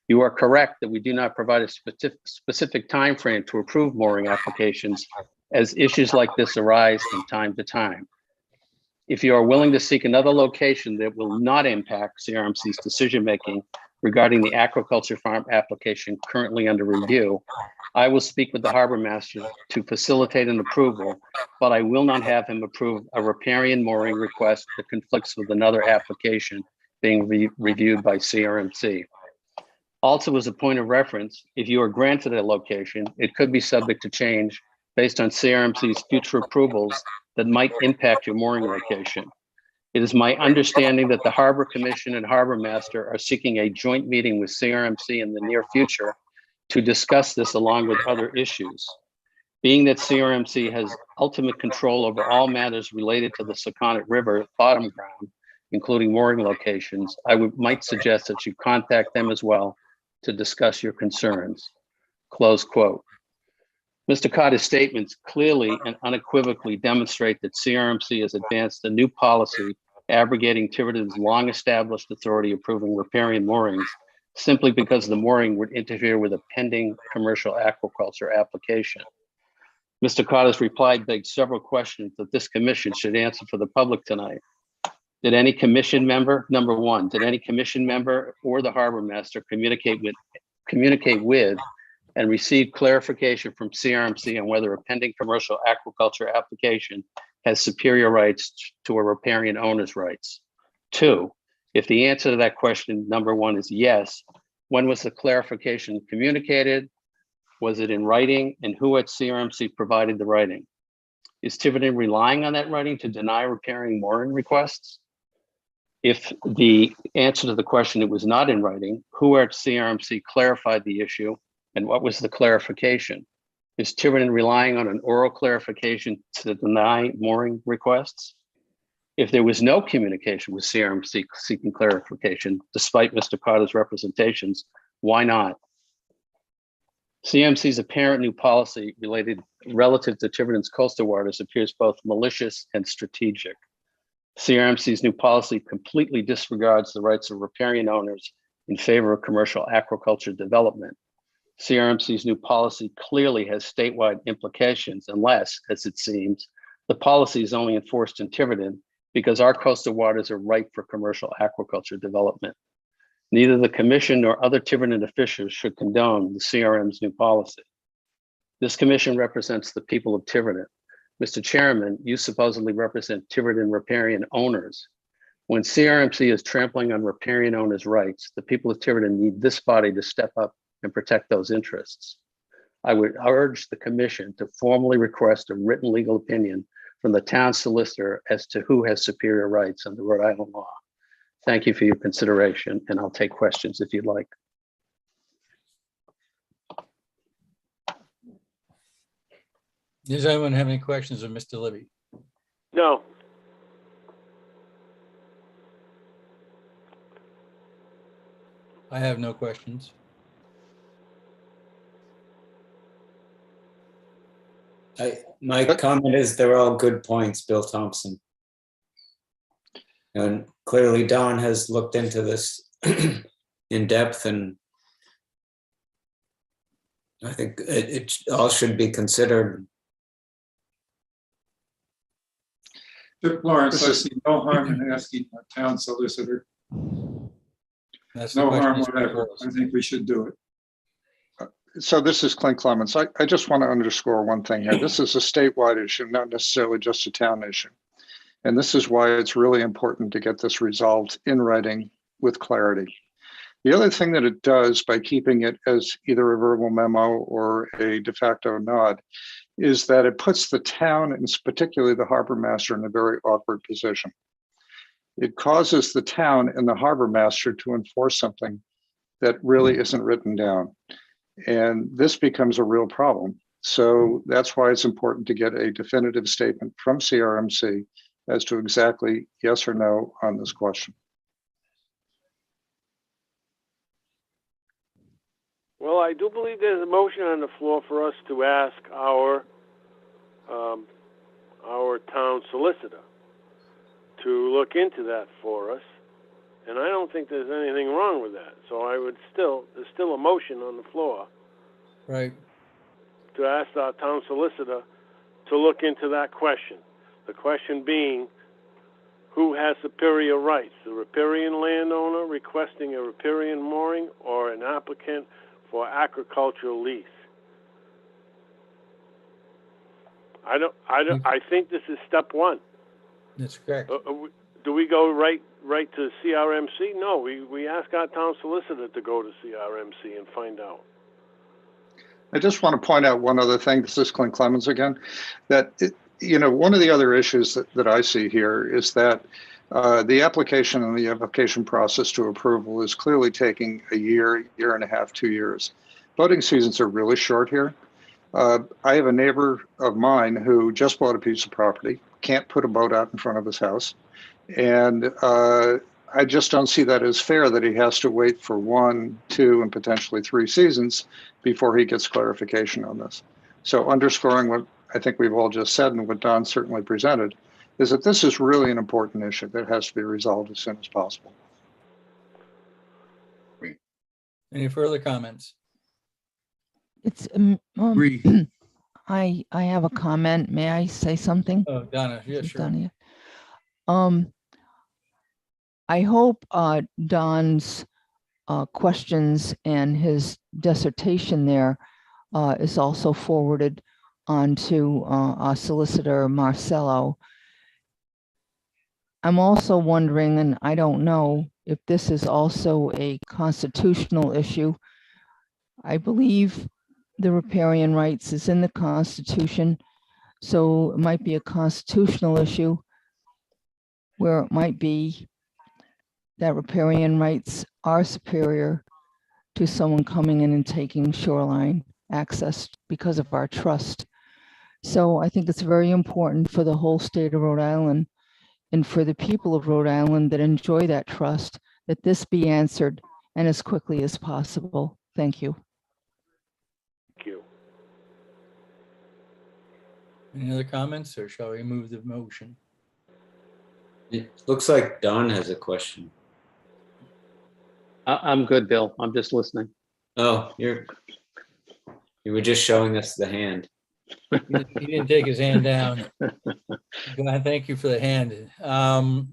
You are correct that we do not provide a specific time frame to approve mooring applications, as issues like this arise from time to time. If you are willing to seek another location that will not impact CRMC's decision-making regarding the aquaculture farm application currently under review, I will speak with the harbor master to facilitate an approval, but I will not have him approve a riparian mooring request that conflicts with another application being reviewed by CRMC. Also, as a point of reference, if you are granted a location, it could be subject to change based on CRMC's future approvals that might impact your mooring location. It is my understanding that the Harbor Commission and Harbor Master are seeking a joint meeting with CRMC in the near future to discuss this along with other issues. Being that CRMC has ultimate control over all matters related to the Sakonnet River bottom ground, including mooring locations, I might suggest that you contact them as well to discuss your concerns, close quote. Mr. Carter's statements clearly and unequivocally demonstrate that CRMC has advanced a new policy abrogating Tiverton's long-established authority approving riparian moorings simply because the mooring would interfere with a pending commercial aquaculture application. Mr. Carter's reply begs several questions that this commission should answer for the public tonight. Did any commission member, number one, did any commission member or the harbor master communicate with and receive clarification from CRMC on whether a pending commercial aquaculture application has superior rights to a riparian owner's rights? Two, if the answer to that question, number one, is yes, when was the clarification communicated? Was it in writing, and who at CRMC provided the writing? Is Tiverton relying on that writing to deny riparian mooring requests? If the answer to the question, it was not in writing, who at CRMC clarified the issue, and what was the clarification? Is Tiverton relying on an oral clarification to deny mooring requests? If there was no communication with CRMC seeking clarification, despite Mr. Carter's representations, why not? CMC's apparent new policy relative to Tiverton's coastal waters appears both malicious and strategic. CRMC's new policy completely disregards the rights of riparian owners in favor of commercial aquaculture development. CRMC's new policy clearly has statewide implications unless, as it seems, the policy is only enforced in Tiverton because our coastal waters are ripe for commercial aquaculture development. Neither the commission nor other Tiverton officials should condone the CRM's new policy. This commission represents the people of Tiverton. Mr. Chairman, you supposedly represent Tiverton riparian owners. When CRMC is trampling on riparian owners' rights, the people of Tiverton need this body to step up and protect those interests. I would urge the commission to formally request a written legal opinion from the town solicitor as to who has superior rights under Rhode Island law. Thank you for your consideration, and I'll take questions if you'd like. Does anyone have any questions of Mr. Libby? No. I have no questions. My comment is they're all good points, Bill Thompson. And clearly Don has looked into this in depth, and I think it all should be considered. Chip Lawrence, I see no harm in asking a town solicitor. That's No harm whatever. I think we should do it. So this is Clint Clements. I just want to underscore one thing here. This is a statewide issue, not necessarily just a town issue. And this is why it's really important to get this resolved in writing with clarity. The other thing that it does by keeping it as either a verbal memo or a de facto nod is that it puts the town, and particularly the harbor master, in a very awkward position. It causes the town and the harbor master to enforce something that really isn't written down. And this becomes a real problem. So that's why it's important to get a definitive statement from CRMC as to exactly yes or no on this question. Well, I do believe there's a motion on the floor for us to ask our town solicitor to look into that for us. And I don't think there's anything wrong with that. So I would there's still a motion on the floor. Right. To ask our town solicitor to look into that question. The question being, who has superior rights? The riparian landowner requesting a riparian mooring or an applicant for agricultural lease? I think this is step one. That's correct. Do we go right to CRMC? No, we ask our town solicitor to go to CRMC and find out. I just want to point out one other thing. This is Clint Clemens again. That one of the other issues that I see here is that the application and the application process to approval is clearly taking a year and a half, 2 years. Boating seasons are really short here. I have a neighbor of mine who just bought a piece of property, can't put a boat out in front of his house. And I just don't see that as fair that he has to wait for 1, 2, and potentially 3 seasons before he gets clarification on this. So underscoring what I think we've all just said and what Don certainly presented is that this is really an important issue that has to be resolved as soon as possible. Any further comments? It's Agree. I have a comment. May I say something? Oh, Donna, yeah, sure. I hope Don's questions and his dissertation there is also forwarded on to our solicitor Marcello. I'm also wondering, and I don't know if this is also a constitutional issue. I believe the riparian rights is in the Constitution, so it might be a constitutional issue where it might be that riparian rights are superior to someone coming in and taking shoreline access because of our trust. So I think it's very important for the whole state of Rhode Island and for the people of Rhode Island that enjoy that trust, that this be answered and as quickly as possible. Thank you. Thank you. Any other comments, or shall we move the motion? It looks like Don has a question. I'm good, Bill. I'm just listening. Oh, you were just showing us the hand. He didn't take his hand down. God, thank you for the hand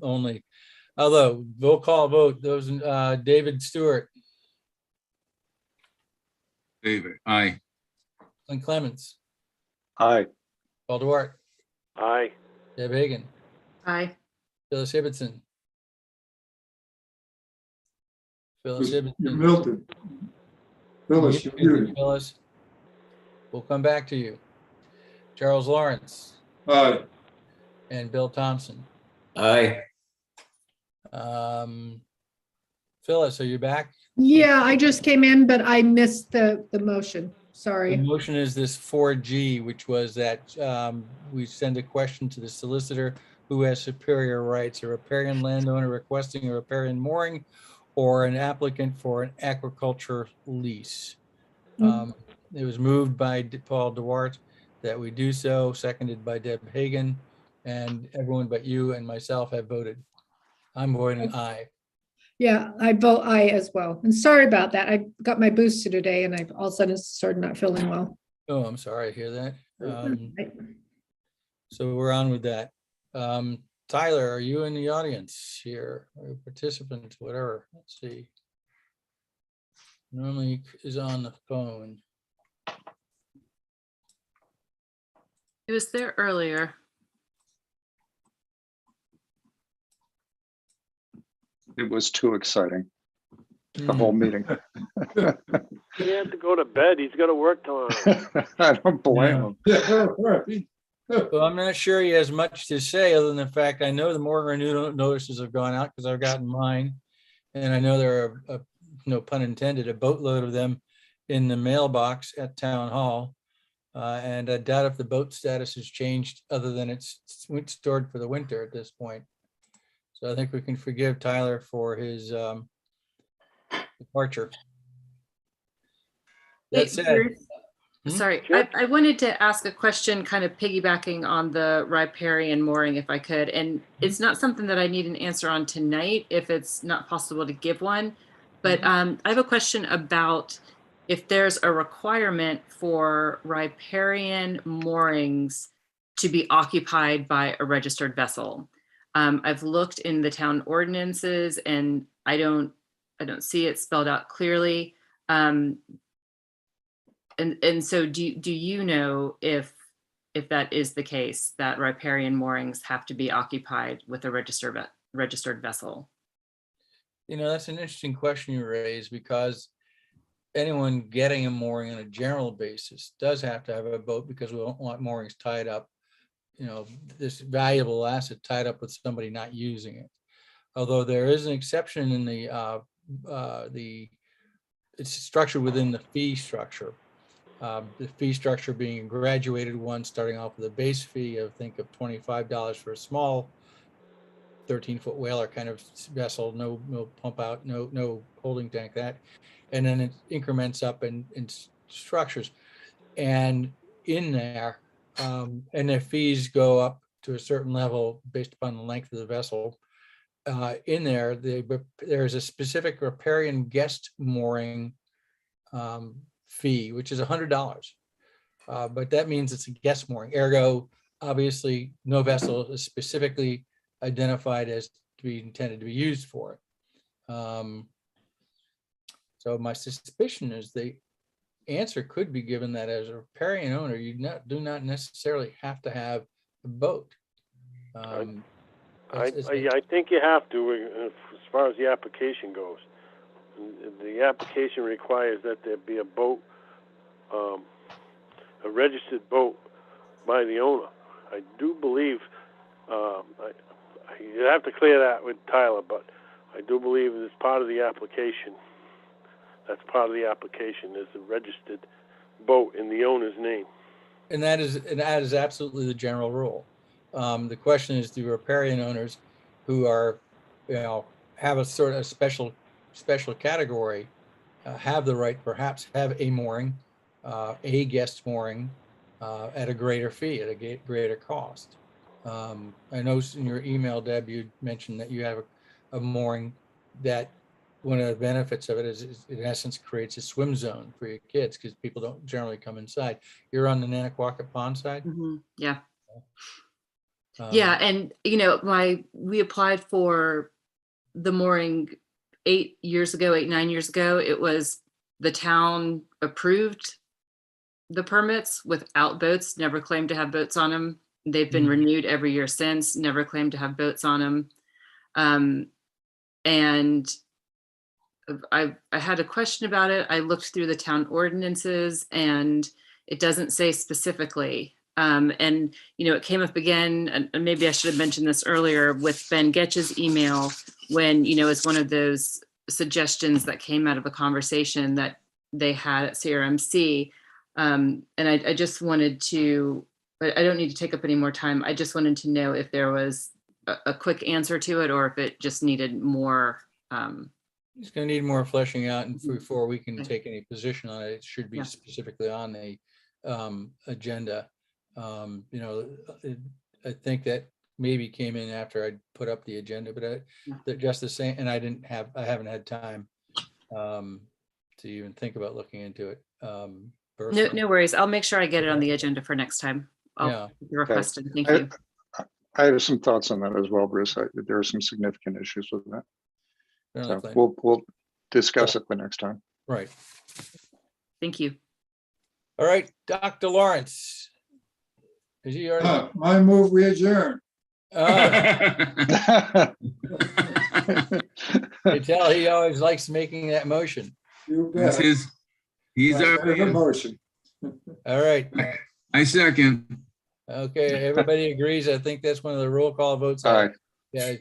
only. Although, roll call vote, those, David Stewart, David, aye. Glenn Clements, Aye. Paul Duart, Aye. Deb Hagan, Aye. Phyllis Hibbetson. Phyllis You're Hibbetson. muted. Phyllis, you're muted. Phyllis, we'll come back to you. Charles Lawrence Aye. and Bill Thompson. Aye. Phyllis, are you back? Yeah, I just came in, but I missed the motion. The Sorry. motion is this 4G, which was that we send a question to the solicitor who has superior rights, a riparian landowner requesting a riparian mooring or an applicant for an aquaculture lease. It was moved by Paul Duart that we do so, seconded by Deb Hagan, and everyone but you and myself have voted. I'm voting aye. Yeah, I vote aye as well. And sorry about that. I got my booster today and I all of a sudden started not feeling well. Oh, I'm sorry to hear that. So we're on with that. Tyler, are you in the audience here, or a participant, whatever? Let's see. Normally is on the phone. It was there earlier. It was too exciting, the whole meeting. He had to go to bed. He's got to work tomorrow. I don't blame him. Yeah, right. Well, I'm not sure he has much to say other than the fact I know the mooring renewal notices have gone out because I've gotten mine. And I know there are, no pun intended, a boatload of them in the mailbox at Town Hall. And I doubt if the boat status has changed other than it's stored for the winter at this point. So I think we can forgive Tyler for his departure. That said, Sorry, Sure. I wanted to ask a question kind of piggybacking on the riparian mooring if I could, and it's not something that I need an answer on tonight if it's not possible to give one, but I have a question about if there's a requirement for riparian moorings to be occupied by a registered vessel. I've looked in the town ordinances and I don't see it spelled out clearly. And so do you know if that is the case, that riparian moorings have to be occupied with a registered vessel? you know, that's an interesting question you raise, because anyone getting a mooring on a general basis does have to have a boat, because we don't want moorings tied up, you know, this valuable asset tied up with somebody not using it. Although there is an exception in it's structured within the fee structure. The fee structure being a graduated one, starting off with a base fee of, think of $25 for a small 13-foot whaler kind of vessel, no pump out, no holding tank, that, and then it increments up in structures, and in there, and their fees go up to a certain level based upon the length of the vessel. In there, there's a specific riparian guest mooring fee, which is $100, but that means it's a guest mooring. Ergo, obviously, no vessel is specifically identified as to be intended to be used for it. So my suspicion is the answer could be given that as a riparian owner, you do not necessarily have to have a boat. I think you have to, as far as the application goes. The application requires that there be a boat, a registered boat by the owner. I do believe, you have to clear that with Tyler, but I do believe as part of the application, that's part of the application, is a registered boat in the owner's name. And that is absolutely the general rule. The question is, do riparian owners who are, have a sort of special category, have the right, perhaps have a mooring, a guest mooring, at a greater fee, at a greater cost. I know in your email, Deb, you mentioned that you have a mooring that one of the benefits of it is in essence creates a swim zone for your kids because people don't generally come inside. You're on the Nanaquacket Pond side? Yeah. Yeah, and we applied for the mooring 9 years ago. It was the town approved the permits without boats, never claimed to have boats on them. They've been renewed every year since, never claimed to have boats on them. And I had a question about it. I looked through the town ordinances and it doesn't say specifically. And it came up again, and maybe I should have mentioned this earlier with Ben Getch's email when, it's one of those suggestions that came out of a conversation that they had at CRMC. And I just wanted to, but I don't need to take up any more time. I just wanted to know if there was a quick answer to it or if it just needed more. It's going to need more fleshing out, and before we can take any position on it, it should be specifically on the agenda. I think that maybe came in after I put up the agenda, but just the same, and I haven't had time to even think about looking into it. No worries. I'll make sure I get it on the agenda for next time. I'll request it. Thank you. I have some thoughts on that as well, Bruce. There are some significant issues with that. So we'll discuss it the next time. Right. Thank you. All right, Dr. Lawrence. Is he already? I move we adjourn. I tell he always likes making that motion. You bet. He's our motion. All right. I second. Okay, everybody agrees. I think that's one of the roll call votes. Aye. Yeah,